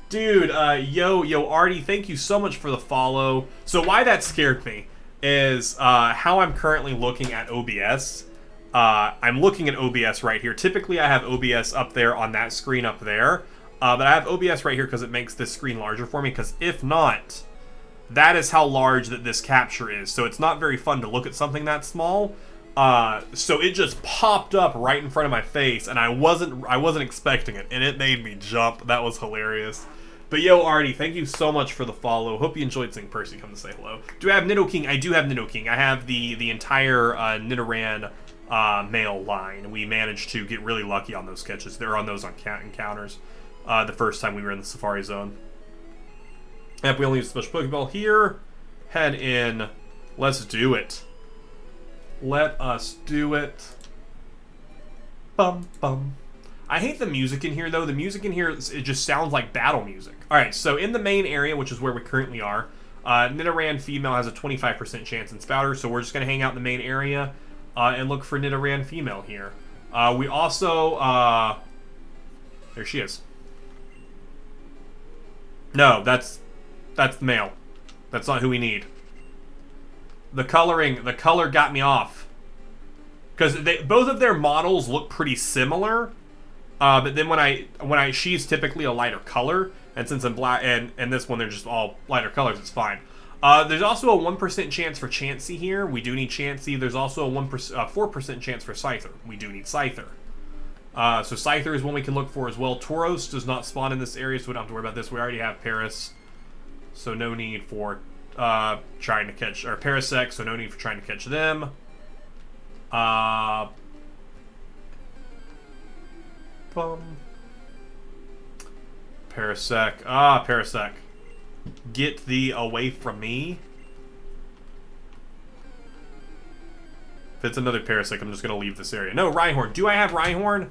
Dude, yo, Artie, thank you so much for the follow. So why that scared me is how I'm currently looking at OBS. I'm looking at OBS right here. Typically, I have OBS up there on that screen up there. But I have OBS right here because it makes this screen larger for me. Because if not, that is how large that this capture is. So it's not very fun to look at something that small. So it just popped up right in front of my face, and I wasn't expecting it, and it made me jump. That was hilarious. But yo, Artie, thank you so much for the follow. Hope you enjoyed seeing Percy come to say hello. Do I have Nidoking? I do have Nidoking. I have the entire Nidoran male line. We managed to get really lucky on those catches. They're on those encounters the first time we were in the Safari Zone. Yep, we only use a special Pokeball here. Head in. Let's do it. Let us do it. Bum, bum. I hate the music in here, though. The music in here, it just sounds like battle music. Alright, so in the main area, which is where we currently are, Nidoran Female has a 25% chance in Spouter, so we're just going to hang out in the main area and look for Nidoran Female here. We also... there she is. No, that's the male. That's not who we need. The color got me off. Because both of their models look pretty similar. But then she's typically a lighter color, and since I'm black, and this one they're just all lighter colors, it's fine. There's also a 1% chance for Chansey here. We do need Chansey. There's also a 4% chance for Scyther. We do need Scyther. So Scyther is one we can look for as well. Tauros does not spawn in this area, so we don't have to worry about this. We already have Paris, so no need for trying to catch, or Parasect, so no need for trying to catch them. Parasect. Parasect. Get thee away from me. If it's another Parasect, I'm just going to leave this area. No, Rhyhorn. Do I have Rhyhorn?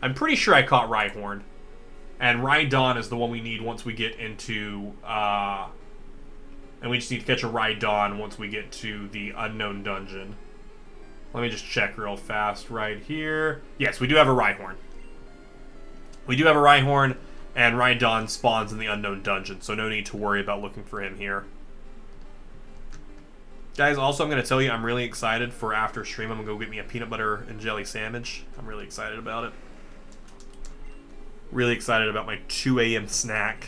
I'm pretty sure I caught Rhyhorn. And Rhydon is the one we need once we get into... and we just need to catch a Rhydon once we get to the unknown dungeon. Let me just check real fast right here. Yes, we do have a Rhyhorn. We do have a Rhyhorn, and Rhydon spawns in the unknown dungeon, so no need to worry about looking for him here. Guys, also I'm going to tell you I'm really excited for after stream. I'm going to go get me a peanut butter and jelly sandwich. I'm really excited about it. Really excited about my 2 a.m. snack.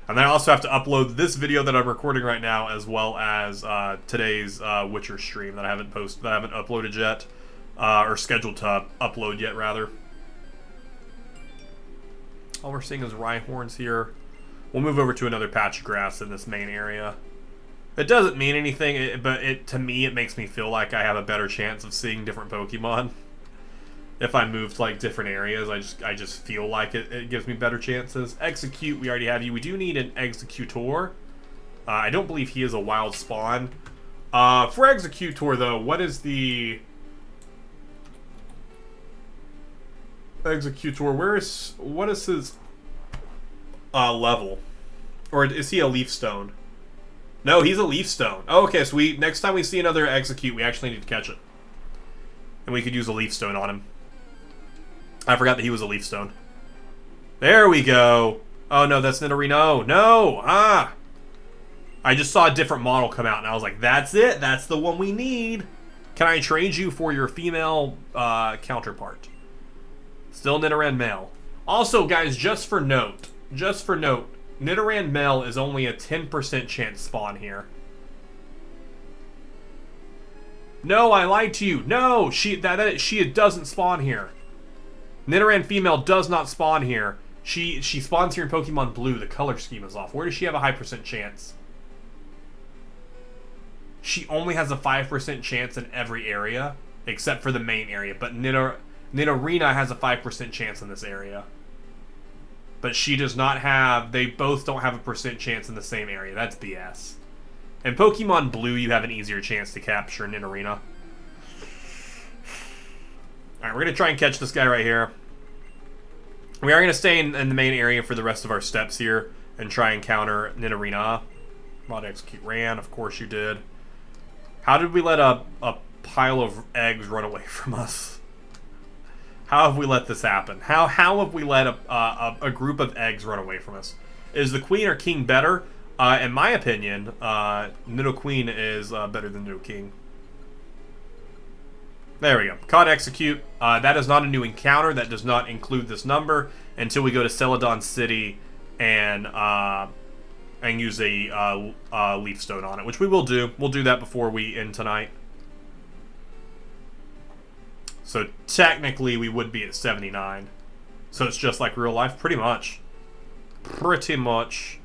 And then I also have to upload this video that I'm recording right now, as well as today's Witcher stream that I haven't uploaded yet, or scheduled to upload yet, rather. All we're seeing is Rhyhorns here. We'll move over to another patch of grass in this main area. It doesn't mean anything, but to me, it makes me feel like I have a better chance of seeing different Pokemon. If I move to like different areas, I just feel like it gives me better chances. Execute, we already have you. We do need an Executor. I don't believe he is a wild spawn. For Executor, though, what is the Executor, what is his level? Or is he a leaf stone? No, he's a leaf stone. Oh, okay, so next time we see another execute, we actually need to catch it. And we could use a leaf stone on him. I forgot that he was a leaf stone. There we go. Oh no, that's Nidorino. No! Ah! I just saw a different model come out and I was like, that's it! That's the one we need! Can I trade you for your female counterpart? Still Nidoran male. Also, guys, just for note, Nidoran male is only a 10% chance spawn here. No, I lied to you. No, she doesn't spawn here. Nidoran female does not spawn here. She spawns here in Pokemon Blue. The color scheme is off. Where does she have a high percent chance? She only has a 5% chance in every area, except for the main area. But Nidorina has a 5% chance in this area. But she does not have... They both don't have a percent chance in the same area. That's BS. In Pokemon Blue, you have an easier chance to capture Nidorina. Alright, we're going to try and catch this guy right here. We are going to stay in the main area for the rest of our steps here and try and counter Nidorina. Mod execute ran, of course you did. How did we let a pile of eggs run away from us? How have we let this happen? How have we let a group of eggs run away from us? Is the queen or king better? In my opinion, Nidoqueen is better than Nidoking. There we go. Caught execute. That is not a new encounter. That does not include this number until we go to Celadon City and use a leaf stone on it, which we will do. We'll do that before we end tonight. So technically we would be at 79. So it's just like real life, pretty much. Pretty much.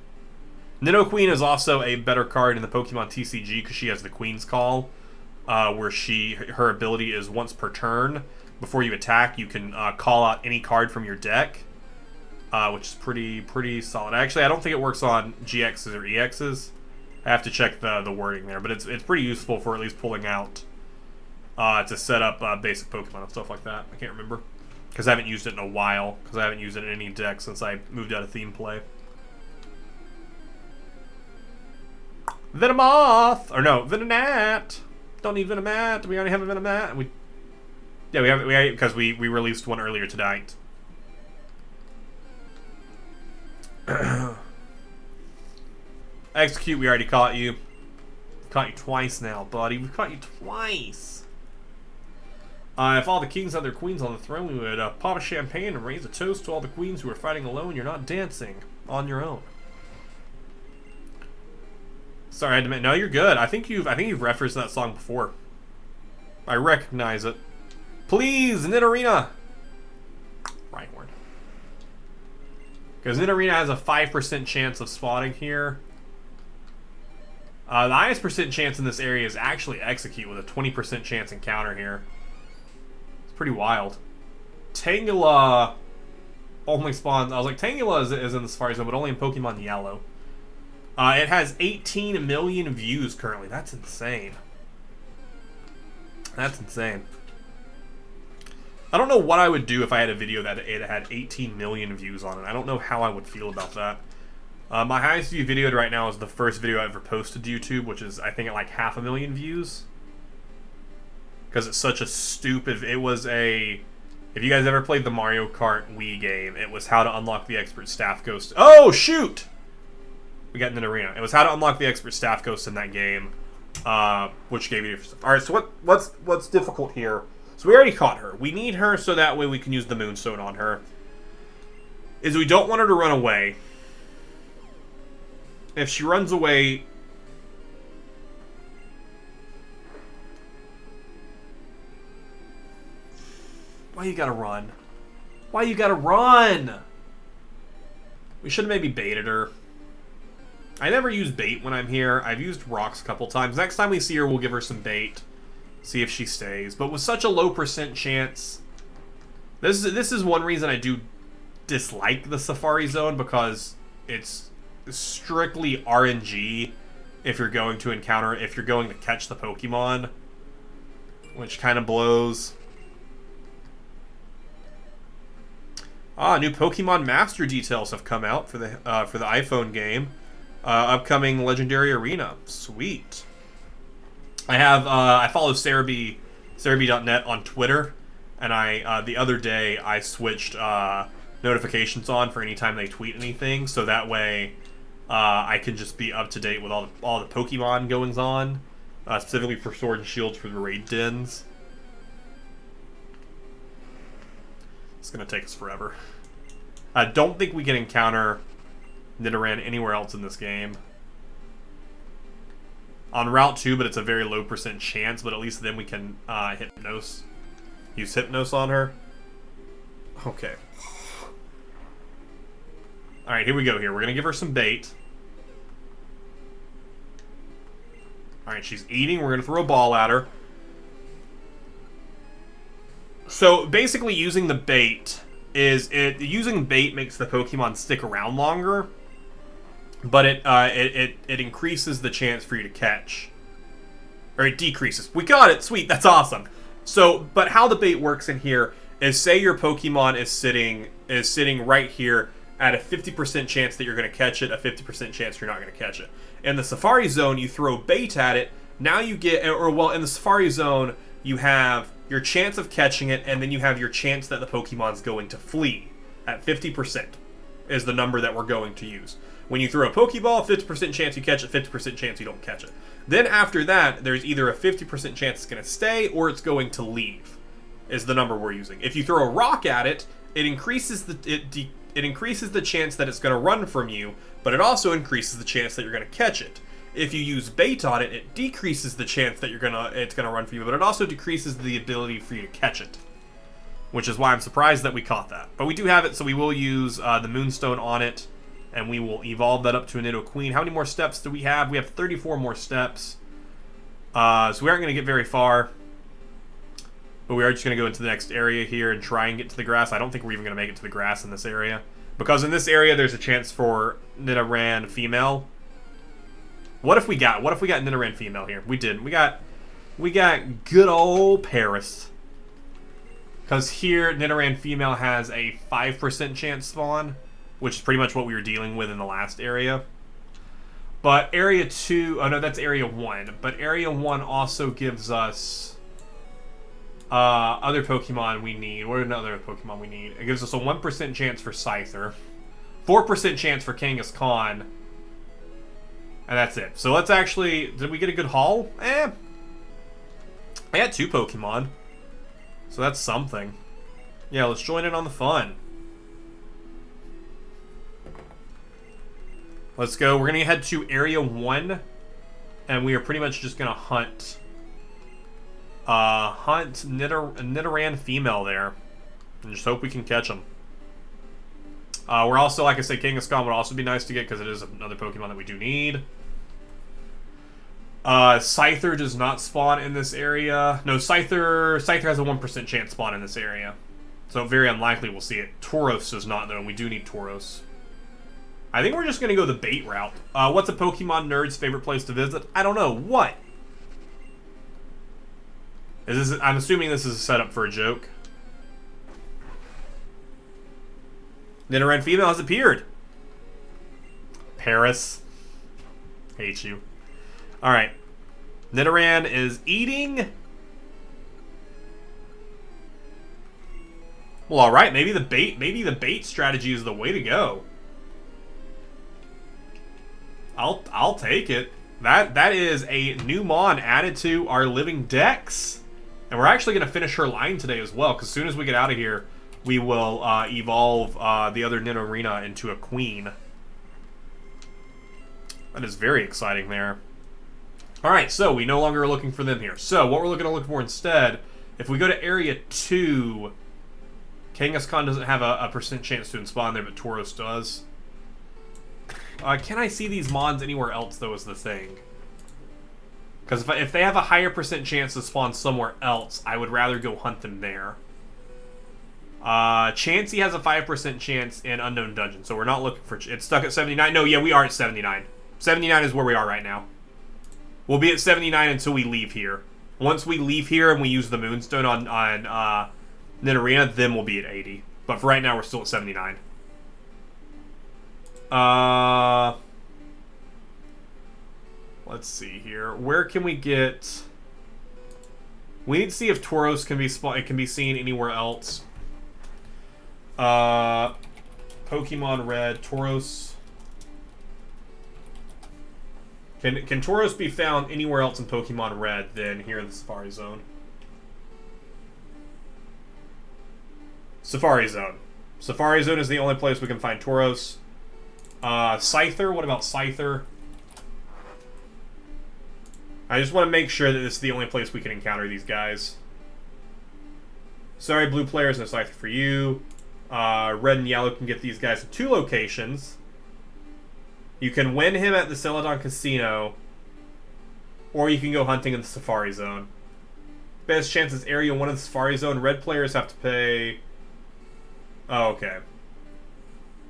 Nidoqueen is also a better card in the Pokemon TCG because she has the Queen's Call, where her ability is once per turn. Before you attack, you can call out any card from your deck, which is pretty solid. Actually, I don't think it works on GXs or EXs. I have to check the wording there, but it's pretty useful for at least pulling out to set up basic Pokemon and stuff like that. I can't remember because I haven't used it in a while because I haven't used it in any deck since I moved out of theme play. Venomoth! Or no, Venonat! Don't need Venomat. We already have a Venomat. Yeah, we have because we released one earlier tonight. Execute, we already caught you. Caught you twice now, buddy. We've caught you twice. If all the kings had their queens on the throne, we would pop a champagne and raise a toast to all the queens who are fighting alone. You're not dancing on your own. Sorry, I had to admit. No, you're good. I think you've referenced that song before. I recognize it. Please, Nidorina. Rhyhorn. Because Nidorina has a 5% chance of spawning here. The highest percent chance in this area is actually Execute with a 20% chance encounter here. It's pretty wild. Tangela only spawns. I was like, Tangela is in the Safari Zone, but only in Pokemon Yellow. It has 18 million views currently. That's insane. That's insane. I don't know what I would do if I had a video that it had 18 million views on it. I don't know how I would feel about that. My highest view video right now is the first video I ever posted to YouTube, which is, I think, at like 500,000 views. Because it's such a stupid... It was a... If you guys ever played the Mario Kart Wii game, it was how to unlock the Expert Staff Ghost. Oh, shoot! We got in the arena. It was how to unlock the Expert Staff Ghost in that game, which gave you... Alright, so what's difficult here? So we already caught her. We need her so that way we can use the Moonstone on her. Is we don't want her to run away. If she runs away... Why you gotta run? Why you gotta run? We should have maybe baited her. I never use bait when I'm here. I've used rocks a couple times. Next time we see her, we'll give her some bait. See if she stays. But with such a low percent chance... This is one reason I do dislike the Safari Zone, because it's strictly RNG if you're going to encounter... If you're going to catch the Pokemon. Which kind of blows. New Pokemon Master details have come out for the iPhone game. Upcoming Legendary Arena. Sweet. I follow Cerebi.net on Twitter, and the other day I switched notifications on for any time they tweet anything, so that way I can just be up to date with all the Pokemon goings on, specifically for Sword and Shield for the raid dens. It's gonna take us forever. I don't think we can encounter Nidoran anywhere else in this game. On Route 2, but it's a very low % chance, but at least then we can use Hypnos on her. Okay. Alright, here we go here. We're going to give her some bait. Alright, she's eating. We're going to throw a ball at her. So, basically using the bait using bait makes the Pokemon stick around longer. But it increases the chance for you to catch. Or it decreases. We got it! Sweet, that's awesome. So, but how the bait works in here is, say your Pokemon is sitting right here at a 50% chance that you're going to catch it, a 50% chance you're not going to catch it. In the Safari Zone, you throw bait at it, now you get, in the Safari Zone, you have your chance of catching it, and then you have your chance that the Pokemon's going to flee at 50% is the number that we're going to use. When you throw a Pokeball, 50% chance you catch it, 50% chance you don't catch it. Then after that, there's either a 50% chance it's going to stay or it's going to leave, is the number we're using. If you throw a rock at it, it increases the chance that it's going to run from you, but it also increases the chance that you're going to catch it. If you use bait on it, it decreases the chance that it's going to run from you, but it also decreases the ability for you to catch it. Which is why I'm surprised that we caught that. But we do have it, so we will use the Moonstone on it. And we will evolve that up to a Nidoqueen. How many more steps do we have? We have 34 more steps. So we aren't going to get very far. But we are just going to go into the next area here and try and get to the grass. I don't think we're even going to make it to the grass in this area. Because in this area, there's a chance for Nidoran female. What if we got Nidoran female here? We didn't. We got good old Paris. Because here, Nidoran female has a 5% chance spawn, which is pretty much what we were dealing with in the last area. But Area 2... Oh, no, that's Area 1. But Area 1 also gives us other Pokemon we need. What are the other Pokemon we need? It gives us a 1% chance for Scyther, 4% chance for Kangaskhan, and that's it. So let's actually... Did we get a good haul? I had 2 Pokemon. So that's something. Yeah, let's join in on the fun. Let's go. We're going to head to Area 1, and we are pretty much just going to hunt Nidoran female there, and just hope we can catch them. We're also, like I said, Kangaskhan would also be nice to get because it is another Pokemon that we do need. Scyther does not spawn in this area. No, Scyther has a 1% chance spawn in this area, so very unlikely we'll see it. Tauros does not, though, and we do need Tauros. I think we're just going to go the bait route. What's a Pokemon nerd's favorite place to visit? I don't know. What? I'm assuming this is a setup for a joke. Nidoran female has appeared. Paris. Hate you. Alright. Nidoran is eating. Well, alright. Maybe the bait strategy is the way to go. I'll take it. That is a new Mon added to our Living Dex. And we're actually going to finish her line today as well, because as soon as we get out of here, we will evolve the other Nidorina into a queen. That is very exciting there. Alright, so we no longer are looking for them here. So what we're going to look for instead, if we go to Area 2, Kangaskhan doesn't have a % chance to spawn there, but Tauros does. Can I see these Mons anywhere else, though, is the thing. Because if they have a higher % chance to spawn somewhere else, I would rather go hunt them there. Chansey has a 5% chance in Unknown Dungeon, so we're not looking for... It's stuck at 79? No, yeah, we are at 79. 79 is where we are right now. We'll be at 79 until we leave here. Once we leave here and we use the Moonstone on Nidorina, then we'll be at 80. But for right now, we're still at 79. Let's see here. Where can we get... We need to see if Tauros can be seen anywhere else. Pokemon Red, Tauros. Can Tauros be found anywhere else in Pokemon Red than here in the Safari Zone? Safari Zone. Safari Zone is the only place we can find Tauros. Scyther, what about Scyther? I just want to make sure that this is the only place we can encounter these guys. Sorry, blue players, no Scyther for you. Red and yellow can get these guys at 2 locations. You can win him at the Celadon Casino, or you can go hunting in the Safari Zone. Best chance is Area 1 of the Safari Zone. Red players have to pay... Oh, okay.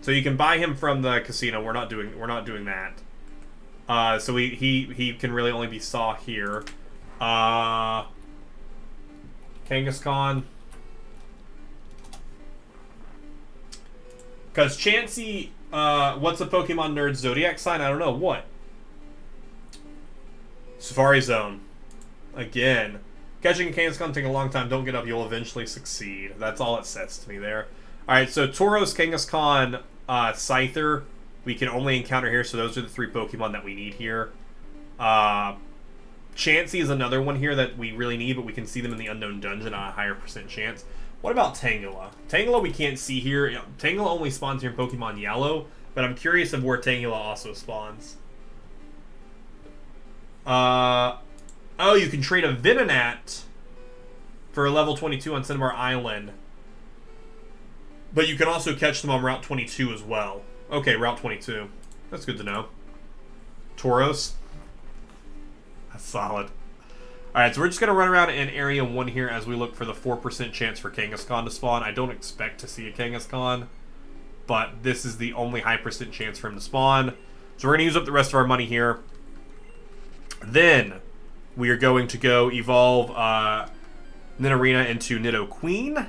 So you can buy him from the casino. We're not doing that. So he can really only be saw here. Kangaskhan. Because Chansey, what's a Pokemon nerd zodiac sign? I don't know. What? Safari Zone. Again. Catching a Kangaskhan take a long time. Don't get up. You'll eventually succeed. That's all it says to me there. Alright, so Tauros, Kangaskhan, Scyther, we can only encounter here, so those are the 3 Pokemon that we need here. Chansey is another one here that we really need, but we can see them in the Unknown Dungeon on a higher % chance. What about Tangela? Tangela we can't see here. Tangela only spawns here in Pokemon Yellow, but I'm curious of where Tangela also spawns. Oh, you can trade a Venonat for a level 22 on Cinnabar Island. But you can also catch them on Route 22 as well. Okay, Route 22. That's good to know. Tauros. That's solid. Alright, so we're just going to run around in Area 1 here as we look for the 4% chance for Kangaskhan to spawn. I don't expect to see a Kangaskhan, but this is the only high % chance for him to spawn. So we're going to use up the rest of our money here. Then, we are going to go evolve Nidorina into Nidoqueen.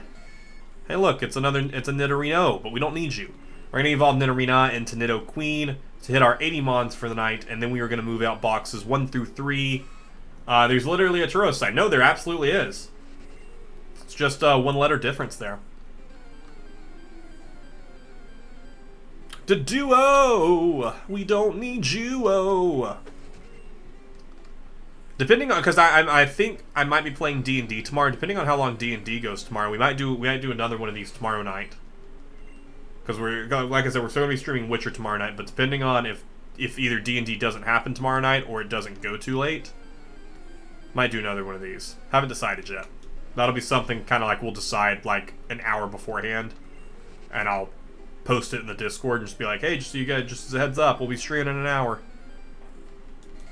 Hey look, it's a Nidorino, but we don't need you. We're going to evolve Nidorina into Nidoqueen to hit our 80 mons for the night, and then we are going to move out boxes 1 through 3. There's literally a Tauros sign. No, there absolutely is. It's just a 1-letter difference there. The duo! We don't need you-o! Depending on, because I think I might be playing D&D tomorrow. Depending on how long D&D goes tomorrow, we might do another one of these tomorrow night. Because we're, like I said, we're still gonna be streaming Witcher tomorrow night. But depending on if either D&D doesn't happen tomorrow night or it doesn't go too late, might do another one of these. Haven't decided yet. That'll be something kind of like we'll decide like an hour beforehand, and I'll post it in the Discord and just be like, hey, just so you guys, just as a heads up, we'll be streaming in an hour.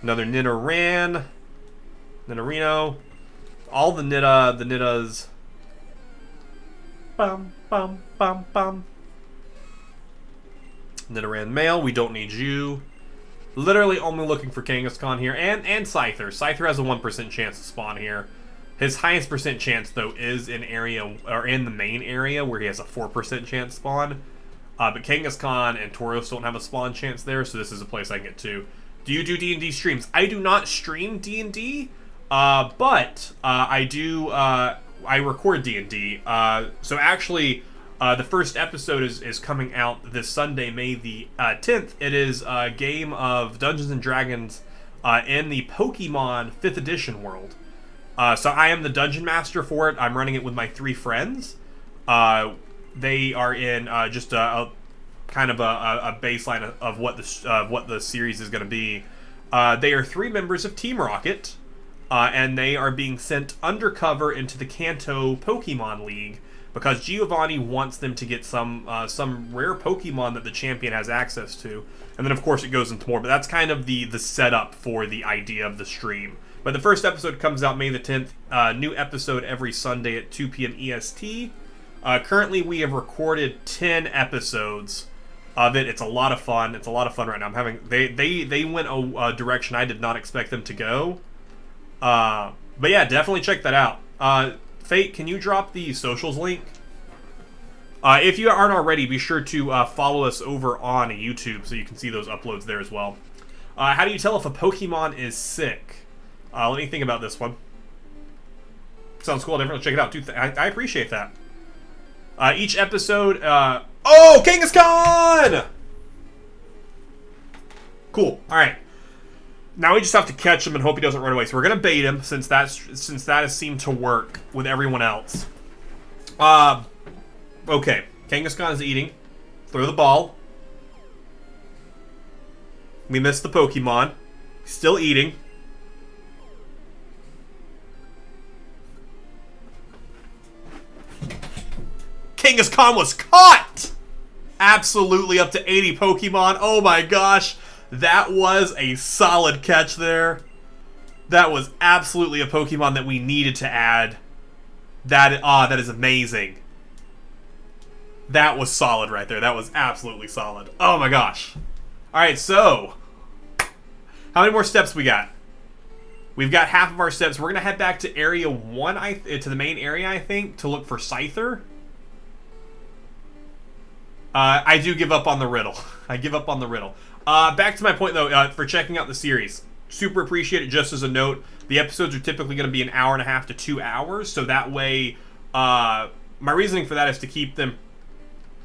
Another Nidoran. Nidorino, all the Nidas. Bum, bum, bum, bum. Nidoran male, we don't need you. Literally only looking for Kangaskhan here, and Scyther. Scyther has a 1% chance to spawn here. His highest % chance, though, is in the main area, where he has a 4% chance spawn. But Kangaskhan and Tauros don't have a spawn chance there, so this is a place I can get to. Do you do D&D streams? I do not stream D&D. But I do, I record D&D. So actually, the first episode is coming out this Sunday, May the 10th. It is a game of Dungeons & Dragons in the Pokemon 5th edition world. So I am the Dungeon Master for it. I'm running it with my 3 friends. They are in just a kind of a baseline of what the series is going to be. They are 3 members of Team Rocket. And they are being sent undercover into the Kanto Pokemon League because Giovanni wants them to get some rare Pokemon that the champion has access to. And then, of course, it goes into more. But that's kind of the setup for the idea of the stream. But the first episode comes out May the 10th. New episode every Sunday at 2 p.m. EST. Currently, we have recorded 10 episodes of it. It's a lot of fun. It's a lot of fun right now. They went a direction I did not expect them to go. But yeah, definitely check that out. Fate, can you drop the socials link? If you aren't already, be sure to follow us over on YouTube so you can see those uploads there as well. How do you tell if a Pokemon is sick? Let me think about this one. Sounds cool. I'll definitely check it out. Dude, I appreciate that. Each episode... oh! Kangaskhan! Cool. Alright. Now we just have to catch him and hope he doesn't run away. So we're going to bait him since that has seemed to work with everyone else. Okay. Kangaskhan is eating. Throw the ball. We missed the Pokemon. Still eating. Kangaskhan was caught! Absolutely up to 80 Pokemon. Oh my gosh. That was a solid catch there. That was absolutely a Pokemon that we needed to add. That is amazing. That was solid right there. That was absolutely solid. Oh my gosh. Alright, so... how many more steps we got? We've got half of our steps. We're going to head back to Area 1, to the main area, I think, to look for Scyther. I do give up on the riddle. I give up on the riddle. Back to my point, though, for checking out the series. Super appreciate it. Just as a note, the episodes are typically going to be an hour and a half to 2 hours, so that way, my reasoning for that is to keep them...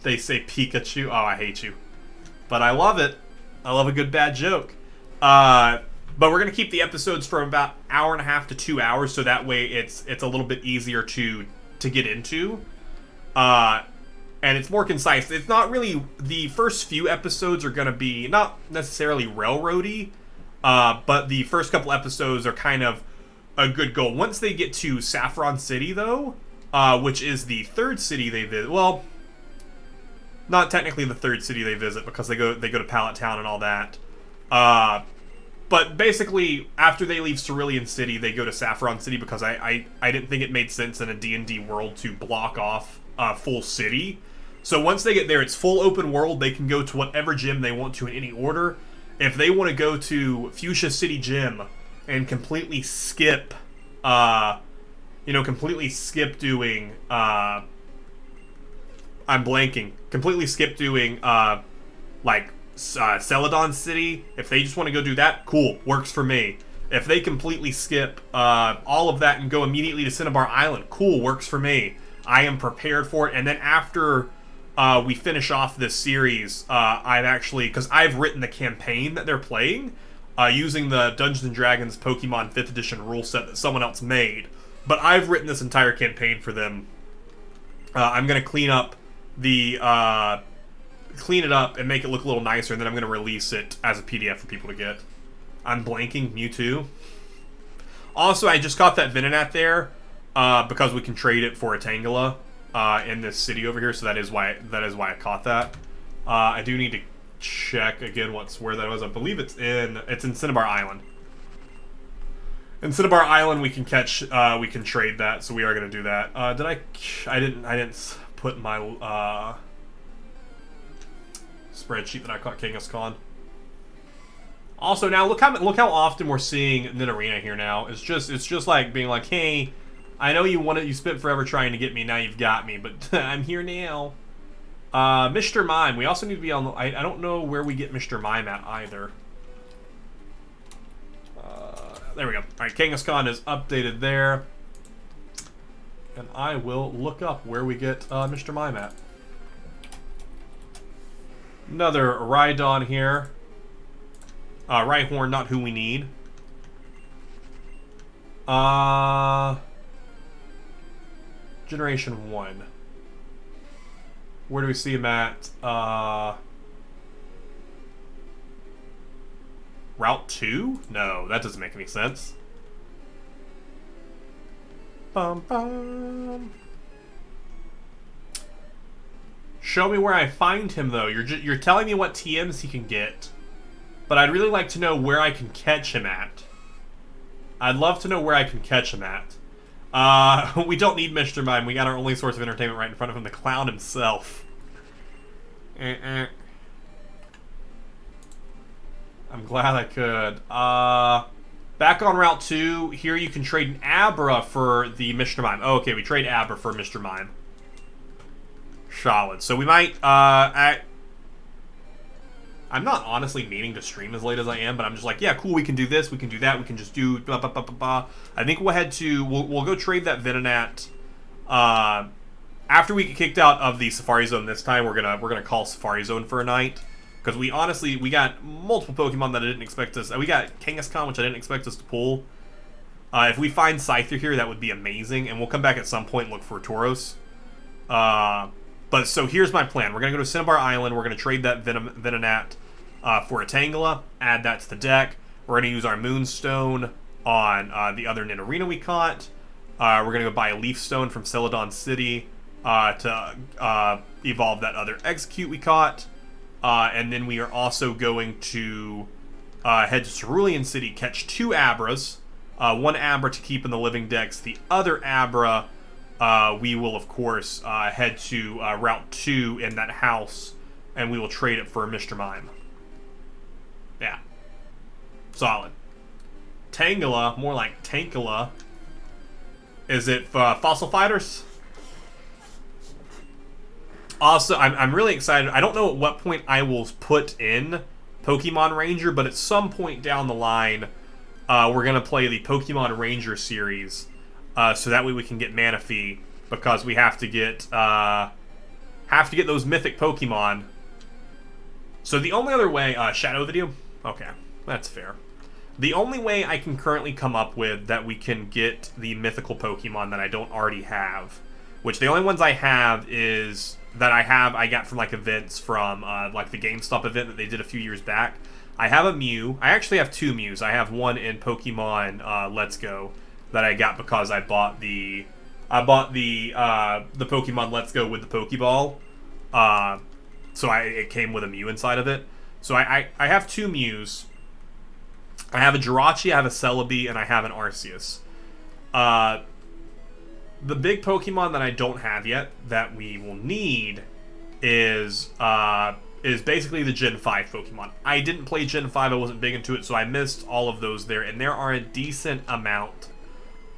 They say Pikachu. Oh, I hate you. But I love it. I love a good bad joke. But we're going to keep the episodes from about hour and a half to 2 hours, so that way it's a little bit easier to get into. And it's more concise. It's not really... The first few episodes are going to be not necessarily railroady, but the first couple episodes are kind of a good goal. Once they get to Saffron City, though, which is the third city they visit... Well, not technically the third city they visit, because they go to Pallet Town and all that. But basically, after they leave Cerulean City, they go to Saffron City, because I didn't think it made sense in a D&D world to block off a full city. So once they get there, it's full open world. They can go to whatever gym they want to in any order. If they want to go to Fuchsia City Gym and completely skip, completely skip doing, I'm blanking. Completely skip doing, Celadon City. If they just want to go do that, cool. Works for me. If they completely skip all of that and go immediately to Cinnabar Island, cool. Works for me. I am prepared for it. And then after we finish off this series, I've actually... Because I've written the campaign that they're playing using the Dungeons & Dragons Pokemon 5th Edition rule set that someone else made. But I've written this entire campaign for them. I'm going to clean it up and make it look a little nicer, and then I'm going to release it as a PDF for people to get. I'm blanking. Mewtwo. Also, I just caught that Venonat there because we can trade it for a Tangela in this city over here, so that is why I caught that. I do need to check again where that was. I believe it's in Cinnabar Island. In Cinnabar Island, we can trade that, so we are going to do that. I didn't put my spreadsheet that I caught Kangaskhan. Also, now look how often we're seeing Nidorina here now. It's just like being like, hey, I know you spent forever trying to get me, now you've got me, but I'm here now. Mr. Mime. We also need to be on the... I don't know where we get Mr. Mime at either. There we go. Alright, Kangaskhan is updated there. And I will look up where we get Mr. Mime at. Another Rhydon here. Rhyhorn, not who we need. Generation 1. Where do we see him at? Route 2? No, that doesn't make any sense. Bum, bum. Show me where I find him, though. You're telling me what TMs he can get, but I'd really like to know where I can catch him at. I'd love to know where I can catch him at. We don't need Mr. Mime. We got our only source of entertainment right in front of him, the clown himself. I'm glad I could. Back on Route 2, here you can trade an Abra for the Mr. Mime. Oh, okay, we trade Abra for Mr. Mime. Solid. So we might, I'm not honestly meaning to stream as late as I am, but I'm just like, yeah, cool, we can do this, we can do that, we can just do blah, blah, blah, blah, blah. I think we'll head to, we'll go trade that Venonat, after we get kicked out of the Safari Zone this time, we're gonna call Safari Zone for a night. Because we got multiple Pokemon that I didn't expect us, we got Kangaskhan, which I didn't expect us to pull. If we find Scyther here, that would be amazing, and we'll come back at some point and look for Tauros. But so here's my plan. We're going to go to Cinnabar Island. We're going to trade that Venonat for a Tangela, add that to the deck. We're going to use our Moonstone on the other Nidorino we caught. We're going to go buy a Leaf Stone from Celadon City to evolve that other Execute we caught. And then we are also going to head to Cerulean City, catch 2 Abras. One Abra to keep in the Living Dex. The other Abra, we will, of course, head to Route 2 in that house, and we will trade it for Mr. Mime. Yeah. Solid. Tangela, more like Tankala. Is it Fossil Fighters? Also, I'm really excited. I don't know at what point I will put in Pokemon Ranger, but at some point down the line, we're going to play the Pokemon Ranger series, so that way we can get Manaphy, because we have to get those mythic Pokemon. So the only other way, Shadow video? Okay, that's fair. The only way I can currently come up with that we can get the mythical Pokemon that I don't already have, which the only ones I have is that I got from like events from like the GameStop event that they did a few years back. I have a Mew. I actually have 2 Mews. I have one in Pokemon Let's Go that I got because I bought the Pokemon Let's Go with the Pokeball. So it came with a Mew inside of it. So I have 2 Mews. I have a Jirachi, I have a Celebi, and I have an Arceus. The big Pokemon that I don't have yet that we will need is basically the Gen 5 Pokemon. I didn't play Gen 5, I wasn't big into it, so I missed all of those there. And there are a decent amount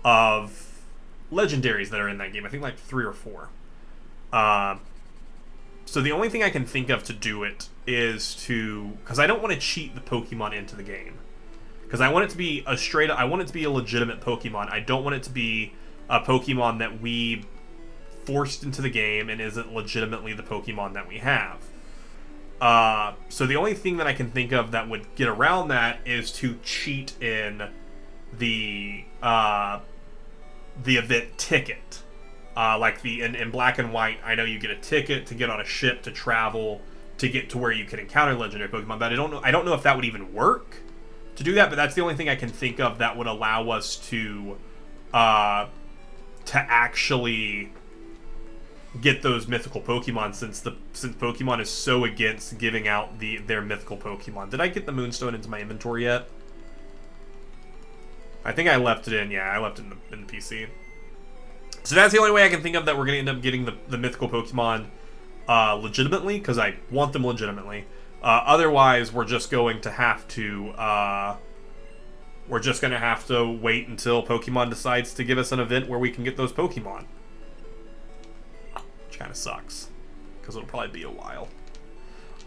of legendaries that are in that game. I think like 3 or 4. So the only thing I can think of to do it is to... because I don't want to cheat the Pokemon into the game. Because I want it to be I want it to be a legitimate Pokemon. I don't want it to be a Pokemon that we forced into the game and isn't legitimately the Pokemon that we have. So the only thing that I can think of that would get around that is to cheat in the event ticket. Like in Black and White, I know you get a ticket to get on a ship to travel to get to where you can encounter legendary Pokemon, but I don't know if that would even work to do that, but that's the only thing I can think of that would allow us to actually get those mythical Pokemon, since Pokemon is so against giving out their mythical Pokemon. Did I get the Moonstone into my inventory yet? I think I left it in. Yeah, I left it in the PC. So that's the only way I can think of that we're going to end up getting the mythical Pokemon legitimately, because I want them legitimately. Otherwise, we're just going to have to wait until Pokemon decides to give us an event where we can get those Pokemon. Which kind of sucks, because it'll probably be a while.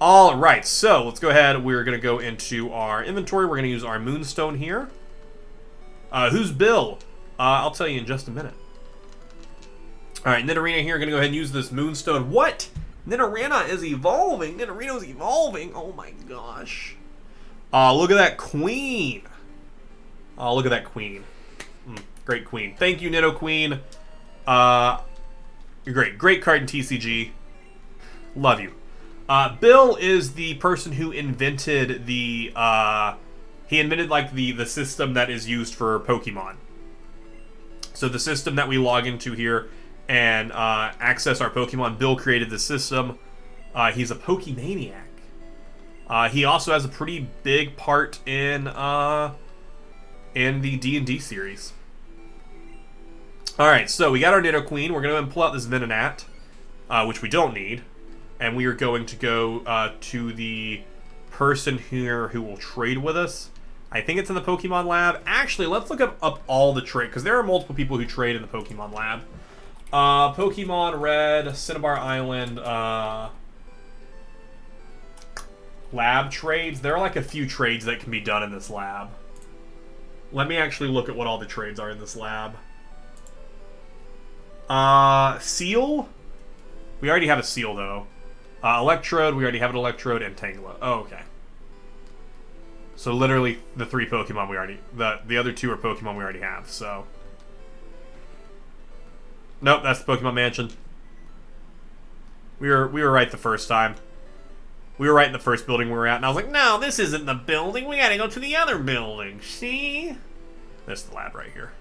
Alright, so let's go ahead. We're going to go into our inventory. We're going to use our Moonstone here. Who's Bill? I'll tell you in just a minute. Alright, Nidorino here. Going to go ahead and use this Moonstone. What? Nidorino is evolving. Nidorino's evolving. Oh my gosh. Look at that queen. Oh, look at that queen. Great queen. Thank you, Nido Queen. You're great. Great card in TCG. Love you. Bill is the person who invented the... he invented, like, the system that is used for Pokemon. So the system that we log into here and access our Pokemon, Bill created the system. He's a Pokemaniac. He also has a pretty big part in the D&D series. Alright, so we got our Nido Queen. We're going to pull out this Venonat, which we don't need. And we are going to go to the person here who will trade with us. I think it's in the Pokemon Lab. Actually, let's look up all the trade, because there are multiple people who trade in the Pokemon Lab. Pokemon Red, Cinnabar Island, lab trades. There are like a few trades that can be done in this lab. Let me actually look at what all the trades are in this lab. Seal? We already have a Seal, though. Electrode, we already have an Electrode, and Tangela. Oh, okay. So literally the 3 Pokemon we already... The other 2 are Pokemon we already have, so... Nope, that's the Pokemon Mansion. We were right the first time. We were right in the first building we were at, and I was like, no, this isn't the building. We gotta go to the other building. See? That's the lab right here.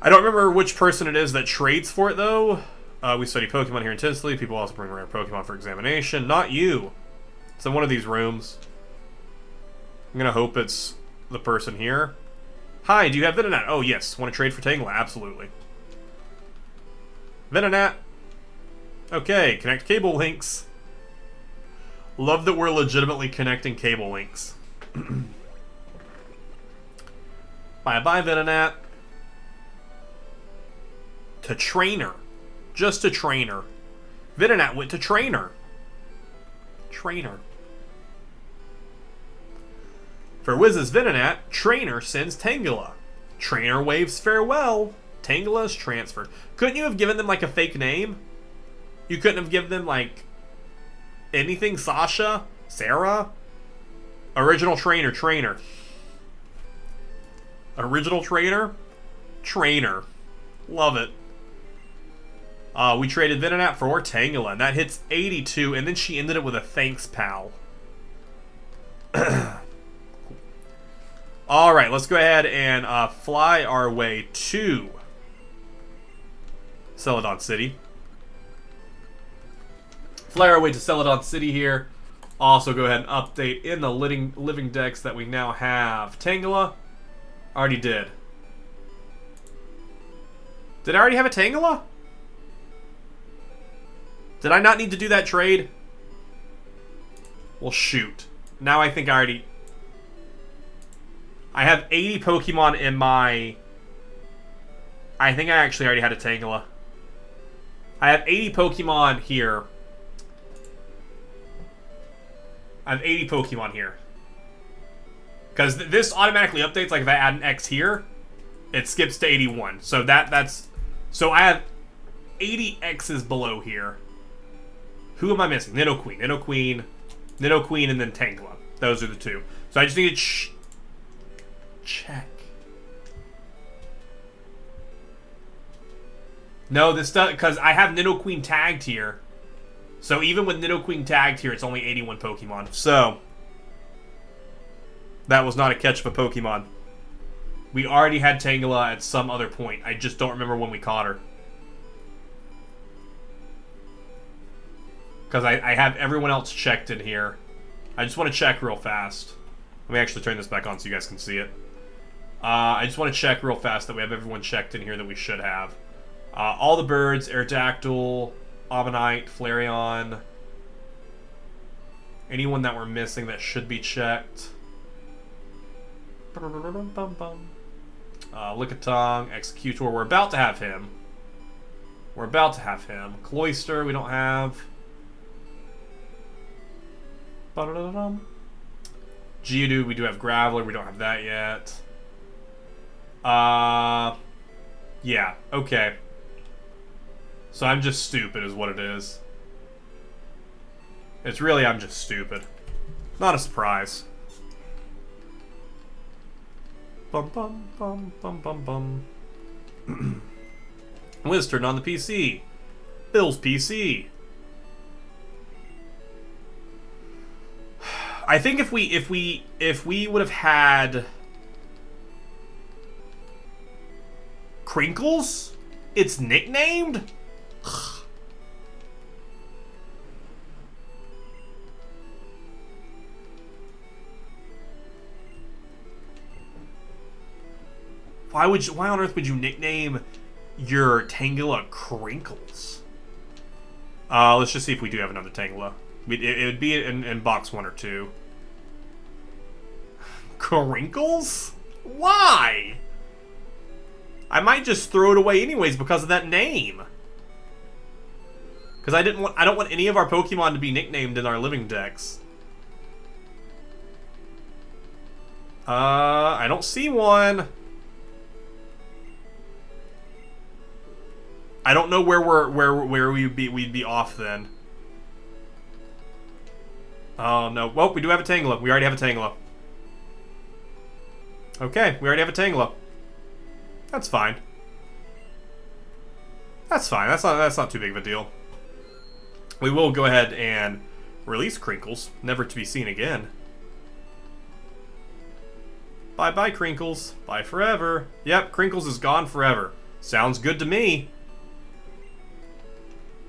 I don't remember which person it is that trades for it, though. We study Pokemon here intensely. People also bring rare Pokemon for examination. Not you. It's in one of these rooms. I'm gonna hope it's the person here. Hi, do you have Venonat? Oh, yes. Want to trade for Tangela? Absolutely. Venonat. Okay, connect cable links. Love that we're legitimately connecting cable links. Bye-bye, Venonat. To Trainer. Just to Trainer. Venonat went to Trainer. Trainer. For Wiz's Venonat, Trainer sends Tangela. Trainer waves farewell. Tangela is transferred. Couldn't you have given them, like, a fake name? You couldn't have given them, like... anything? Sasha? Sarah? Original Trainer. Trainer. Original Trainer? Trainer. Love it. We traded Venonat for Tangela, and that hits 82, and then she ended it with a thanks, pal. Alright, let's go ahead and fly our way to Celadon City. Fly our way to Celadon City here. Also go ahead and update in the Living Dex that we now have Tangela. Already did. Did I already have a Tangela? Did I not need to do that trade? Well, shoot. Now I think I already... I have 80 Pokemon in my... I think I actually already had a Tangela. I have 80 Pokemon here. I have 80 Pokemon here. Because this automatically updates, like if I add an X here, it skips to 81. So that's... So I have 80 X's below here. Who am I missing? Nidoqueen, and then Tangela. Those are the 2. So I just need to check. No, this does... Because I have Nidoqueen tagged here. So even with Nidoqueen tagged here, it's only 81 Pokemon. So... that was not a catch of a Pokemon. We already had Tangela at some other point. I just don't remember when we caught her. Because I have everyone else checked in here. I just want to check real fast. Let me actually turn this back on so you guys can see it. I just want to check real fast that we have everyone checked in here that we should have. All the birds, Aerodactyl, Ammonite, Flareon. Anyone that we're missing that should be checked. Lickitung, Executor, we're about to have him. Cloyster, we don't have. Geodude, we do have Graveler, we don't have that yet. Yeah, okay. So I'm just stupid is what it is. It's really I'm just stupid. Not a surprise. Bum bum bum bum bum bum. Wiz turned on the PC. Bill's PC. I think if we would have had Crinkles, it's nicknamed. Why on earth would you nickname your Tangela Crinkles? Let's just see if we do have another Tangela. It would be in box 1 or 2. Crinkles? Why? I might just throw it away anyways because of that name. Because I don't want any of our Pokemon to be nicknamed in our Living Dex. I don't see one. I don't know where we'd be off then. Oh no. Well, we do have a Tangela. We already have a Tangela. Okay, we already have a Tangela. That's fine. That's fine. That's not too big of a deal. We will go ahead and release Crinkles, never to be seen again. Bye-bye, Crinkles. Bye forever. Yep, Crinkles is gone forever. Sounds good to me.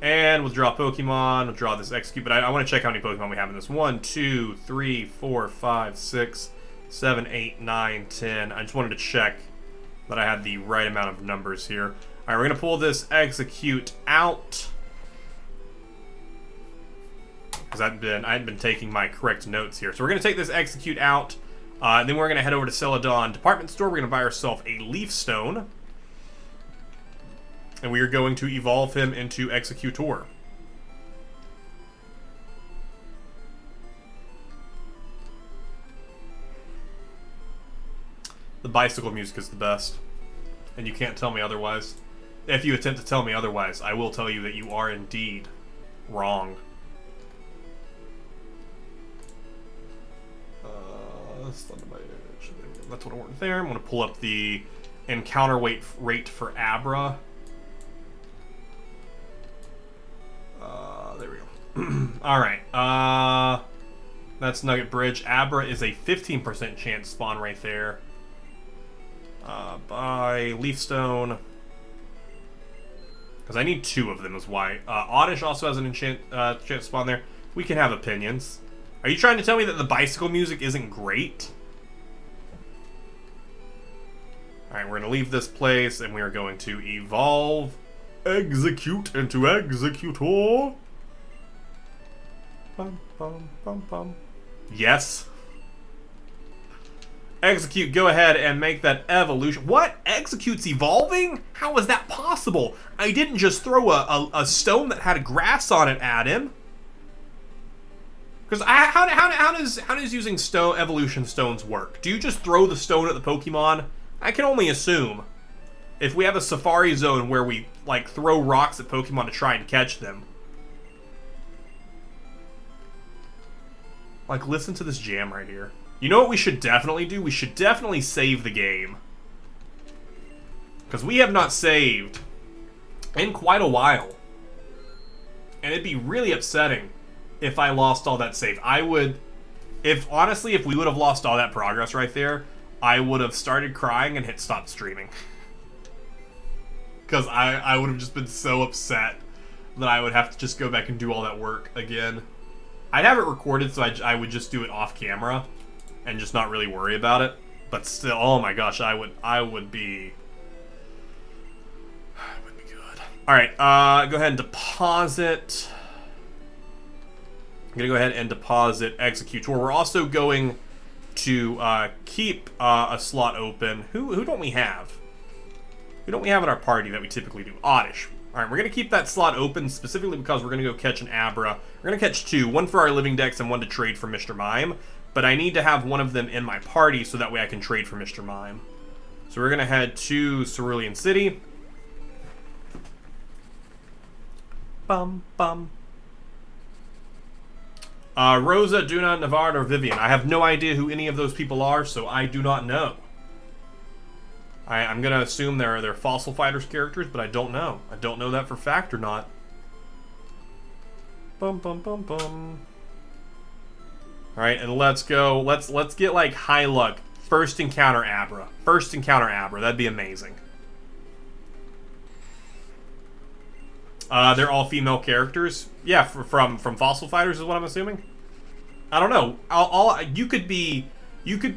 And we'll draw Pokemon. We'll draw this Execute, but I want to check how many Pokemon we have in this. 1, 2, 3, 4, 5, 6, 7, 8, 9, 10. I just wanted to check that I had the right amount of numbers here. All right, we're going to pull this Execute out. Because I hadn't been taking my correct notes here. So we're going to take this Execute out. Then we're going to head over to Celadon Department Store. We're going to buy ourselves a Leaf Stone. And we are going to evolve him into Executor. The bicycle music is the best. And you can't tell me otherwise. If you attempt to tell me otherwise, I will tell you that you are indeed wrong. That's what I want there. I'm going to pull up the encounter rate for Abra. There we go. Alright. That's Nugget Bridge. Abra is a 15% chance spawn right there. By Leaf Stone. Because I need 2 of them is why. Oddish also has an chance spawn there. We can have opinions. Are you trying to tell me that the bicycle music isn't great? Alright, we're going to leave this place, and we are going to evolve Execute into Executor. Bum, bum, bum, bum. Yes. Execute, go ahead and make that evolution. What? Execute's evolving? How is that possible? I didn't just throw a stone that had grass on it at him. Because how does using stone evolution stones work? Do you just throw the stone at the Pokemon? I can only assume. If we have a Safari Zone where we, like, throw rocks at Pokemon to try and catch them. Like, listen to this jam right here. You know what we should definitely do? We should definitely save the game. Because we have not saved in quite a while. And it'd be really upsetting if I lost all that save. I would... Honestly, if we would have lost all that progress right there, I would have started crying and hit stop streaming. Because I would have just been so upset that I would have to just go back and do all that work again. I'd have it recorded, so I would just do it off camera and just not really worry about it. But still, oh my gosh, I would be good. All right, go ahead and deposit. I'm gonna go ahead and deposit Executor. We're also going to keep a slot open. Who don't we have? Who don't we have in our party that we typically do? Oddish. All right, we're going to keep that slot open specifically because we're going to go catch an Abra. We're going to catch 2, one for our Living Dex and one to trade for Mr. Mime. But I need to have one of them in my party so that way I can trade for Mr. Mime. So we're going to head to Cerulean City. Bum, bum. Rosa, Duna, Navard, or Vivian. I have no idea who any of those people are, so I do not know. I'm going to assume they're Fossil Fighters characters, but I don't know. I don't know that for fact or not. Bum, bum, bum, bum. Alright, and let's go. Let's get, like, high luck. First encounter Abra. First encounter Abra. That'd be amazing. They're all female characters. Yeah, from Fossil Fighters is what I'm assuming. I don't know. You could be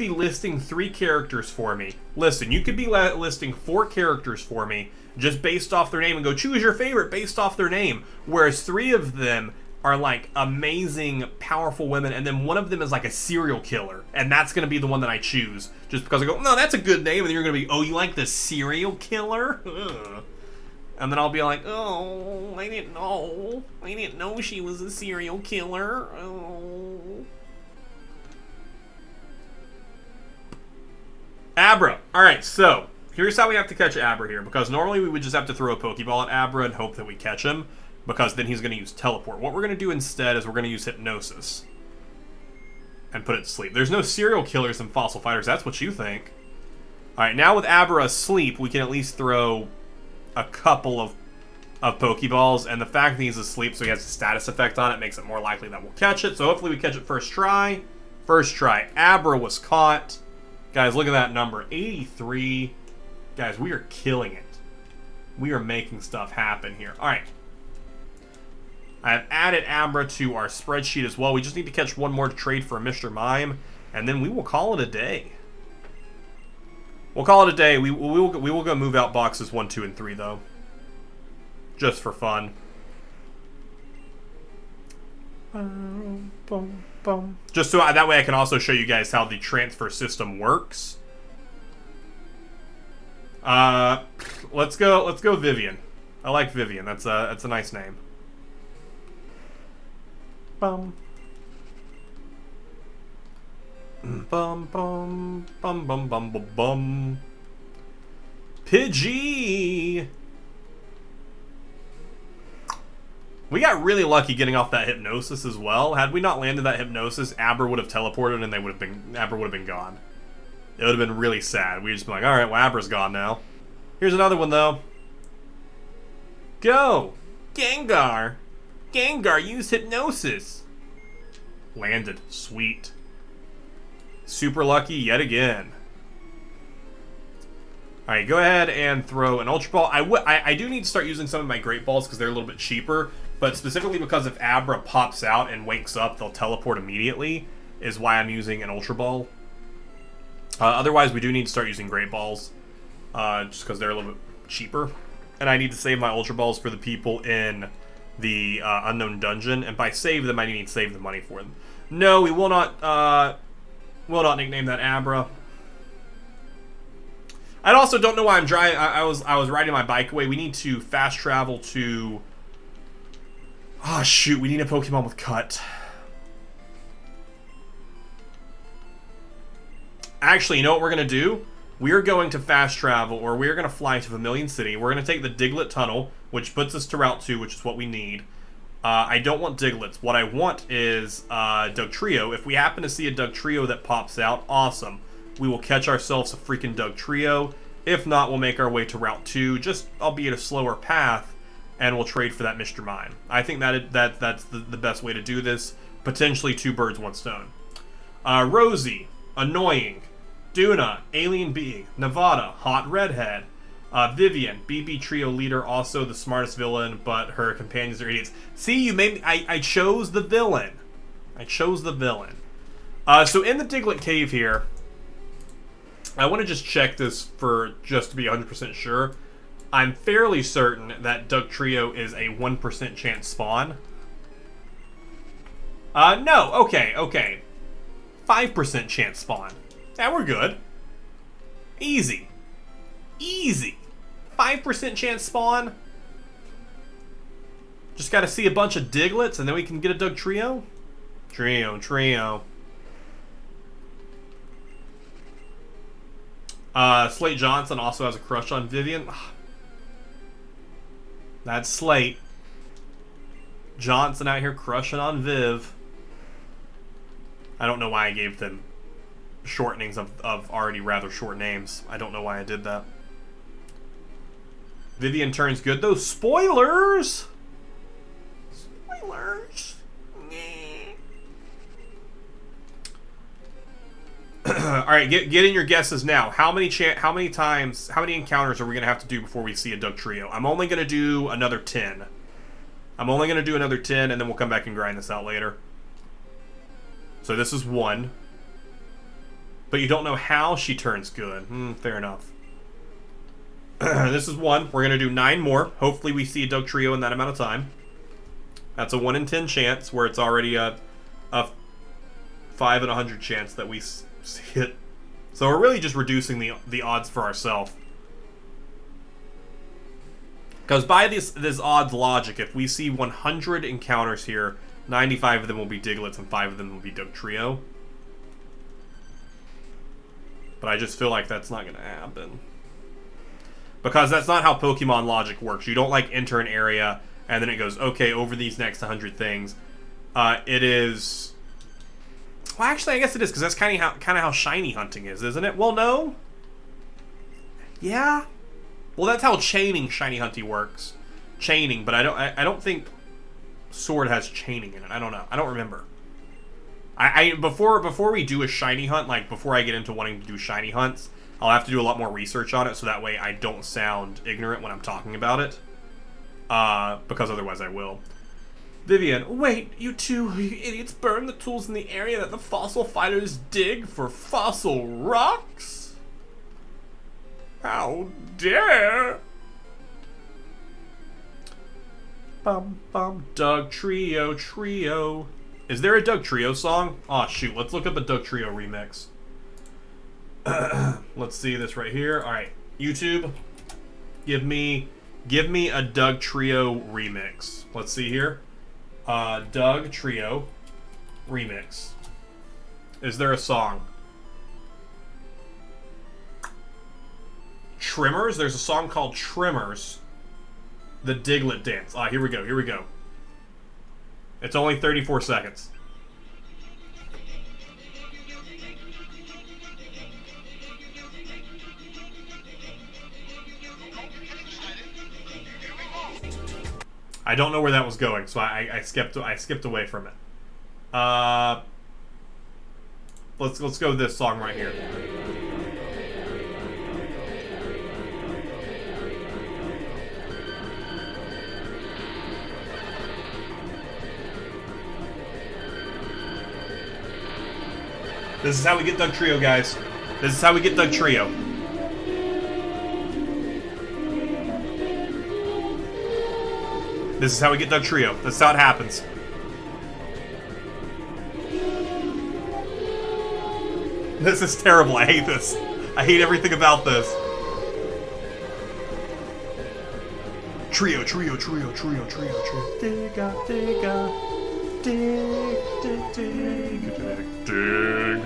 listing 3 characters for me. Listen, you could be listing 4 characters for me just based off their name and go choose your favorite based off their name. Whereas 3 of them are like amazing, powerful women, and then one of them is like a serial killer, and that's gonna be the one that I choose, just because I go, no, that's a good name, and then you're gonna be, oh, you like the serial killer? Ugh. And then I'll be like, oh, I didn't know she was a serial killer. Oh. Abra. Alright, so here's how we have to catch Abra here, because normally we would just have to throw a Pokeball at Abra and hope that we catch him, because then he's going to use Teleport. What we're going to do instead is we're going to use Hypnosis and put it to sleep. There's no serial killers in Fossil Fighters, that's what you think. Alright, now with Abra asleep, we can at least throw a couple of Pokeballs, and the fact that he's asleep so he has a status effect on it makes it more likely that we'll catch it. So hopefully we catch it first try. First try, Abra was caught. Guys, look at that number, 83. Guys, we are killing it. We are making stuff happen here. Alright. I have added Abra to our spreadsheet as well. We just need to catch one more to trade for a Mr. Mime, and then we will call it a day. We'll call it a day. We will go move out boxes 1, 2, and 3, though. Just for fun. Just so that way I can also show you guys how the transfer system works. Let's go Vivian. I like Vivian. That's a nice name. Bum. Bum bum bum bum bum bum bum. Pidgey. We got really lucky getting off that Hypnosis as well. Had we not landed that Hypnosis, Abra would have teleported and Abra would have been gone. It would have been really sad. We'd just been like, alright, well, Abra's gone now. Here's another one, though. Go! Gengar! Gengar, use Hypnosis! Landed. Sweet. Super lucky yet again. Alright, go ahead and throw an Ultra Ball. I do need to start using some of my Great Balls because they're a little bit cheaper, but specifically because if Abra pops out and wakes up, they'll teleport immediately, is why I'm using an Ultra Ball. Otherwise, we do need to start using Great Balls, just because they're a little bit cheaper. And I need to save my Ultra Balls for the people in the Unknown Dungeon, and by save them, I need to save the money for them. No, we will not nickname that Abra. I also don't know why I'm driving. I was riding my bike away. We need to fast travel to. Oh shoot! We need a Pokemon with Cut. Actually, you know what we're gonna do? We are going to fast travel, or we are gonna fly to Vermilion City. We're gonna take the Diglett Tunnel, which puts us to Route 2, which is what we need. I don't want Diglets. What I want is Dugtrio. If we happen to see a Dugtrio that pops out, awesome. We will catch ourselves a freaking Dugtrio. If not, we'll make our way to Route 2, just albeit a slower path, and we'll trade for that Mr. Mime. I think that's the best way to do this. Potentially 2 birds, 1 stone. Rosie, Annoying, Duna, Alien Being, Nevada, Hot Redhead, Vivian, BB Trio leader, also the smartest villain, but her companions are idiots. See, you made me, I chose the villain. I chose the villain. So in the Diglett Cave here, I want to just check this just to be 100% sure. I'm fairly certain that Dugtrio is a 1% chance spawn. No, okay. 5% chance spawn. Yeah, we're good. Easy. 5% chance spawn. Just gotta see a bunch of Diglets and then we can get a Dugtrio. Trio. Slate Johnson also has a crush on Vivian. That's Slate. Johnson out here crushing on Viv. I don't know why I gave them shortenings of already rather short names. I don't know why I did that. Vivian turns good. Those spoilers! Alright, get in your guesses now. How many encounters are we going to have to do before we see a Dugtrio? I'm only going to do another 10. And then we'll come back and grind this out later. So this is 1. But you don't know how she turns good. Fair enough. This is 1. We're going to do 9 more. Hopefully we see a Dugtrio in that amount of time. That's a 1 in 10 chance, where it's already a 5 in 100 chance that we see it. So we're really just reducing the odds for ourselves. Because by this odds logic, if we see 100 encounters here, 95 of them will be Digletts and 5 of them will be Dugtrio. But I just feel like that's not going to happen. Because that's not how Pokemon logic works. You don't, like, enter an area, and then it goes, okay, over these next 100 things. It is... Well, actually, I guess it is, because that's kind of how shiny hunting is, isn't it? Well, no. Yeah. Well, that's how chaining shiny hunting works. Chaining, but I don't think Sword has chaining in it. I don't know. I don't remember. Before we do a shiny hunt, like before I get into wanting to do shiny hunts, I'll have to do a lot more research on it, so that way I don't sound ignorant when I'm talking about it. Because otherwise I will. Vivian, wait, you two idiots burn the tools in the area that the fossil fighters dig for fossil rocks? How dare! Bum bum, Dugtrio. Is there a Dugtrio song? Aw, shoot, let's look up a Dugtrio remix. Let's see this right here. Alright, YouTube, give me a Dugtrio remix. Let's see here. Dugtrio remix. Is there a song? Trimmers? There's a song called Trimmers. The Diglett Dance. Ah, here we go. It's only 34 seconds. I don't know where that was going, so I skipped away from it. Let's go with this song right here. This is how we get Dugtrio, guys. This is how we get Dugtrio. This is how we get Dugtrio. That's how it happens. This is terrible. I hate this. I hate everything about this. Trio. Dig.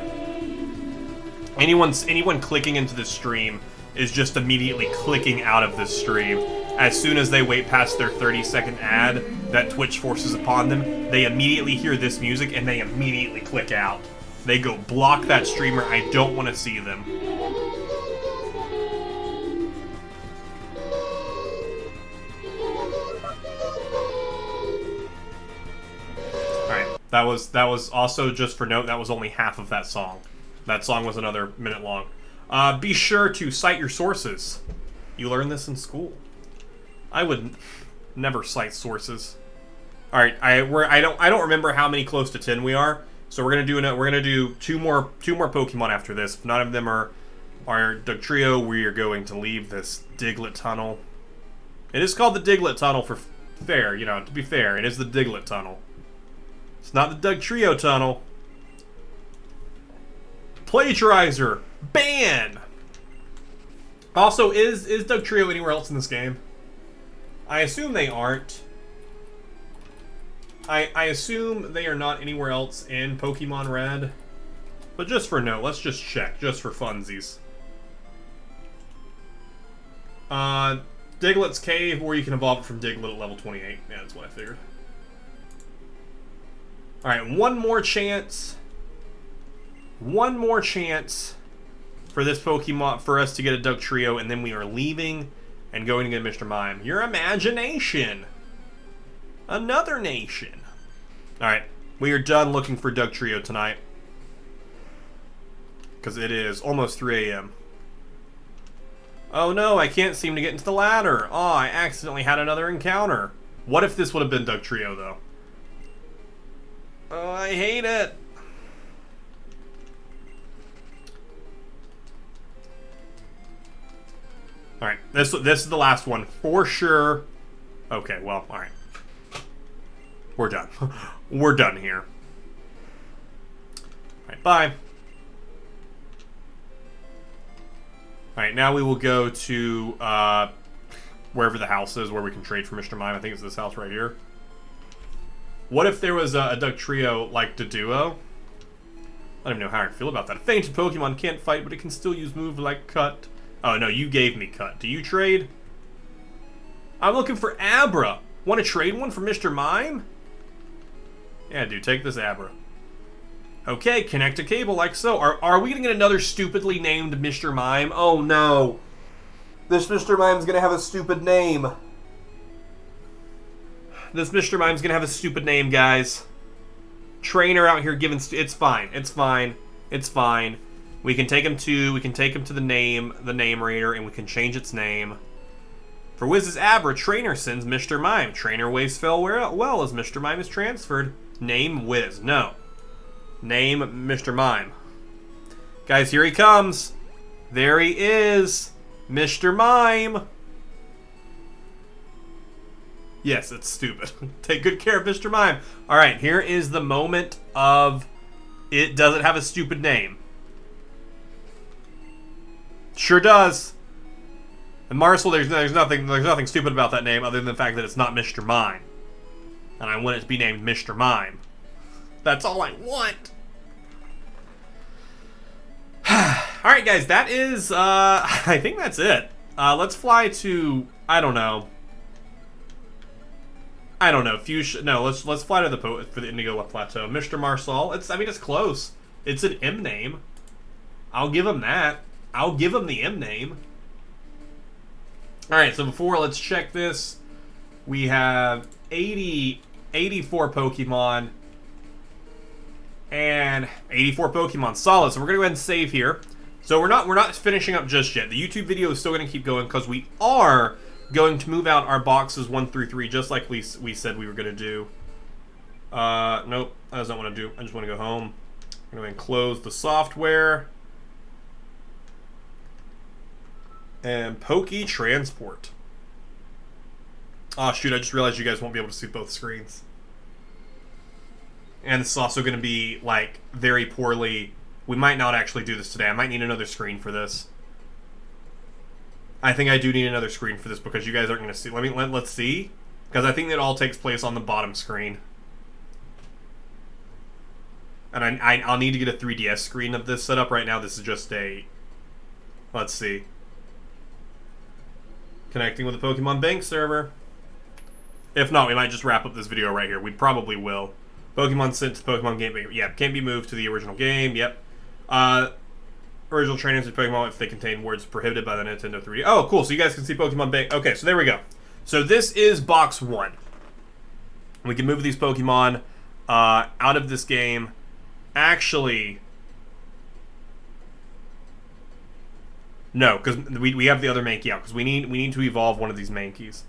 Anyone clicking into this stream is just immediately clicking out of this stream. As soon as they wait past their 30-second ad that Twitch forces upon them, they immediately hear this music and they immediately click out. They go block that streamer. I don't want to see them. That was also, just for note, that was only half of that song. That song was another minute long. Be sure to cite your sources. You learn this in school. I would never cite sources. All right, I don't remember how many close to 10 we are. So we're gonna do two more Pokemon after this. If none of them are Dugtrio, we are going to leave this Diglett tunnel. It is called the Diglett tunnel for fair, you know, to be fair. It is the Diglett tunnel. It's not the Dugtrio tunnel. Plagiarizer. Ban. Also, is Dugtrio anywhere else in this game? I assume they aren't. I assume they are not anywhere else in Pokemon Red. But just for note, let's just check, just for funsies. Diglett's Cave, or you can evolve it from Diglett at level 28. Yeah, that's what I figured. Alright, one more chance. One more chance for this Pokemon, for us to get a Dugtrio, and then we are leaving and going to get Mr. Mime. Your imagination. Another nation. Alright, we are done looking for Dugtrio tonight. Because it is almost 3 a.m. Oh no, I can't seem to get into the ladder. Oh, I accidentally had another encounter. What if this would have been Dugtrio, though? Oh, I hate it. Alright, this is the last one for sure. Okay, well, alright. We're done. We're done here. Alright, bye. Alright, now we will go to wherever the house is where we can trade for Mr. Mime. I think it's this house right here. What if there was a duck trio like the duo? I don't even know how I feel about that. A fainted Pokemon can't fight, but it can still use moves like Cut. Oh, no, you gave me Cut. Do you trade? I'm looking for Abra. Want to trade one for Mr. Mime? Yeah, dude, take this Abra. Okay, connect a cable like so. Are we going to get another stupidly named Mr. Mime? Oh, no. This Mr. Mime's going to have a stupid name. This Mr. Mime's going to have a stupid name, guys. Trainer out here giving... It's fine. It's fine. It's fine. We can take him to the name reader, and we can change its name. For Wiz's Abra, Trainer sends Mr. Mime. Trainer waves fell well as Mr. Mime is transferred. Name Wiz. No. Name Mr. Mime. Guys, here he comes. There he is. Mr. Mime. Yes, it's stupid. Take good care of Mr. Mime. Alright, here is the moment of it doesn't have a stupid name. Sure does. And Marcel, there's nothing stupid about that name other than the fact that it's not Mr. Mime. And I want it to be named Mr. Mime. That's all I want. Alright guys, that is I think that's it. Let's fly to I don't know. Fuchsia. No, let's fly to for the Indigo Plateau. Mr. Marcel. It's close. It's an M name. I'll give him that. I'll give him the M name. All right. So let's check this. We have 84 Pokemon, and 84 Pokemon solid. So we're gonna go ahead and save here. So we're not finishing up just yet. The YouTube video is still gonna keep going because we are going to move out our boxes 1 through 3, just like we said we were going to do. Nope, I just don't want to do. I just want to go home. I'm going to close the software. And Poke Transport. Oh, shoot, I just realized you guys won't be able to see both screens. And this is also going to be, like, very poorly. We might not actually do this today. I might need another screen for this. I think I do need another screen for this because you guys aren't going to see. Let's see. Because I think it all takes place on the bottom screen. And I'll need to get a 3DS screen of this set up. Right now, this is just a... Let's see. Connecting with the Pokemon Bank server. If not, we might just wrap up this video right here. We probably will. Pokemon sent to the Pokemon game. Yeah, can't be moved to the original game. Yep. Original trainers of Pokemon if they contain words prohibited by the Nintendo 3D. Oh, cool. So you guys can see Pokemon Bank. Okay, so there we go. So this is box 1. We can move these Pokemon out of this game. Actually, no, because we have the other Mankey out because we need to evolve one of these Mankeys.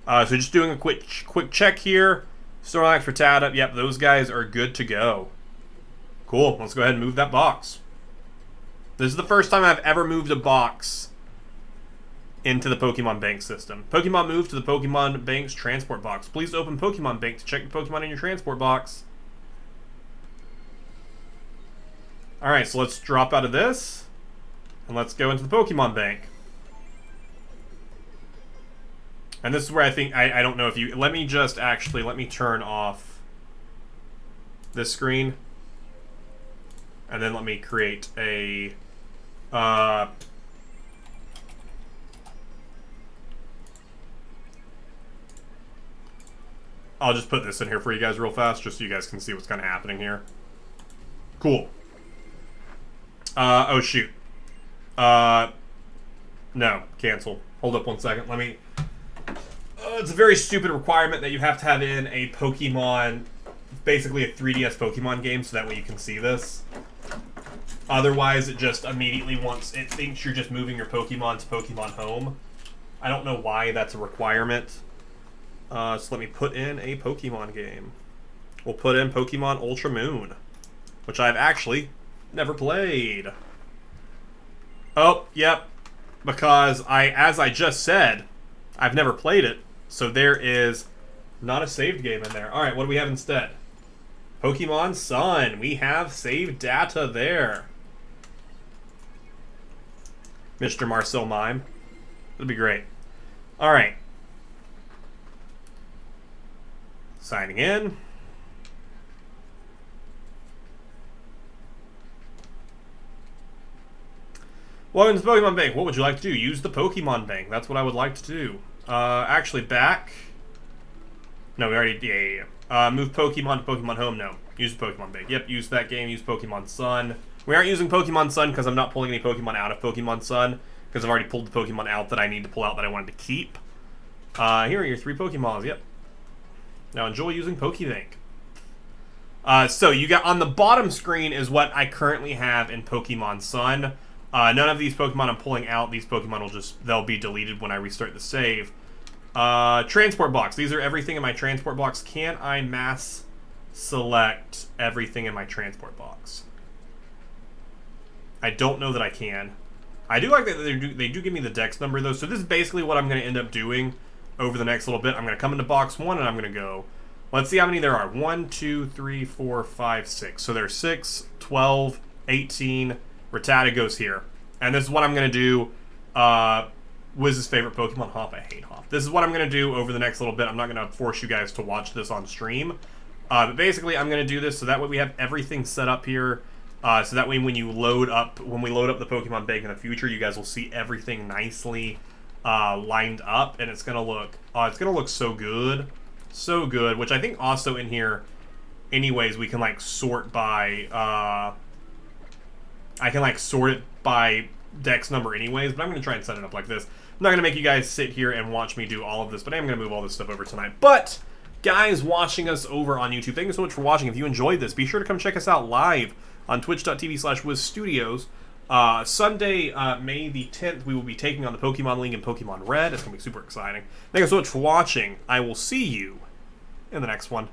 So just doing a quick check here. Snorlax, Rattata. Yep, those guys are good to go. Cool. Let's go ahead and move that box. This is the first time I've ever moved a box into the Pokemon Bank system. Pokemon move to the Pokemon Bank's transport box. Please open Pokemon Bank to check the Pokemon in your transport box. Alright, so let's drop out of this. And let's go into the Pokemon Bank. And this is where I think, I don't know if you... Let me turn off this screen. And then let me create a... I'll just put this in here for you guys real fast, just so you guys can see what's kind of happening here. Cool. Oh shoot. No, cancel. Hold up 1 second. Let me... it's a very stupid requirement that you have to have in a Pokemon... Basically a 3DS Pokemon game, so that way you can see this. Otherwise, it just immediately it thinks you're just moving your Pokemon to Pokemon Home. I don't know why that's a requirement. So let me put in a Pokemon game. We'll put in Pokemon Ultra Moon, which I've actually never played. Oh, yep. Because as I just said, I've never played it. So there is Not a saved game in there. Alright, what do we have instead? Pokemon Sun. We have saved data there. Mr. Marcel Mime. That'd be great. Alright. Signing in. Welcome to the Pokemon Bank. What would you like to do? Use the Pokemon Bank. That's what I would like to do. Actually, back. No, we already. Yeah. Move Pokemon to Pokemon Home. No. Use the Pokemon Bank. Yep, use that game. Use Pokemon Sun. We aren't using Pokemon Sun because I'm not pulling any Pokemon out of Pokemon Sun. Because I've already pulled the Pokemon out that I need to pull out that I wanted to keep. Here are your 3 Pokemons. Yep. Now enjoy using Pokebank. So you got on the bottom screen is what I currently have in Pokemon Sun. None of these Pokemon I'm pulling out. These Pokemon they'll be deleted when I restart the save. Transport box. These are everything in my transport box. Can I mass select everything in my transport box? I don't know that I can. I do like that they do give me the dex number though. So this is basically what I'm going to end up doing over the next little bit. I'm going to come into box 1 and I'm going to go. Let's see how many there are. 1, 2, 3, 4, 5, 6. So there's 6, 12, 18. Rattata goes here. And this is what I'm going to do. Wiz's favorite Pokemon, Hop. I hate Hop. This is what I'm going to do over the next little bit. I'm not going to force you guys to watch this on stream. But basically, I'm going to do this so that way we have everything set up here. So that way when we load up the Pokemon Bank in the future, you guys will see everything nicely lined up. And it's going to look so good. So good. Which I think also in here, anyways, we can like sort by... I can like sort it by dex number anyways, but I'm going to try and set it up like this. I'm not going to make you guys sit here and watch me do all of this, but I am going to move all this stuff over tonight. But, guys watching us over on YouTube, thank you so much for watching. If you enjoyed this, be sure to come check us out live on twitch.tv/WizStudios. Sunday, May the 10th, we will be taking on the Pokemon League in Pokemon Red. It's going to be super exciting. Thank you so much for watching. I will see you in the next one.